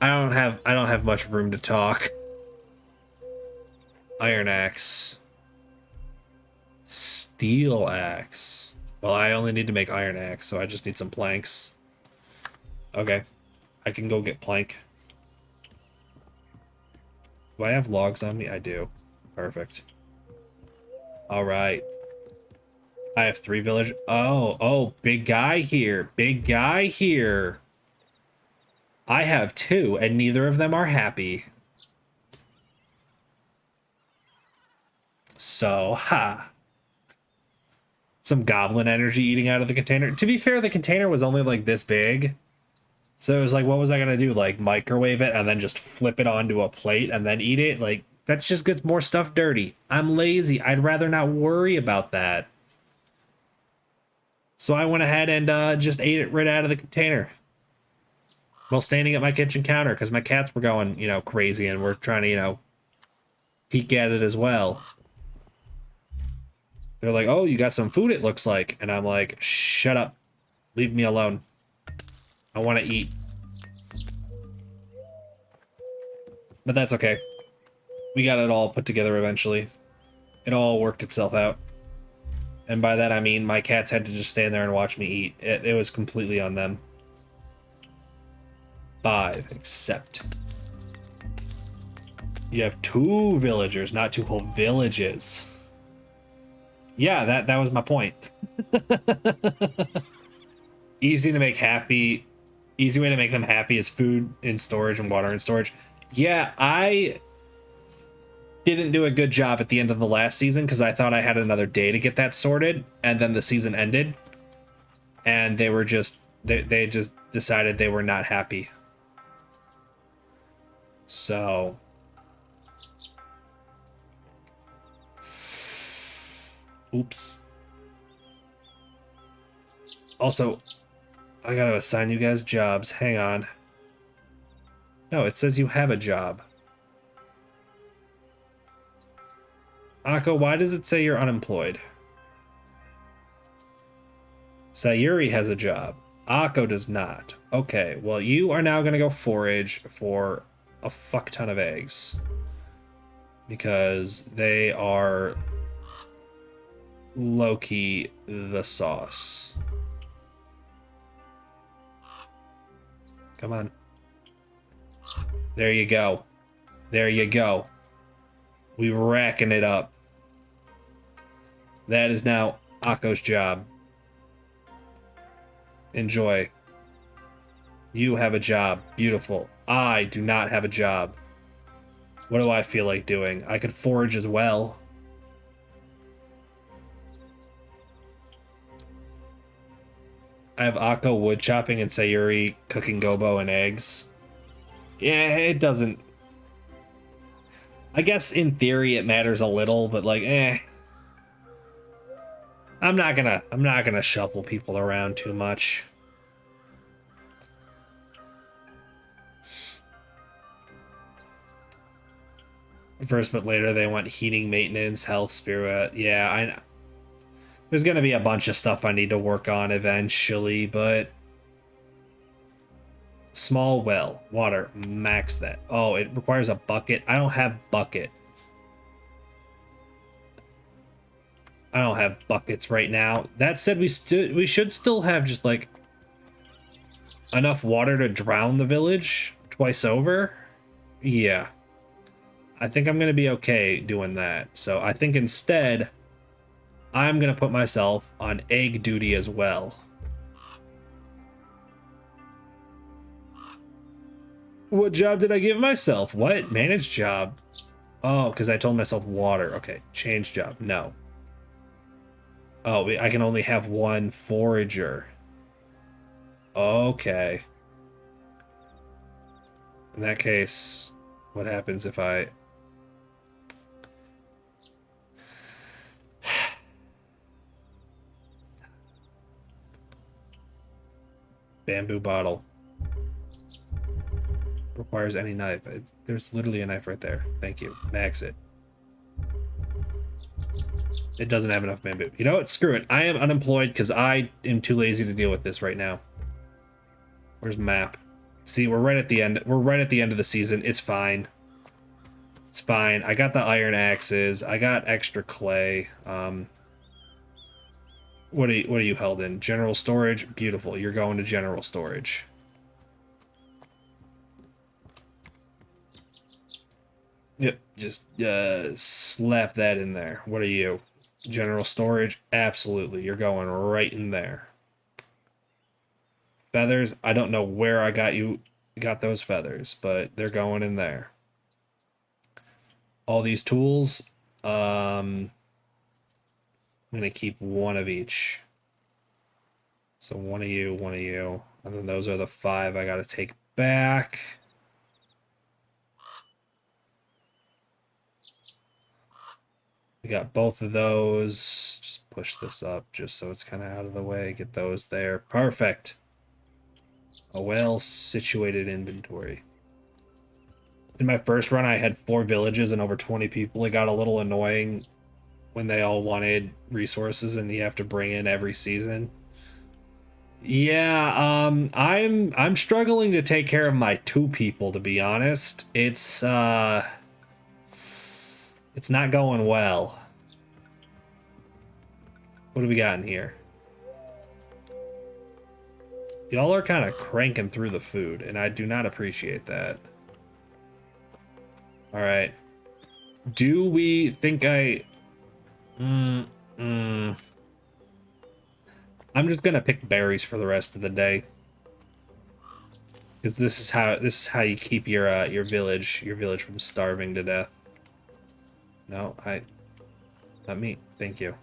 I don't have much room to talk. Iron axe. Steel axe. Well, I only need to make iron axe, so I just need some planks. Okay. I can go get plank. Do I have logs on me? I do. Perfect. All right. I have 3 village. Oh, big guy here. Big guy here. I have 2, and neither of them are happy. So, ha. Some goblin energy eating out of the container. To be fair, the container was only like this big. So it was like, what was I gonna do? Like microwave it and then just flip it onto a plate and then eat it? Like, that just gets more stuff dirty. I'm lazy. I'd rather not worry about that. So I went ahead and just ate it right out of the container while standing at my kitchen counter because my cats were going, crazy and we're trying to, peek at it as well. They're like, oh, you got some food, it looks like. And I'm like, shut up. Leave me alone. I want to eat. But that's okay. We got it all put together eventually. It all worked itself out. And by that I mean my cats had to just stand there and watch me eat. It was completely on them. 5, accept. You have 2 villagers, not 2 whole villages. Yeah, that was my point. Easy to make happy. Easy way to make them happy is food in storage and water in storage. Yeah, I didn't do a good job at the end of the last season because I thought I had another day to get that sorted, and then the season ended. And they were just they just decided they were not happy. So oops. Also, I gotta assign you guys jobs. Hang on. No, it says you have a job. Akko, why does it say you're unemployed? Sayuri has a job. Akko does not. Okay, well, you are now gonna go forage for a fuck ton of eggs. Because they are low-key the sauce. Come on. There you go. There you go. We racking it up. That is now Akko's job. Enjoy. You have a job. Beautiful. I do not have a job. What do I feel like doing? I could forage as well. I have Akko wood chopping and Sayuri cooking gobo and eggs. Yeah, it doesn't. I guess in theory it matters a little, but like, I'm not gonna shuffle people around too much. First but later they want heating maintenance, health, spirit. Yeah, there's gonna be a bunch of stuff I need to work on eventually, but small well, water, max that. Oh, it requires a bucket. I don't have bucket. I don't have buckets right now. That said, we should still have just like enough water to drown the village twice over. Yeah. I think I'm gonna be okay doing that. So I think instead I'm gonna put myself on egg duty as well. What job did I give myself? What? Manage job. Oh, because I told myself water. Okay, change job. No. Oh, I can only have 1 forager. Okay. In that case, what happens if I... Bamboo bottle. Requires any knife. There's literally a knife right there. Thank you. Max it. It doesn't have enough bamboo. You know what? Screw it. I am unemployed because I am too lazy to deal with this right now. Where's map? See, we're right at the end. We're right at the end of the season. It's fine. It's fine. I got the iron axes. I got extra clay. What are you held in? General storage? Beautiful. You're going to general storage. Yep, just slap that in there. What are you? General storage? Absolutely. You're going right in there. Feathers? I don't know where I got those feathers, but they're going in there. All these tools, I'm gonna keep one of each. So one of you, and then those are the 5 I gotta take back. We got both of those. Just push this up just so it's kind of out of the way. Get those there. Perfect. A well-situated inventory. In my first run, I had 4 villages and over 20 people. It got a little annoying when they all wanted resources and you have to bring in every season. Yeah, I'm struggling to take care of my 2 people, to be honest. It's not going well. What do we got in here? Y'all are kind of cranking through the food, and I do not appreciate that. All right. Do we think I'm just gonna pick berries for the rest of the day, because this is how you keep your village from starving to death. No, not me. Thank you.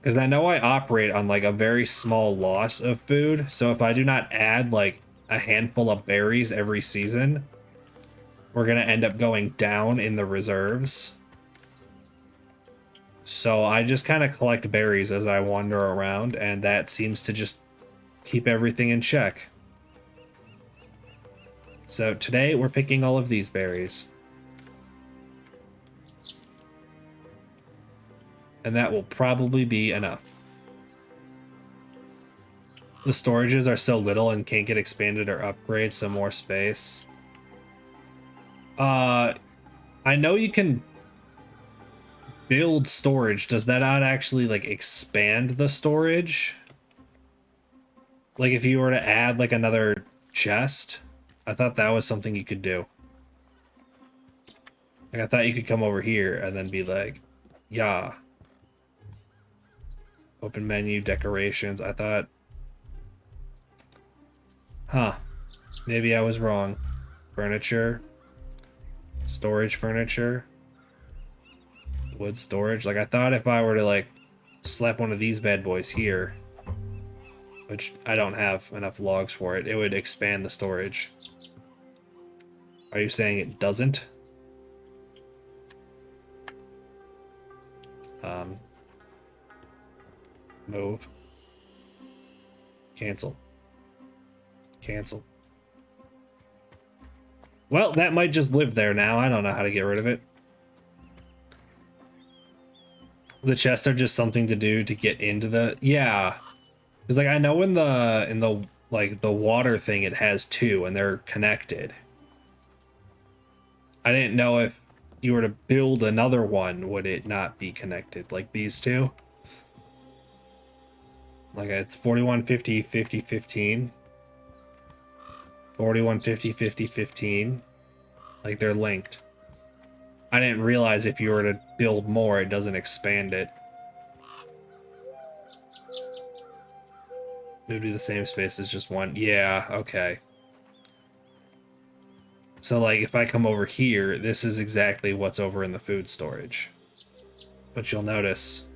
Because I know I operate on like a very small loss of food, so if I do not add like a handful of berries every season, we're gonna end up going down in the reserves. So I just kind of collect berries as I wander around, and that seems to just keep everything in check. So today we're picking all of these berries. And that will probably be enough. The storages are so little and can't get expanded or upgraded, so more space. I know you can build storage. Does that not actually like expand the storage? Like if you were to add like another chest? I thought that was something you could do. Like I thought you could come over here and then be like, yeah. Open menu, decorations. I thought, huh, maybe I was wrong. Furniture, storage furniture, wood storage. Like I thought if I were to like slap one of these bad boys here, which I don't have enough logs for it, it would expand the storage. Are you saying it doesn't? Move. Cancel. Cancel. Well, that might just live there now. I don't know how to get rid of it. The chests are just something to do to get into the... Yeah. Because, like, I know in the like, the water thing, it has 2, and they're connected. I didn't know if you were to build another one, would it not be connected? Like these 2? Like it's 41, 50, 50, 15. 41, 50, 50, 15. Like they're linked. I didn't realize if you were to build more, it doesn't expand it. It would be the same space as just one. Yeah, okay. So like if I come over here, this is exactly what's over in the food storage. But you'll notice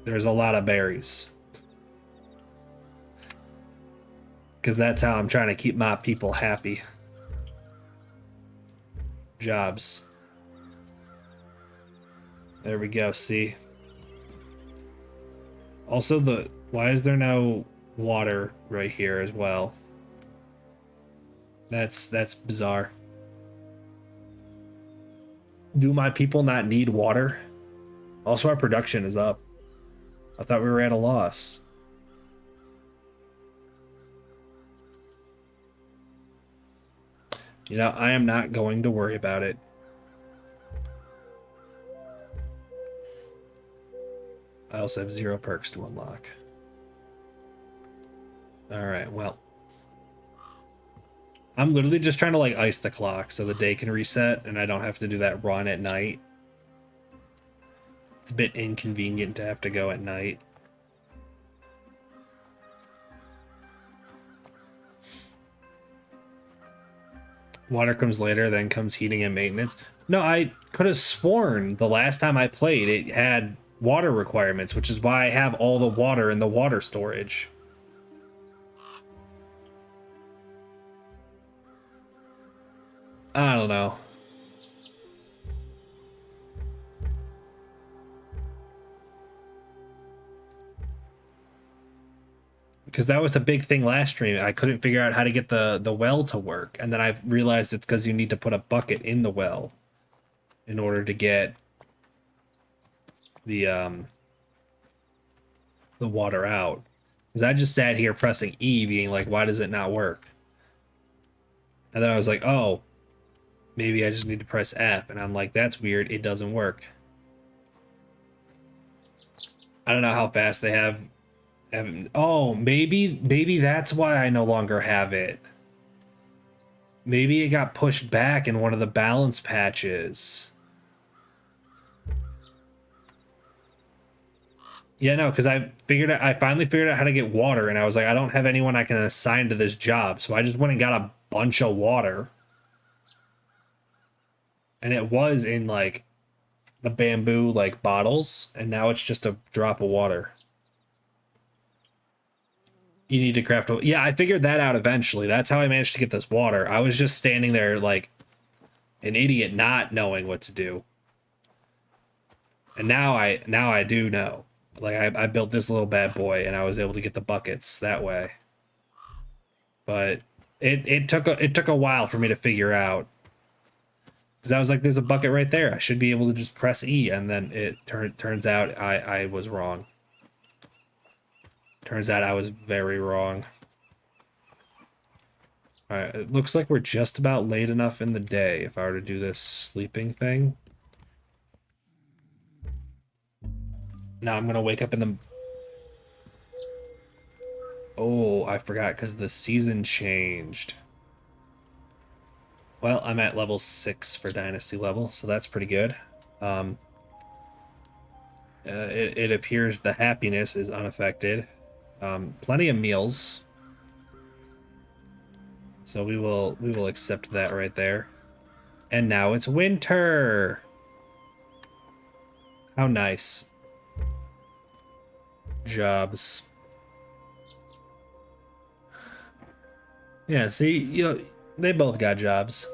there's a lot of berries. Because that's how I'm trying to keep my people happy. Jobs. There we go, see? Also, why is there no water right here as well? That's bizarre. Do my people not need water? Also, our production is up. I thought we were at a loss. You know, I am not going to worry about it. I also have 0 perks to unlock. Alright, well. I'm literally just trying to like ice the clock so the day can reset and I don't have to do that run at night. It's a bit inconvenient to have to go at night. Water comes later, then comes heating and maintenance. No, I could have sworn the last time I played it had water requirements, which is why I have all the water in the water storage. I don't know. Because that was a big thing last stream. I couldn't figure out how to get the well to work, and then I realized it's because you need to put a bucket in the well in order to get the water out. Because I just sat here pressing E, being like, why does it not work? And then I was like, oh, maybe I just need to press F, and I'm like, that's weird. It doesn't work. I don't know how fast they have. Oh, maybe that's why I no longer have it. Maybe it got pushed back in one of the balance patches. Yeah, no, because I finally figured out how to get water, and I was like, I don't have anyone I can assign to this job, so I just went and got a bunch of water. And it was in like the bamboo like bottles, and now it's just a drop of water. You need to craft a... Yeah, I figured that out eventually. That's how I managed to get this water. I was just standing there like an idiot not knowing what to do. And now I do know. Like I built this little bad boy and I was able to get the buckets that way. But it took a while for me to figure out. Because I was like, there's a bucket right there. I should be able to just press E, and then it turns out I was wrong. Turns out I was very wrong. Alright, it looks like we're just about late enough in the day if I were to do this sleeping thing. Now I'm gonna wake up in the... Oh, I forgot, because the season changed. Well, I'm at level 6 for Dynasty level, so that's pretty good. It appears the happiness is unaffected. Plenty of meals. So we will accept that right there. And now it's winter. How nice. Jobs. Yeah, see, you know, they both got jobs.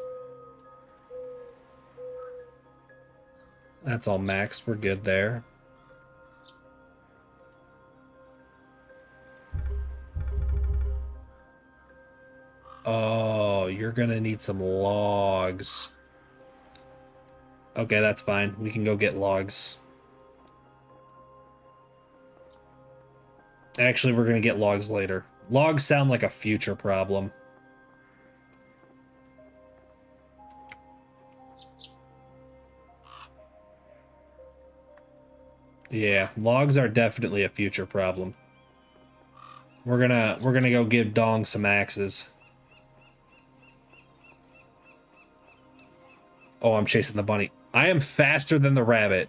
That's all max. We're good there. Oh, you're gonna need some logs. Okay, that's fine. We can go get logs. Actually, we're gonna get logs later. Logs sound like a future problem. Yeah, logs are definitely a future problem. We're gonna go give Dong some axes. Oh, I'm chasing the bunny. I am faster than the rabbit.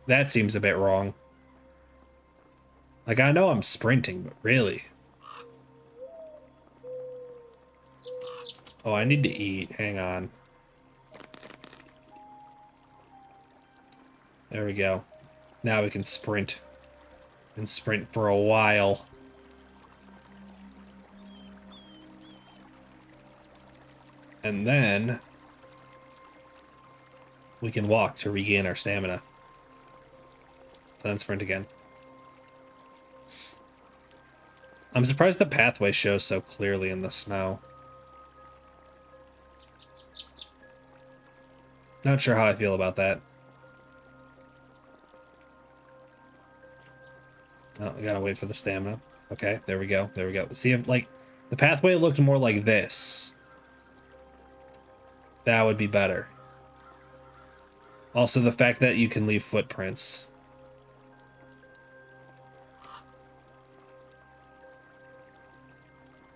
That seems a bit wrong. Like, I know I'm sprinting, but really. Oh, I need to eat. Hang on. There we go. Now we can sprint. And sprint for a while. And then we can walk to regain our stamina. And then sprint again. I'm surprised the pathway shows so clearly in the snow. Not sure how I feel about that. Oh, I gotta wait for the stamina. Okay, there we go. There we go. See if, like, the pathway looked more like this. That would be better. Also, the fact that you can leave footprints.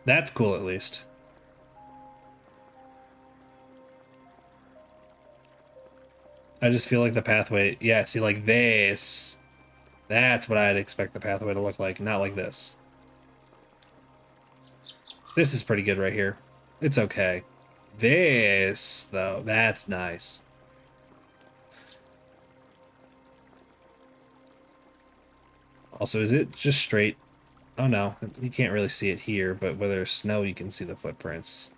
That's cool, at least. I just feel like the pathway... Yeah, see, like this. That's what I'd expect the pathway to look like, not like this. This is pretty good right here. It's okay. This, though, that's nice. Also, is it just straight? Oh, no. You can't really see it here, but where there's snow, you can see the footprints.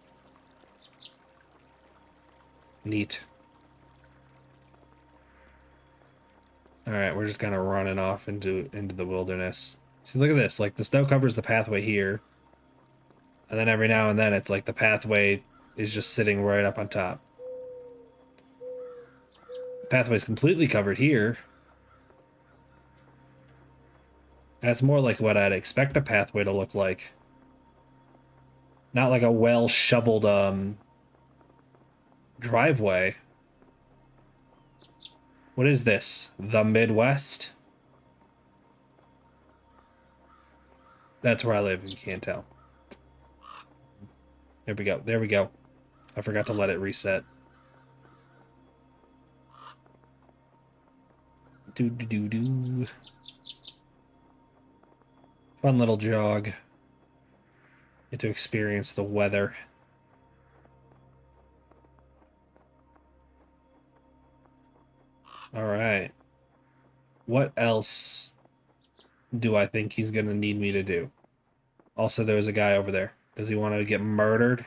Neat. Alright, we're just kind of running off into the wilderness. See, look at this. Like, the snow covers the pathway here. And then every now and then, it's like the pathway is just sitting right up on top. The pathway's completely covered here. That's more like what I'd expect a pathway to look like. Not like a well-shoveled, driveway. What is this? The Midwest? That's where I live, you can't tell. There we go. There we go. I forgot to let it reset. Do. Fun little jog. Get to experience the weather. All right. What else do I think he's going to need me to do? Also, there was a guy over there. Does he want to get murdered?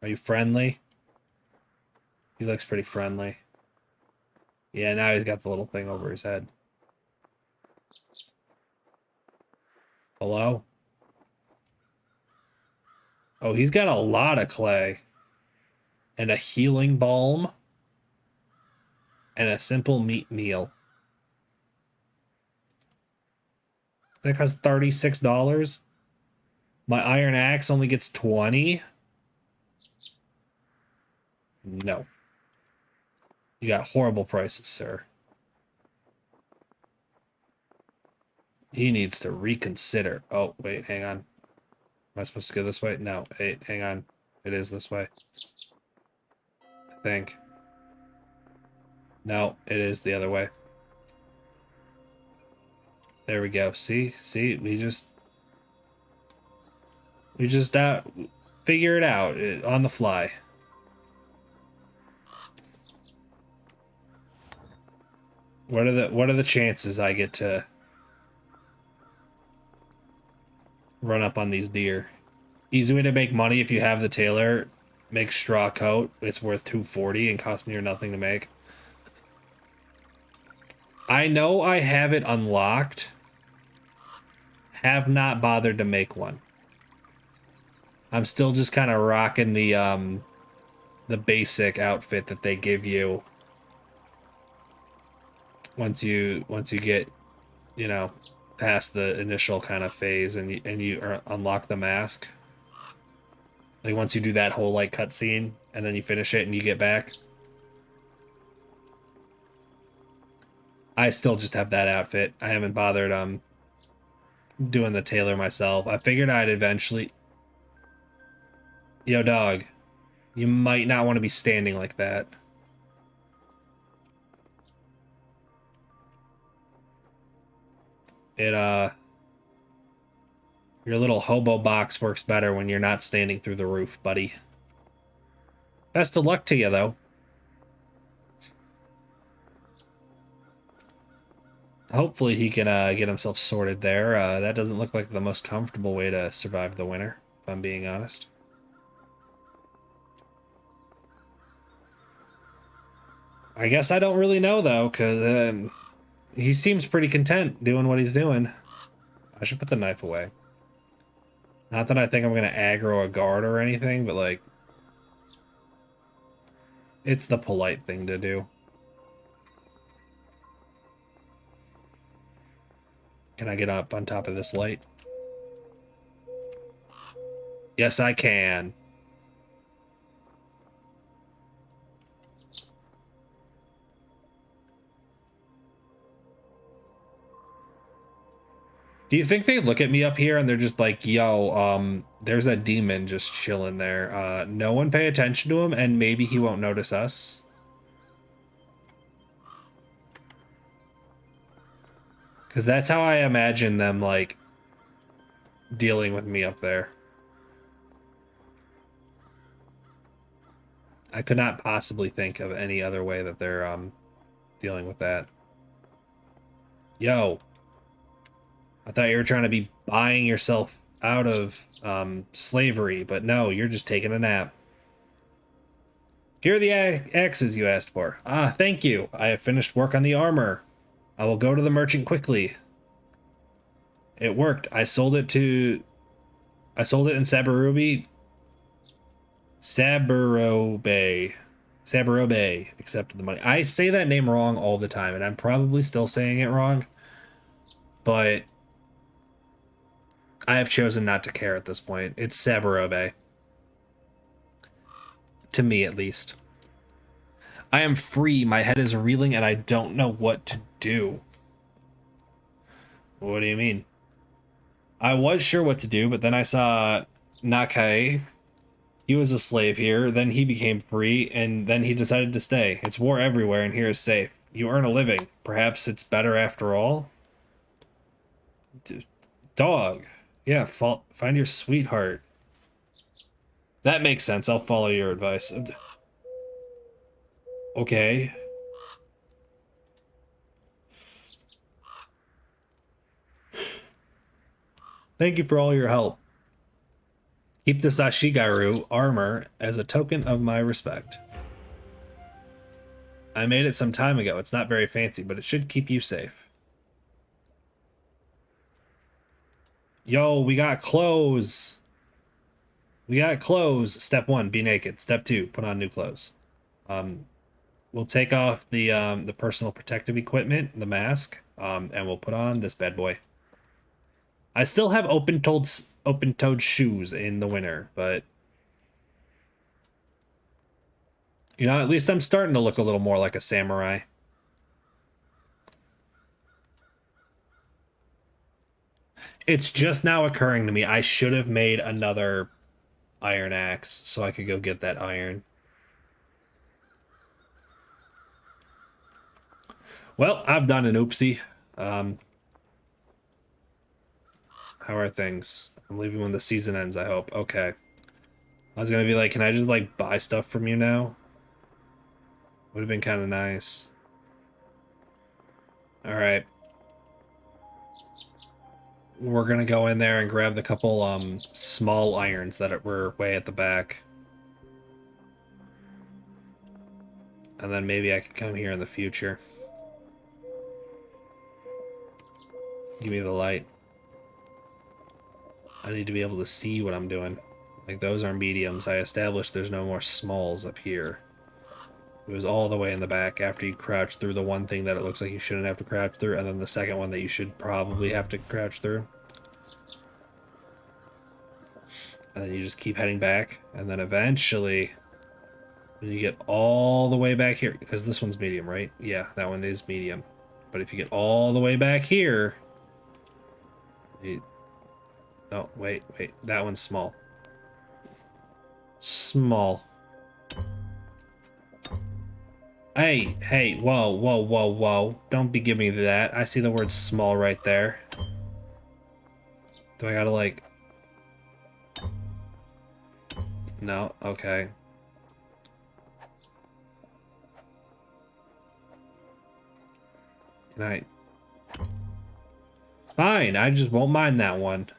Are you friendly? He looks pretty friendly. Yeah, now he's got the little thing over his head. Hello? Oh, he's got a lot of clay. And a healing balm. And a simple meat meal. That costs $36. My iron axe only gets 20. No. You got horrible prices, sir. He needs to reconsider. Oh, wait, hang on. Am I supposed to go this way? No, wait, hang on. It is this way. I think. No, it is the other way. There we go. See? We just figure it out on the fly. What are the chances I get to run up on these deer? Easy way to make money if you have the tailor make straw coat. It's worth $240 and costs near nothing to make. I know I have it unlocked. Have not bothered to make one. I'm still just kind of rocking the basic outfit that they give you once you get, you know, past the initial kind of phase and you unlock the mask. Like once you do that whole like cutscene and then you finish it and you get back. I still just have that outfit. I haven't bothered doing the tailor myself. I figured I'd eventually... Yo, dog. You might not want to be standing like that. Your little hobo box works better when you're not standing through the roof, buddy. Best of luck to you, though. Hopefully he can get himself sorted there. That doesn't look like the most comfortable way to survive the winter, if I'm being honest. I guess I don't really know, though, because he seems pretty content doing what he's doing. I should put the knife away. Not that I think I'm going to aggro a guard or anything, but, like... It's the polite thing to do. Can I get up on top of this light? Yes, I can. Do you think they look at me up here and they're just like, yo, there's a demon just chilling there. No one pay attention to him and maybe he won't notice us? Because that's how I imagine them, like, dealing with me up there. I could not possibly think of any other way that they're, dealing with that. Yo. I thought you were trying to be buying yourself out of slavery, but no, you're just taking a nap. Here are the axes you asked for. Ah, thank you. I have finished work on the armor. I will go to the merchant quickly. It worked. I sold it in Sabarobe. Sabarobe accepted the money. I say that name wrong all the time, and I'm probably still saying it wrong. But I have chosen not to care at this point. It's Sabarobe. To me, at least. I am free. My head is reeling, and I don't know what to do. What do you mean? I was sure what to do, but then I saw Nakai. He was a slave here, then he became free, and then he decided to stay. It's war everywhere, and here is safe. You earn a living. Perhaps it's better after all? Dog. Yeah, find your sweetheart. That makes sense. I'll follow your advice. Okay. Thank you for all your help. Keep the Sashigaru armor as a token of my respect. I made it some time ago. It's not very fancy, but it should keep you safe. Yo, we got clothes. We got clothes. Step 1, be naked. Step 2, put on new clothes. We'll take off the personal protective equipment, the mask, and we'll put on this bad boy. I still have open-toed shoes in the winter, but you know, at least I'm starting to look a little more like a samurai. It's just now occurring to me I should have made another iron axe so I could go get that iron. Well, I've done an oopsie. How are things? I'm leaving when the season ends, I hope. Okay. I was gonna be like, can I just, like, buy stuff from you now? Would have been kind of nice. Alright. We're gonna go in there and grab the couple, small irons that were way at the back. And then maybe I could come here in the future. Give me the light. I need to be able to see what I'm doing. Like, those are mediums. I established there's no more smalls up here. It was all the way in the back after you crouch through the one thing that it looks like you shouldn't have to crouch through, and then the second one that you should probably have to crouch through. And then you just keep heading back, and then eventually, when you get all the way back here, because this one's medium, right? Yeah, that one is medium. But if you get all the way back here... Oh, wait, that one's small. Small. Hey, whoa. Don't be giving me that. I see the word small right there. Do I gotta, like... No? Okay. Can I... Fine, I just won't mind that one.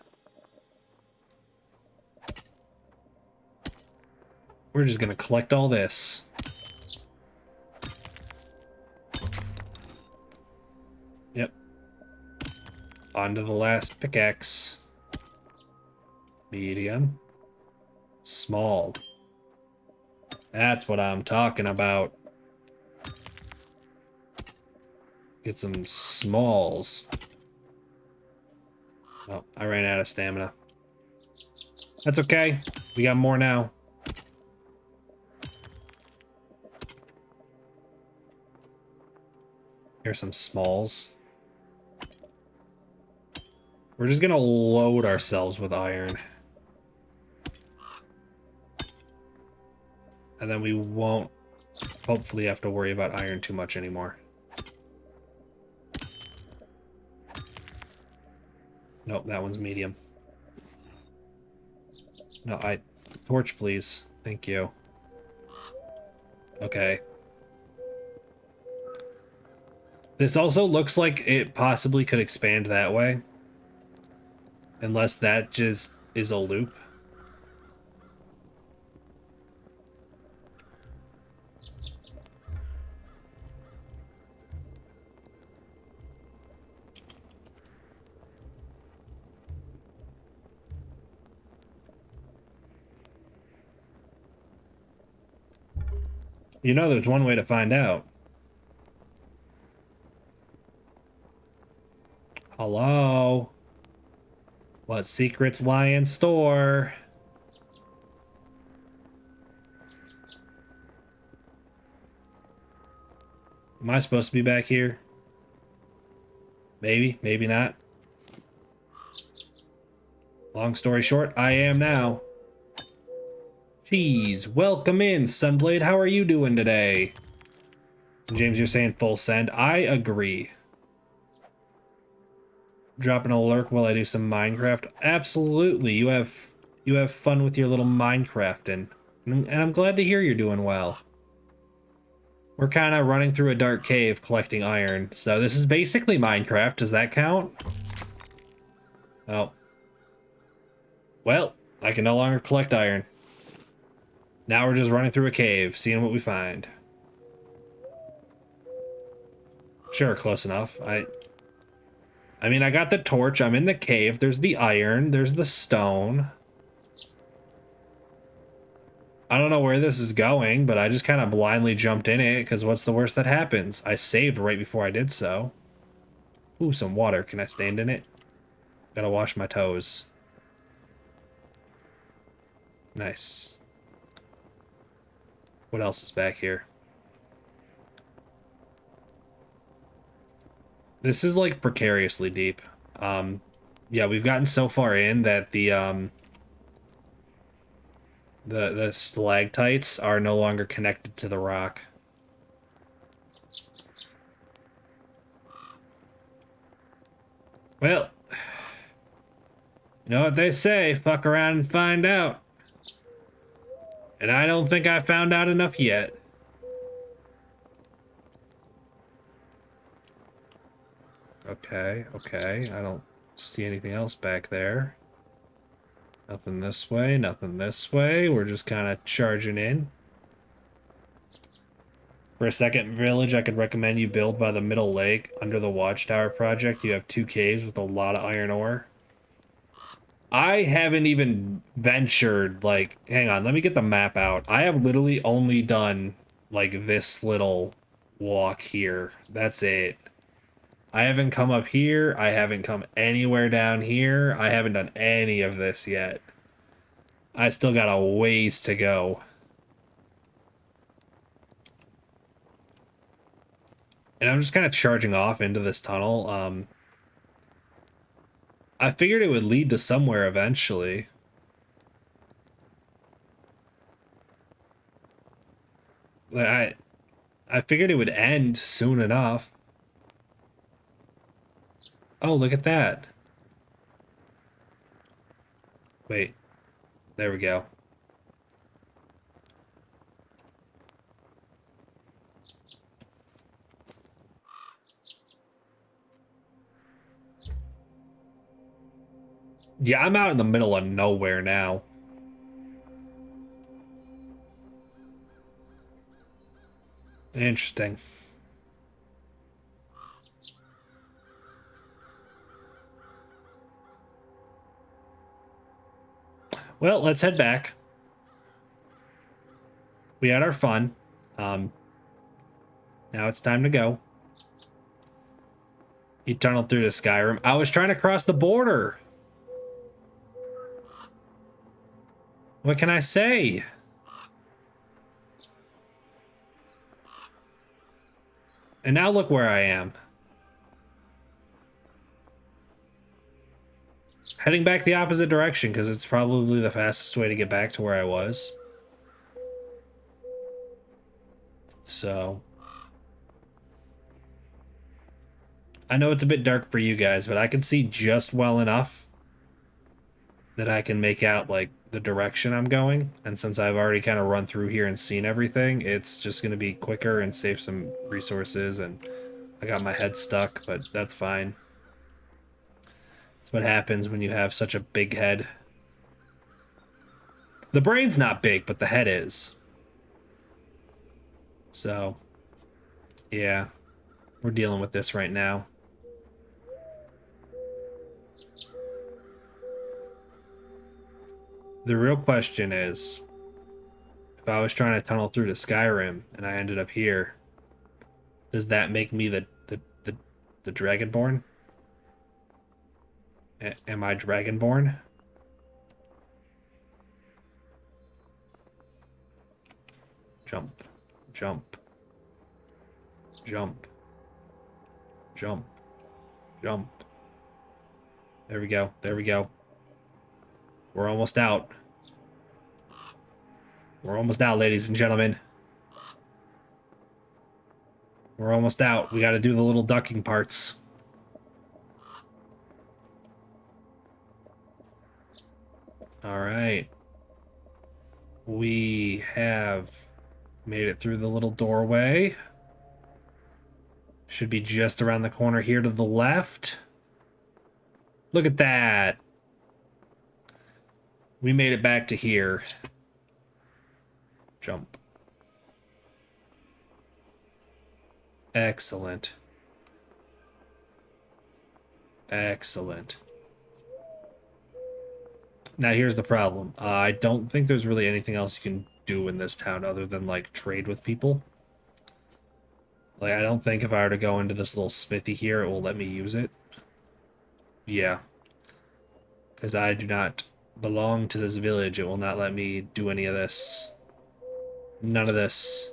We're just gonna collect all this. Yep. On to the last pickaxe. Medium. Small. That's what I'm talking about. Get some smalls. Oh, I ran out of stamina. That's okay. We got more now. Here's some smalls. We're just gonna load ourselves with iron. And then we won't hopefully have to worry about iron too much anymore. Nope, that one's medium. No, torch, please. Thank you. Okay. This also looks like it possibly could expand that way. Unless that just is a loop. You know, there's one way to find out. Hello? What secrets lie in store? Am I supposed to be back here? Maybe, maybe not. Long story short, I am now. Jeez, welcome in, Sunblade. How are you doing today? James, you're saying full send. I agree. Dropping a lurk while I do some Minecraft. Absolutely. You have fun with your little Minecrafting. And I'm glad to hear you're doing well. We're kind of running through a dark cave collecting iron. So this is basically Minecraft. Does that count? Oh. Well, I can no longer collect iron. Now we're just running through a cave, seeing what we find. Sure, close enough. I mean, I got the torch. I'm in the cave. There's the iron. There's the stone. I don't know where this is going, but I just kind of blindly jumped in it, because what's the worst that happens? I saved right before I did so. Ooh, some water. Can I stand in it? Gotta wash my toes. Nice. What else is back here? This is like precariously deep. Yeah, we've gotten so far in that the stalactites are no longer connected to the rock. Well, you know what they say, fuck around and find out. And I don't think I found out enough yet. Okay, okay, I don't see anything else back there. Nothing this way, nothing this way. We're just kind of charging in. For a second village, I could recommend you build by the middle lake under the Watchtower project. You have 2 caves with a lot of iron ore. I haven't even ventured, like, hang on, let me get the map out. I have literally only done, like, this little walk here. That's it. I haven't come up here. I haven't come anywhere down here. I haven't done any of this yet. I still got a ways to go. And I'm just kind of charging off into this tunnel. I figured it would lead to somewhere eventually. I figured it would end soon enough. Oh, look at that. Wait. There we go. Yeah, I'm out in the middle of nowhere now. Interesting. Well, let's head back. We had our fun. Now it's time to go. You tunneled through to Skyrim. I was trying to cross the border. What can I say? And now look where I am. Heading back the opposite direction, because it's probably the fastest way to get back to where I was. So... I know it's a bit dark for you guys, but I can see just well enough that I can make out, like, the direction I'm going. And since I've already kind of run through here and seen everything, it's just going to be quicker and save some resources. And I got my head stuck, but that's fine. That's what happens when you have such a big head. The brain's not big, but the head is. So, yeah, we're dealing with this right now. The real question is, if I was trying to tunnel through to Skyrim and I ended up here, does that make me the Dragonborn? Am I Dragonborn? Jump, jump, jump, jump, jump. There we go, there we go. We're almost out. We're almost out, ladies and gentlemen. We're almost out. We got to do the little ducking parts. All right. We have made it through the little doorway. Should be just around the corner here to the left. Look at that. We made it back to here. Jump. Excellent. Excellent. Now here's the problem. I don't think there's really anything else you can do in this town other than, like, trade with people. Like, I don't think if I were to go into this little smithy here, it will let me use it. Yeah. Because I do not belong to this village. It will not let me do any of this. None of this.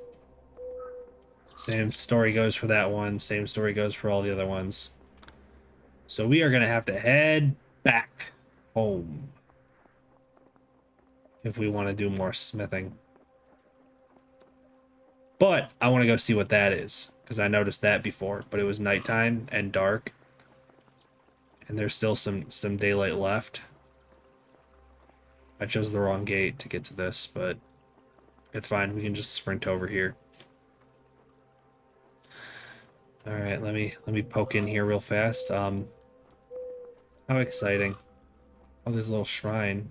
Same story goes for that one. Same story goes for all the other ones. So we are going to have to head back home if we want to do more smithing. But I want to go see what that is, because I noticed that before, but it was nighttime and dark. And there's still some daylight left. I chose the wrong gate to get to this, but it's fine. We can just sprint over here. All right, let me poke in here real fast. How exciting. Oh, there's a little shrine.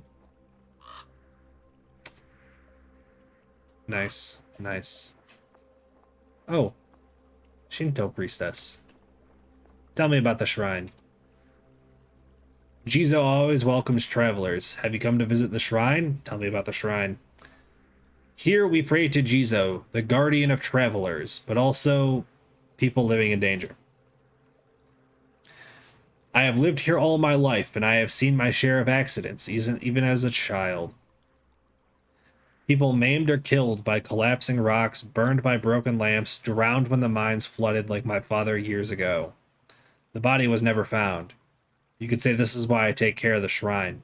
Nice, nice. Oh, Shinto priestess. Tell me about the shrine. Jizo always welcomes travelers. Have you come to visit the shrine? Tell me about the shrine. Here we pray to Jizo, the guardian of travelers, but also people living in danger. I have lived here all my life, and I have seen my share of accidents, even as a child. People maimed or killed by collapsing rocks, burned by broken lamps, drowned when the mines flooded like my father years ago. The body was never found. You could say this is why I take care of the shrine.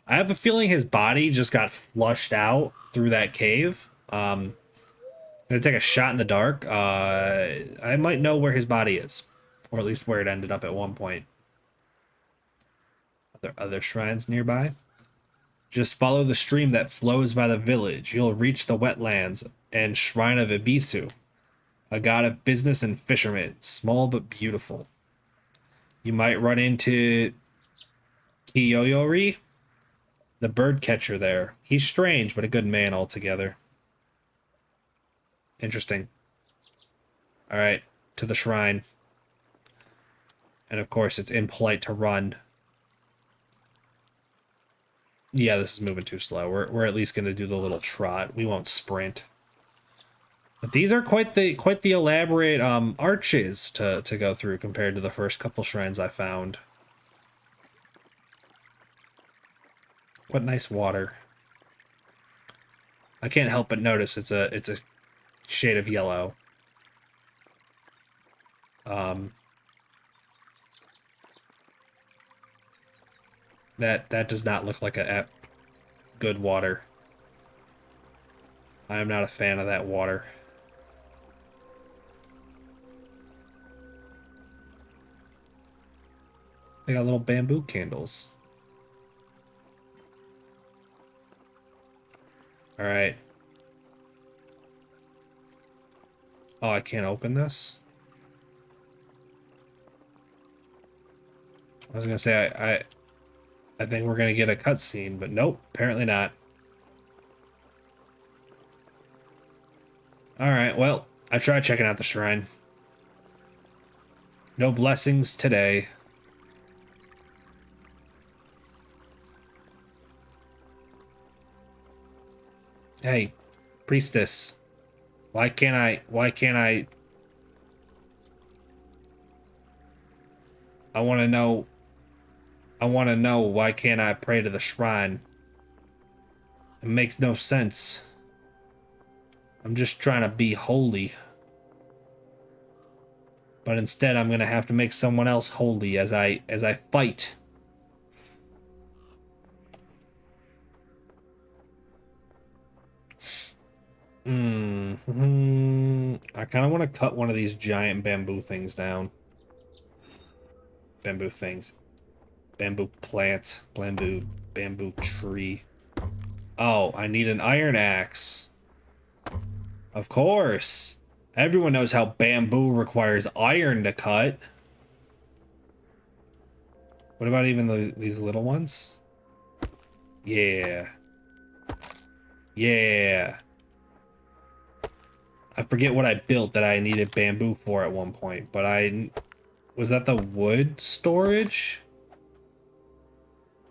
I have a feeling his body just got flushed out through that cave. I'm gonna take a shot in the dark. I might know where his body is, or at least where it ended up at one point. Are there other shrines nearby? Just follow the stream that flows by the village. You'll reach the wetlands and shrine of Ibisu, a god of business and fishermen, small but beautiful. You might run into Kiyoyori, the bird catcher there. He's strange, but a good man altogether. Interesting. All right, to the shrine. And of course, it's impolite to run. Yeah, this is moving too slow. We're at least going to do the little trot. We won't sprint. But these are quite the elaborate arches to go through compared to the first couple shrines I found. What nice water. I can't help but notice it's a shade of yellow. That does not look like a good water. I am not a fan of that water. They got little bamboo candles. All right. Oh, I can't open this? I was gonna say I think we're gonna get a cutscene, but nope, apparently not. Alright, well, I tried checking out the shrine. No blessings today. Hey, priestess. Why can't I I wanna know why can't I pray to the shrine? It makes no sense. I'm just trying to be holy. But instead I'm gonna have to make someone else holy as I fight. I kind of want to cut one of these giant bamboo things down. Bamboo things. Bamboo plant. Bamboo tree. Oh, I need an iron axe. Of course. Everyone knows how bamboo requires iron to cut. What about even these little ones? Yeah. Yeah. I forget what I built that I needed bamboo for at one point, but was that the wood storage?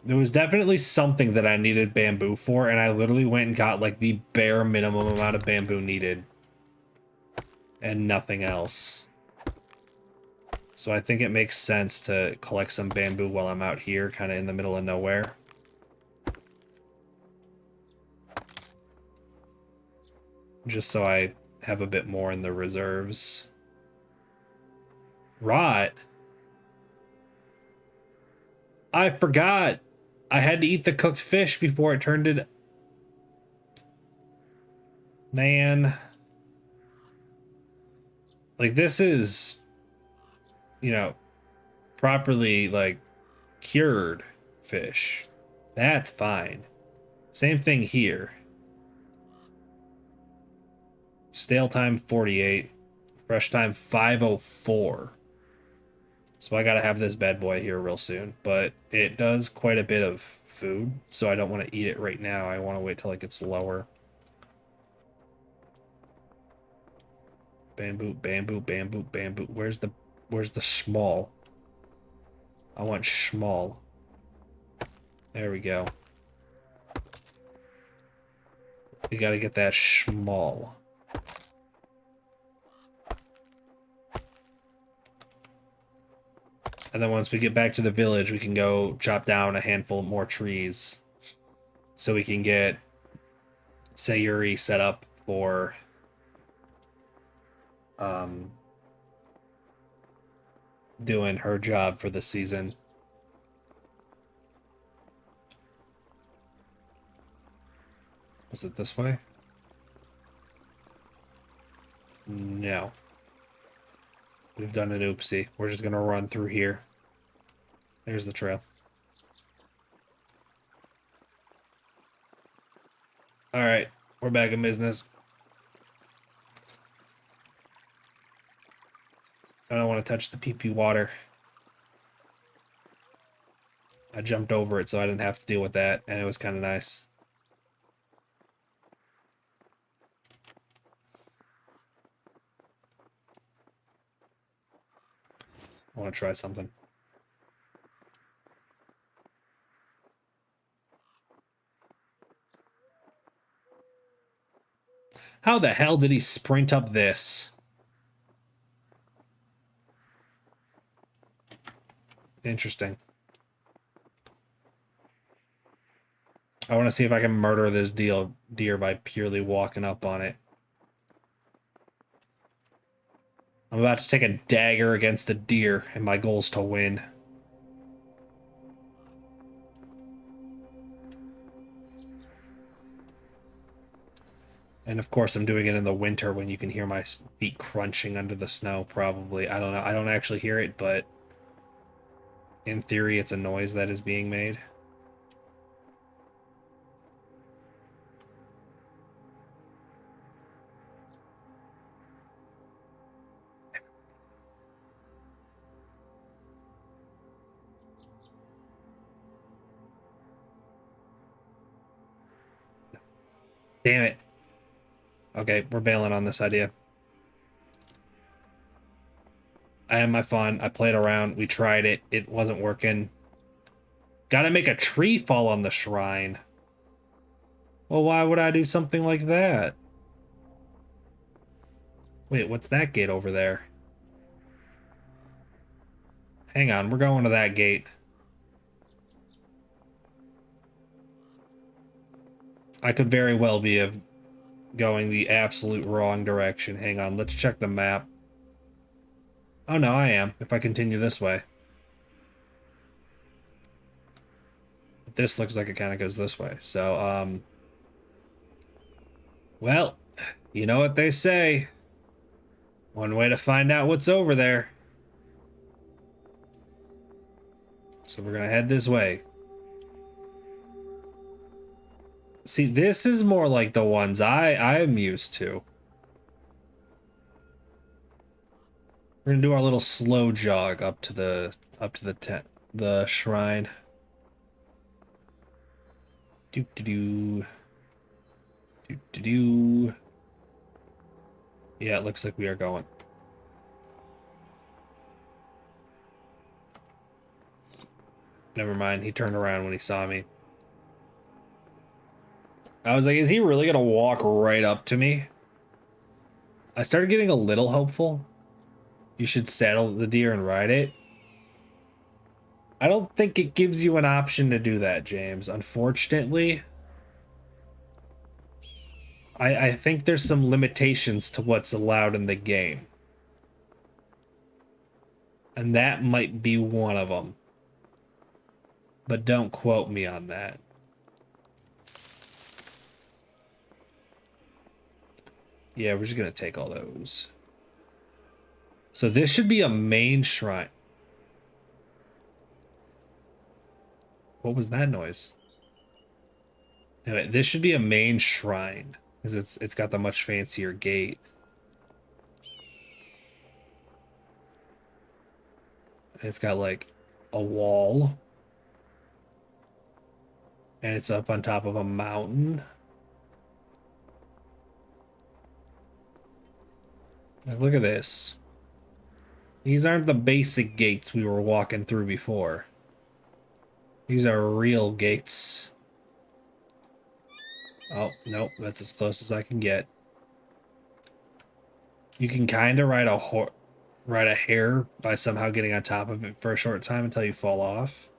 There was definitely something that I needed bamboo for, and I literally went and got like the bare minimum amount of bamboo needed. And nothing else. So I think it makes sense to collect some bamboo while I'm out here, kind of in the middle of nowhere. Just so I have a bit more in the reserves. Rot. I forgot. I had to eat the cooked fish before it turned it. Man. Like, this is, you know, properly, like, cured fish. That's fine. Same thing here. Stale time 48. Fresh time 504. So I gotta have this bad boy here real soon. But it does quite a bit of food, so I don't want to eat it right now. I want to wait till it gets lower. Bamboo, bamboo, bamboo, bamboo. Where's the small? I want small. There we go. We gotta get that small. And then once we get back to the village, we can go chop down a handful more trees. So we can get Sayuri set up for doing her job for the season. Was it this way? No. We've done an oopsie. We're just gonna run through here. There's the trail. Alright, we're back in business. I don't want to touch the pee-pee water. I jumped over it so I didn't have to deal with that, and it was kind of nice. I want to try something. How the hell did he sprint up this? Interesting. I want to see if I can murder this deer by purely walking up on it. I'm about to take a dagger against a deer, and my goal is to win. And of course, I'm doing it in the winter when you can hear my feet crunching under the snow, probably. I don't know. I don't actually hear it, but in theory, it's a noise that is being made. Damn it. Okay, we're bailing on this idea. I had my fun. I played around. We tried it. It wasn't working. Gotta make a tree fall on the shrine. Well, why would I do something like that? Wait, what's that gate over there? Hang on, we're going to that gate. I could very well be going the absolute wrong direction. Hang on, let's check the map. Oh no, I am, if I continue this way. But this looks like it kind of goes this way. So, well, you know what they say. One way to find out what's over there. So we're gonna head this way. See, this is more like the ones I am used to. We're gonna do our little slow jog up to the shrine. Do do do. Do do do. Yeah, it looks like we are going. Never mind, he turned around when he saw me. I was like, is he really gonna walk right up to me? I started getting a little hopeful. You should saddle the deer and ride it. I don't think it gives you an option to do that, James. Unfortunately, I think there's some limitations to what's allowed in the game. And that might be one of them. But don't quote me on that. Yeah, we're just gonna take all those. So this should be a main shrine. What was that noise? Anyway, this should be a main shrine because it's got the much fancier gate. It's got like a wall. And it's up on top of a mountain. Like, look at this. These aren't the basic gates we were walking through before. These are real gates. Oh, nope, that's as close as I can get. You can kind of ride a hare by somehow getting on top of it for a short time until you fall off.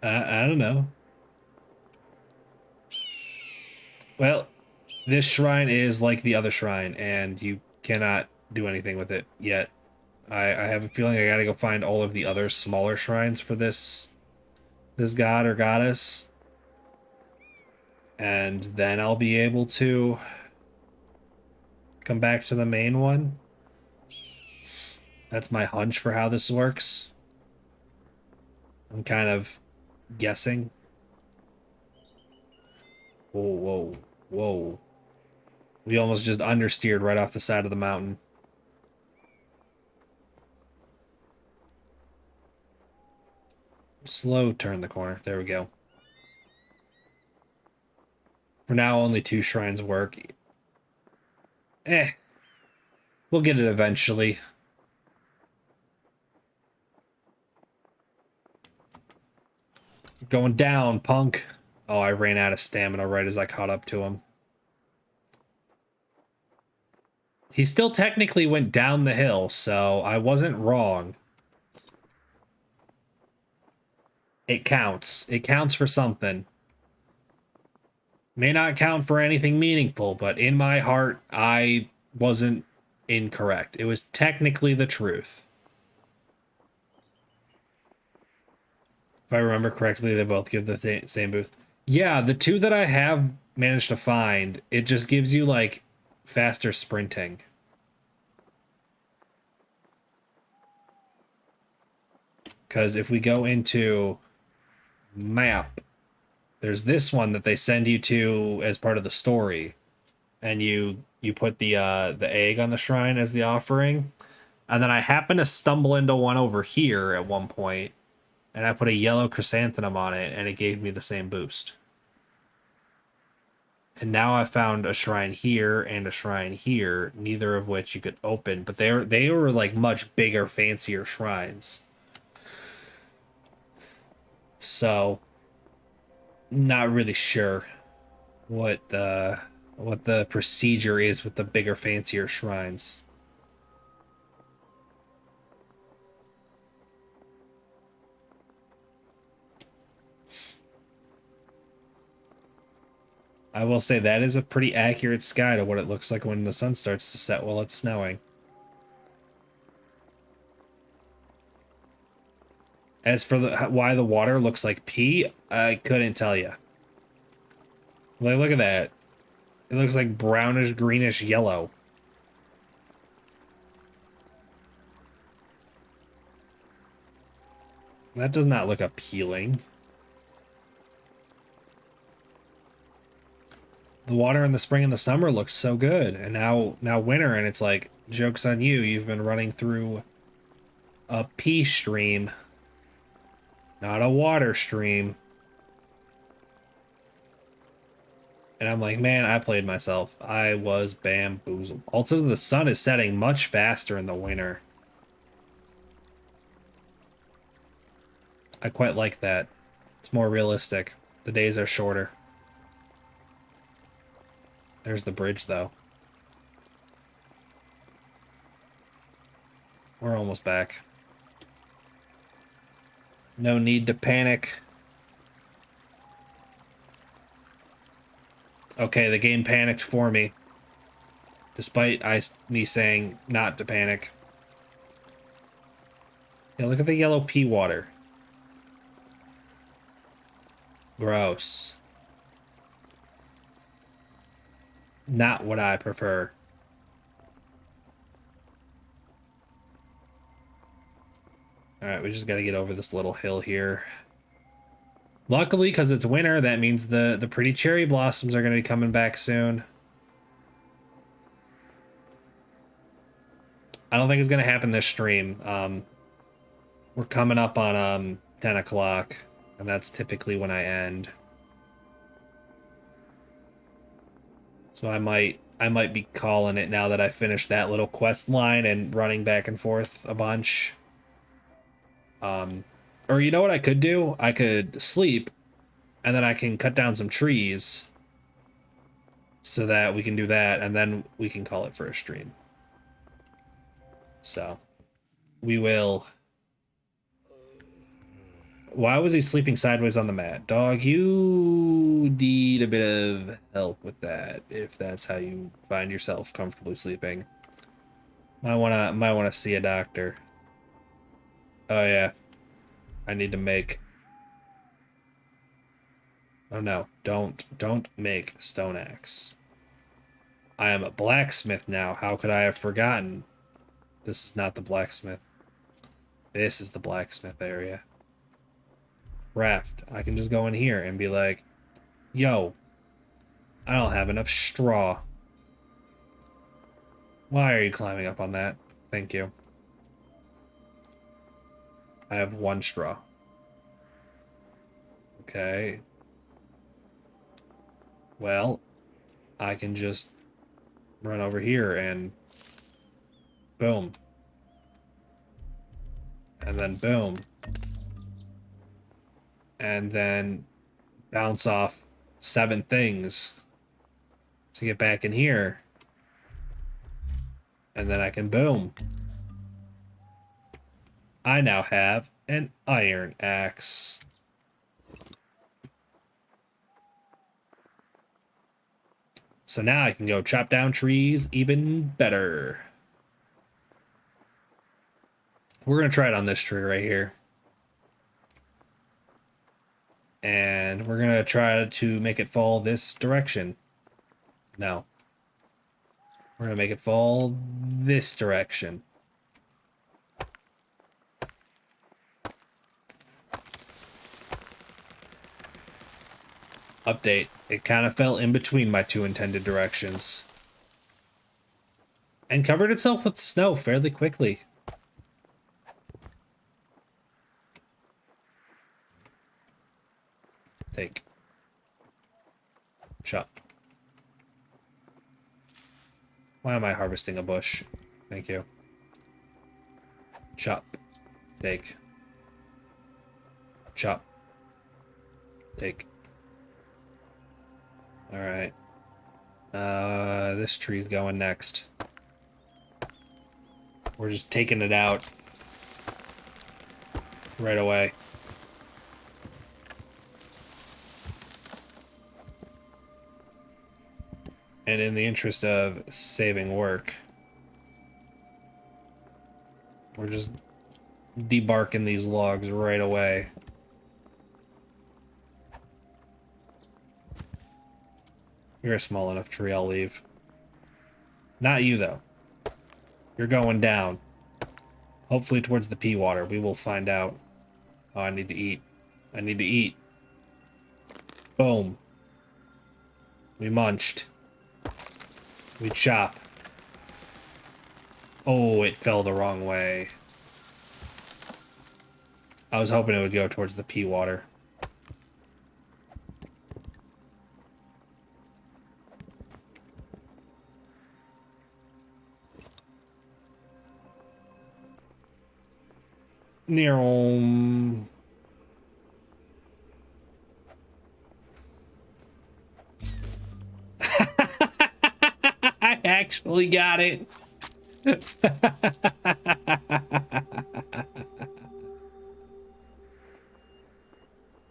I don't know. Well, this shrine is like the other shrine, and you cannot do anything with it yet. I have a feeling I gotta go find all of the other smaller shrines for this god or goddess. And then I'll be able to come back to the main one. That's my hunch for how this works. I'm kind of guessing. Whoa, whoa, whoa. We almost just understeered right off the side of the mountain. Slow turn the corner. There we go. For now, only 2 shrines work. We'll get it eventually. Going down, punk. Oh, I ran out of stamina right as I caught up to him. He still technically went down the hill, so I wasn't wrong. It counts. It counts for something. May not count for anything meaningful, but in my heart, I wasn't incorrect. It was technically the truth. If I remember correctly, they both give the same boost. Yeah, the two that I have managed to find, it just gives you, like, faster sprinting. Because if we go into map, there's this one that they send you to as part of the story, and you put the egg on the shrine as the offering, and then I happen to stumble into one over here at one point, and I put a yellow chrysanthemum on it, and it gave me the same boost. And now I found a shrine here and a shrine here, neither of which you could open, but they were like much bigger, fancier shrines. So, not really sure what the procedure is with the bigger, fancier shrines. I will say that is a pretty accurate sky to what it looks like when the sun starts to set while it's snowing. As for why the water looks like pee, I couldn't tell you. Like, look at that. It looks like brownish, greenish, yellow. That does not look appealing. The water in the spring and the summer looks so good, and now winter, and it's like, joke's on you. You've been running through a pee stream, not a water stream. And I'm like, man, I played myself. I was bamboozled. Also, the sun is setting much faster in the winter. I quite like that. It's more realistic. The days are shorter. There's the bridge, though. We're almost back. No need to panic. Okay, the game panicked for me. Despite me saying not to panic. Yeah, look at the yellow pea water. Gross. Not what I prefer. Alright, we just gotta get over this little hill here. Luckily, because it's winter, that means the pretty cherry blossoms are gonna be coming back soon. I don't think it's gonna happen this stream. We're coming up on 10 o'clock, and that's typically when I end. So I might be calling it now that I finished that little quest line and running back and forth a bunch. Or you know what I could do? I could sleep, and then I can cut down some trees so that we can do that, and then we can call it for a stream. So, we will... Why was he sleeping sideways on the mat? Dog, you need a bit of help with that, if that's how you find yourself comfortably sleeping. Might wanna see a doctor. Oh yeah. I need to make... Oh no, don't make stone axe. I am a blacksmith now. How could I have forgotten? This is not the blacksmith. This is the blacksmith area. Raft. I can just go in here and be like, yo, I don't have enough straw. Why are you climbing up on that? Thank you. I have one straw. Okay. Well, I can just run over here and boom. And then boom. And then bounce off 7 things to get back in here. And then I can boom. I now have an iron axe. So now I can go chop down trees even better. We're going to try it on this tree right here. And we're going to try to make it fall this direction. No. We're going to make it fall this direction. Update. It kind of fell in between my 2 intended directions. And covered itself with snow fairly quickly. Take. Chop. Why am I harvesting a bush? Thank you. Chop. Take. Chop. Take. Alright. This tree's going next. We're just taking it out right away. And in the interest of saving work, we're just debarking these logs right away. You're a small enough tree, I'll leave. Not you, though. You're going down. Hopefully towards the pea water. We will find out. Oh, I need to eat. I need to eat. Boom. We munched. We chop. Oh, it fell the wrong way. I was hoping it would go towards the pea water. Near. I actually got it.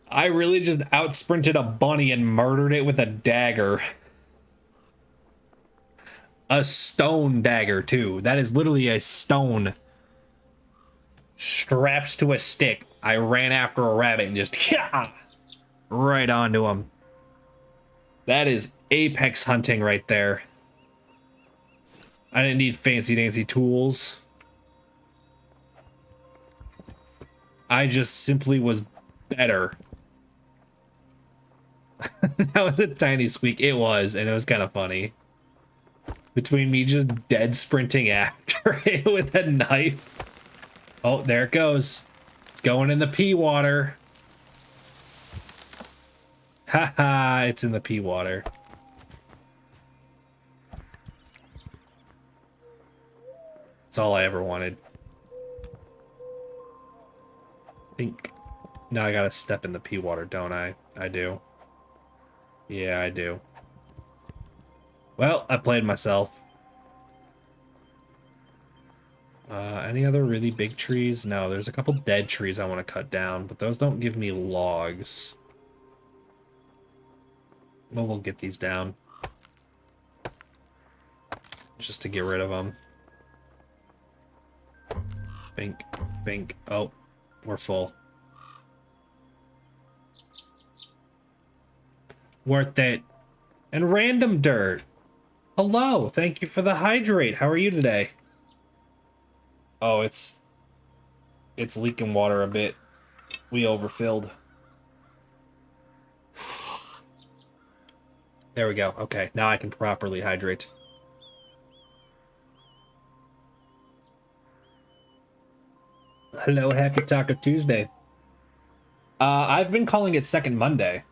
I really just out-sprinted a bunny and murdered it with a dagger. A stone dagger, too. That is literally a stone strapped to a stick. I ran after a rabbit and just right onto him. That is apex hunting right there. I didn't need fancy dancy tools. I just simply was better. That was a tiny squeak. It was, and it was kind of funny. Between me just dead sprinting after it with a knife. Oh, there it goes. It's going in the pea water. Haha, it's in the pea water. That's all I ever wanted. Think. Now I gotta step in the pea water, don't I? I do. Yeah, I do. Well, I played myself. Any other really big trees? No, there's a couple dead trees I want to cut down, but those don't give me logs. Well, we'll get these down. Just to get rid of them. Bink, bink. Oh, we're full. Worth it. And random dirt. Hello, thank you for the hydrate. How are you today? Oh, it's leaking water a bit. We overfilled. There we go. Okay, now I can properly hydrate. Hello, happy Taco Tuesday. I've been calling it Second Monday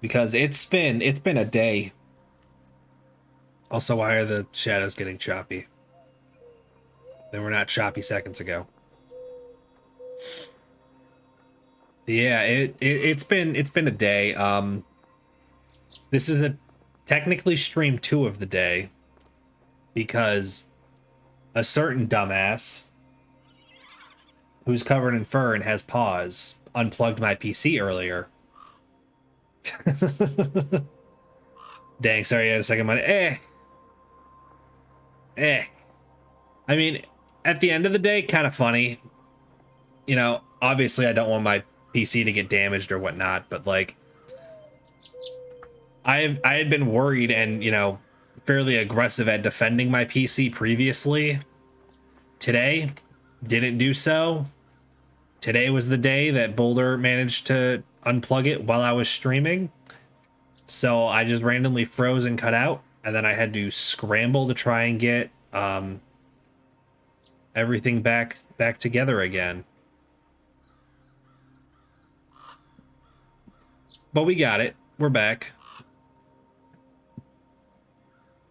because it's been a day. Also, why are the shadows getting choppy? They were not choppy seconds ago. Yeah, it's been a day. This is a technically stream 2 of the day because a certain dumbass who's covered in fur and has paws unplugged my PC earlier. Dang, sorry, I had a second money. Eh. I mean, at the end of the day, kind of funny. You know, obviously I don't want my PC to get damaged or whatnot, but like I had been worried and, you know, fairly aggressive at defending my PC previously. Today, didn't do so. Today was the day that Boulder managed to unplug it while I was streaming. So I just randomly froze and cut out, and then I had to scramble to try and get everything back together again. But we got it. We're back.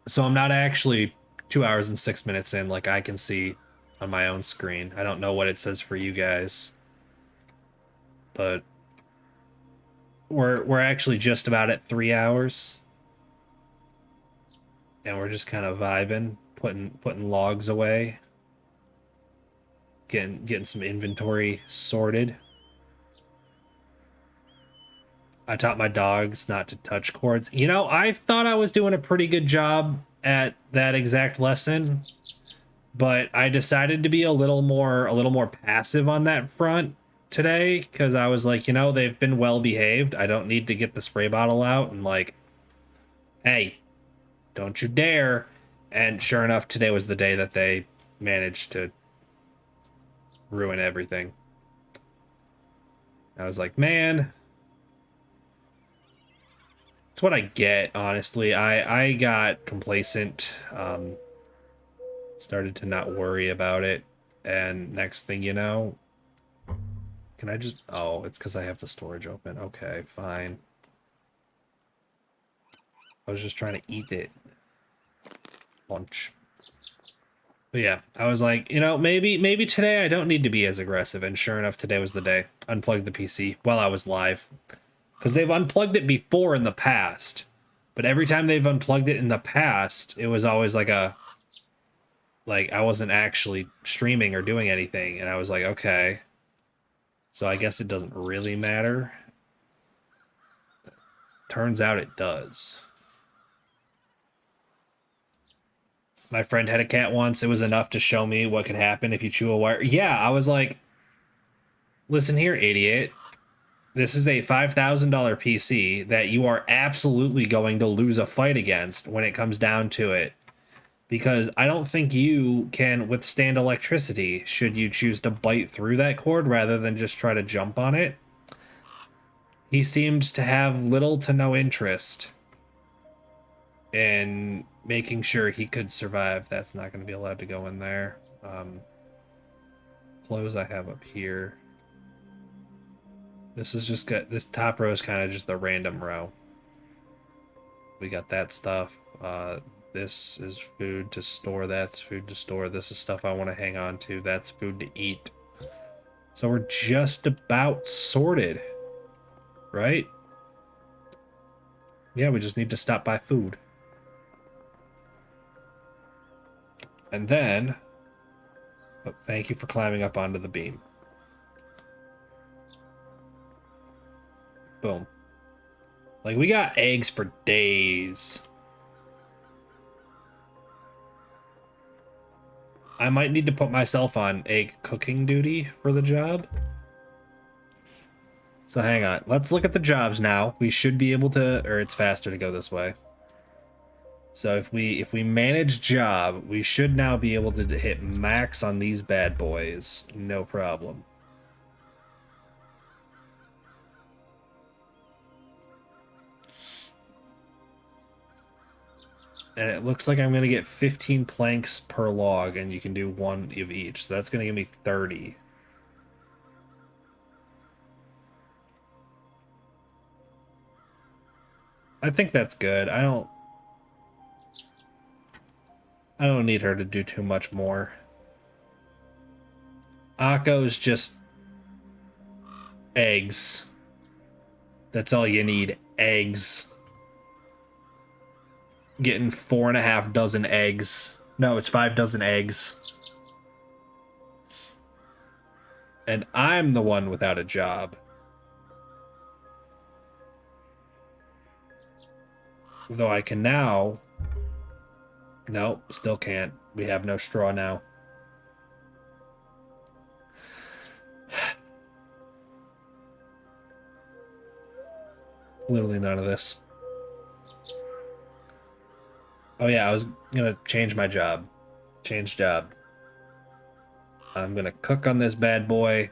So I'm not actually 2 hours and 6 minutes in like I can see on my own screen. I don't know what it says for you guys. But we're actually just about at 3 hours. And we're just kind of vibing, putting logs away. Getting some inventory sorted. I taught my dogs not to touch cords. You know, I thought I was doing a pretty good job at that exact lesson, but I decided to be a little more passive on that front today because I was like, you know, they've been well behaved. I don't need to get the spray bottle out and like, hey, don't you dare. And sure enough, today was the day that they managed to ruin everything. I was like, man, it's what I get, honestly. I got complacent, started to not worry about it, and next thing you know, can I just... Oh, it's because I have the storage open. Okay, fine. I was just trying to eat it. Lunch. But yeah, I was like, you know, maybe today I don't need to be as aggressive, and sure enough, today was the day. Unplugged the PC while I was live. Because they've unplugged it before in the past. But every time they've unplugged it in the past, it was always like a... Like, I wasn't actually streaming or doing anything. And I was like, okay. So I guess it doesn't really matter. Turns out it does. My friend had a cat once. It was enough to show me what could happen if you chew a wire. Yeah, I was like, listen here, idiot. This is a $5,000 PC that you are absolutely going to lose a fight against when it comes down to it. Because I don't think you can withstand electricity should you choose to bite through that cord rather than just try to jump on it. He seems to have little to no interest in making sure he could survive. That's not going to be allowed to go in there. Clothes I have up here. This is just got... This top row is kind of just the random row. We got that stuff. This is food to store. That's food to store. This is stuff I want to hang on to. That's food to eat. So we're just about sorted, right? Yeah, we just need to stop by food. And then... Oh, thank you for climbing up onto the beam. Boom. Like, we got eggs for days. I might need to put myself on egg cooking duty for the job. So hang on. Let's look at the jobs now. We should be able to... Or it's faster to go this way. So if we manage job, we should now be able to hit max on these bad boys. No problem. And it looks like I'm going to get 15 planks per log, and you can do one of each. So that's going to give me 30. I think that's good. I don't need her to do too much more. Akko's just... Eggs. That's all you need. Eggs. Getting 4.5 dozen eggs. No, it's 5 dozen eggs. And I'm the one without a job. Though I can now... Nope, still can't. We have no straw now. Literally none of this. Oh yeah, I was gonna change my job. Change job. I'm gonna cook on this bad boy.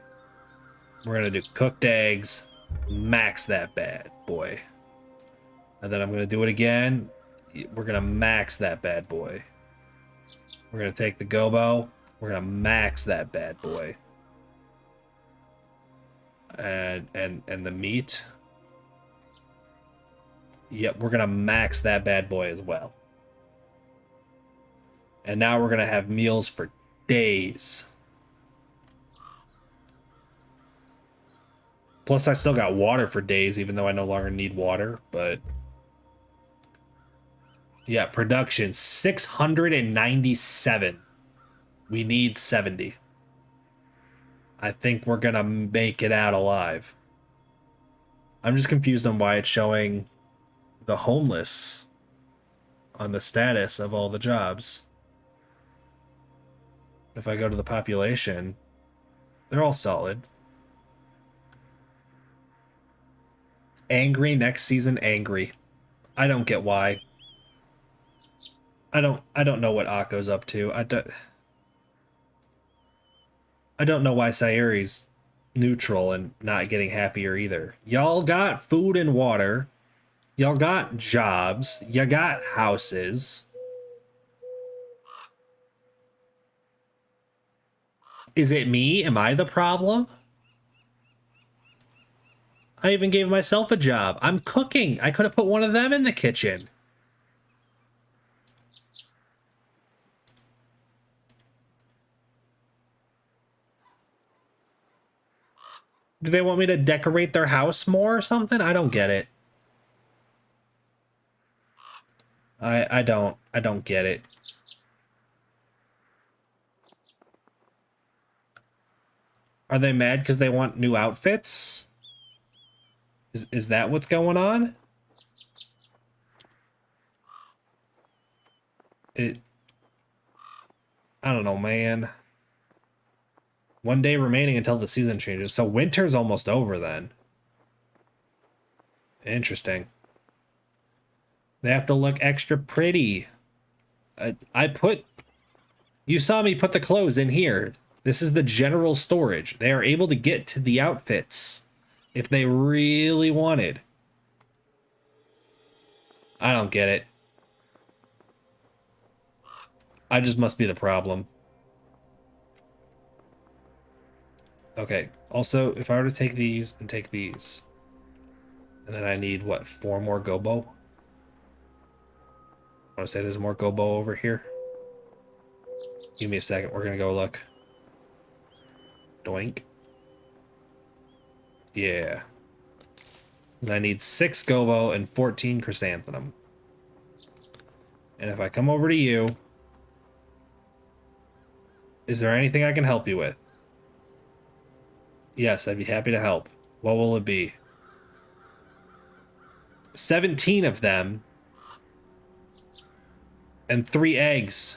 We're gonna do cooked eggs. Max that bad boy. And then I'm gonna do it again. We're gonna max that bad boy. We're gonna take the gobo. We're gonna max that bad boy. And the meat. Yep, we're gonna max that bad boy as well. And now we're gonna have meals for days. Plus, I still got water for days, even though I no longer need water, but... Yeah, production, 697. We need 70. I think we're gonna make it out alive. I'm just confused on why it's showing the homeless on the status of all the jobs. If I go to the population, they're all solid. Angry next season, angry. I don't get why. I don't know what Akko's up to. I don't know why Sayuri's neutral and not getting happier either. Y'all got food and water. Y'all got jobs. You got houses. Is it me? Am I the problem? I even gave myself a job. I'm cooking. I could have put one of them in the kitchen. Do they want me to decorate their house more or something? I don't get it. I don't get it. Are they mad because they want new outfits? Is that what's going on? I don't know, man. 1 day remaining until the season changes. So winter's almost over then. Interesting. They have to look extra pretty. I put... You saw me put the clothes in here. This is the general storage. They are able to get to the outfits if they really wanted. I don't get it. I just must be the problem. Okay, also, if I were to take these and take these, and then I need, what, 4 more gobo? I want to say there's more gobo over here. Give me a second, we're gonna go look. Doink. Yeah. I need 6 gobo and 14 chrysanthemum. And if I come over to you, is there anything I can help you with? Yes, I'd be happy to help. What will it be? 17 of them. And 3 eggs.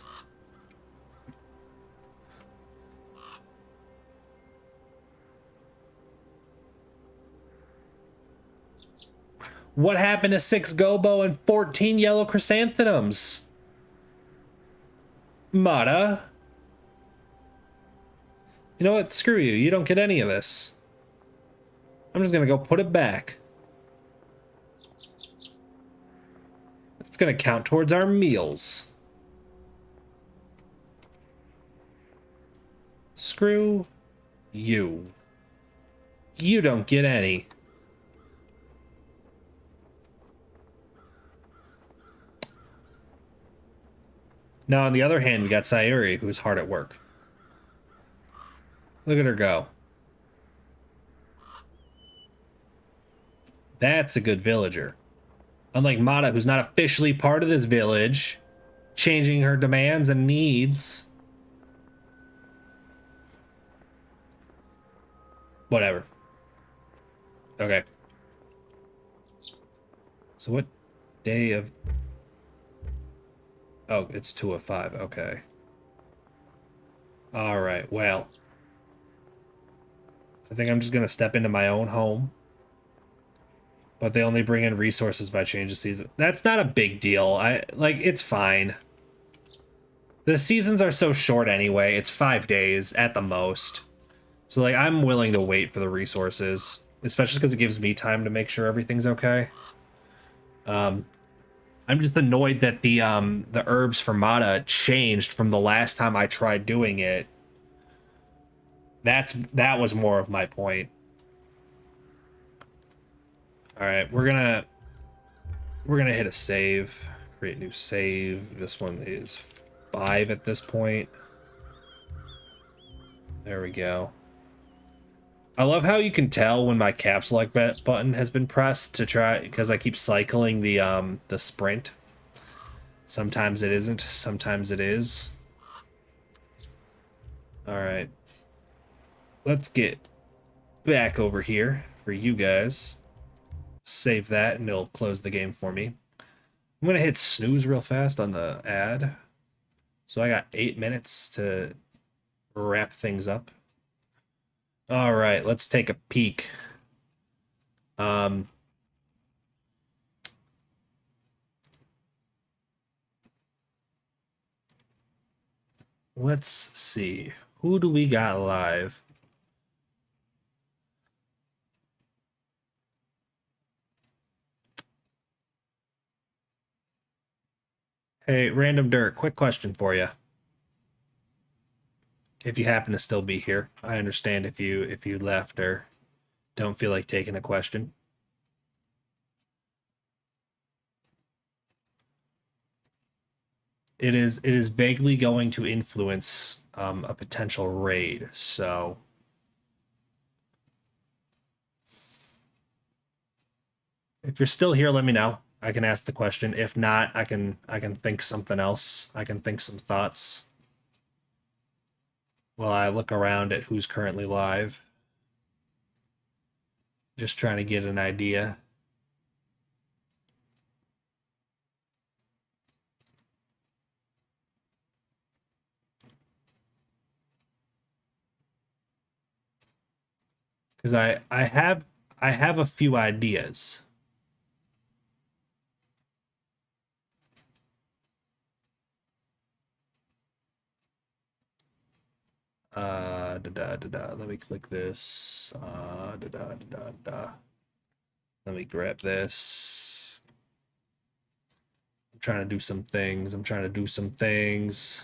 What happened to 6 gobo and 14 yellow chrysanthemums? Mata. You know what? Screw you. You don't get any of this. I'm just gonna go put it back. It's gonna count towards our meals. Screw you. You don't get any. Now, on the other hand, we got Sayuri, who's hard at work. Look at her go. That's a good villager. Unlike Mata, who's not officially part of this village, changing her demands and needs. Whatever. Okay. So what day of... Oh, it's 2 of 5. Okay. Alright, well. I think I'm just going to step into my own home. But they only bring in resources by change of season. That's not a big deal. It's fine. The seasons are so short anyway. It's 5 days at the most. So, like, I'm willing to wait for the resources. Especially because it gives me time to make sure everything's okay. I'm just annoyed that the herbs for Mata changed from the last time I tried doing it. That was more of my point. All right, we're gonna hit a save, create new save. This one is 5 at this point. There we go. I love how you can tell when my caps lock button has been pressed to try, because I keep cycling the sprint. Sometimes it isn't, sometimes it is. All right. Let's get back over here for you guys. Save that and it'll close the game for me. I'm gonna hit snooze real fast on the ad. So I got 8 minutes to wrap things up. All right, let's take a peek. Let's see. Who do we got live? Hey, Random Dirt, quick question for you. If you happen to still be here, I understand if you left or don't feel like taking a question. It is vaguely going to influence a potential raid, so if you're still here, let me know. I can ask the question. If not, I can think something else. I can think some thoughts while I look around at who's currently live. Just trying to get an idea. Because I have a few ideas. Let me click this. Let me grab this. I'm trying to do some things.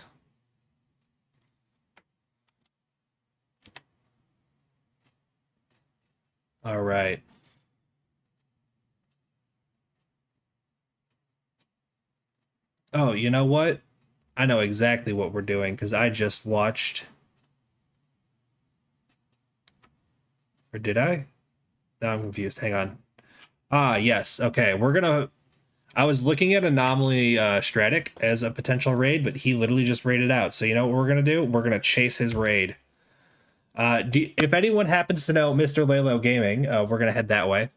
All right. Oh, you know what? I know exactly what we're doing because I just watched. Or did I? Now I'm confused. Hang on. Ah, yes. Okay, I was looking at Anomaly Stratic as a potential raid, but he literally just raided out. So you know what we're gonna do? We're gonna chase his raid. If anyone happens to know Mr. Lalo Gaming, we're gonna head that way.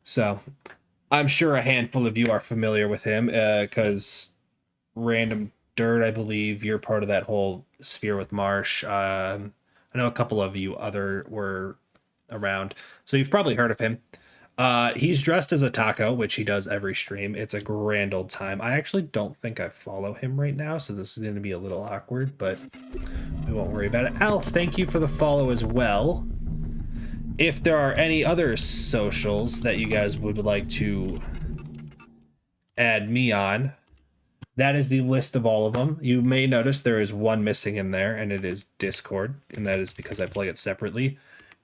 So I'm sure a handful of you are familiar with him, because Random Dirt, I believe you're part of that whole sphere with Marsh. I know a couple of you other were around, so you've probably heard of him. He's dressed as a taco, which he does every stream. It's a grand old time. I actually don't think I follow him right now, so this is going to be a little awkward, but we won't worry about it. Al, thank you for the follow as well. If there are any other socials that you guys would like to add me on, that is the list of all of them. You may notice there is one missing in there, and it is Discord, and that is because I play it separately.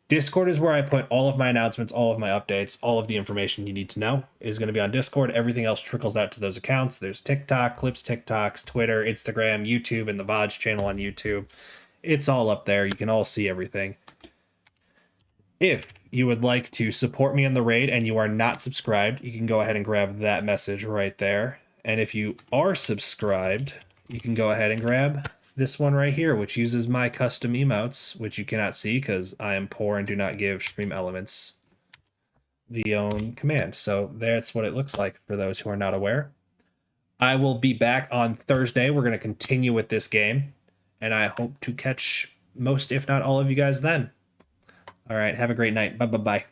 Discord is where I put all of my announcements, all of my updates, all of the information you need to know is going to be on Discord. Everything else trickles out to those accounts. There's TikTok, Clips TikToks, Twitter, Instagram, YouTube, and the VODs channel on YouTube. It's all up there. You can all see everything. If you would like to support me in the raid and you are not subscribed, you can go ahead and grab that message right there. And if you are subscribed, you can go ahead and grab this one right here, which uses my custom emotes, which you cannot see because I am poor and do not give stream elements the own command. So that's what it looks like for those who are not aware. I will be back on Thursday. We're going to continue with this game, and I hope to catch most, if not all of you guys then. All right, have a great night. Bye-bye-bye.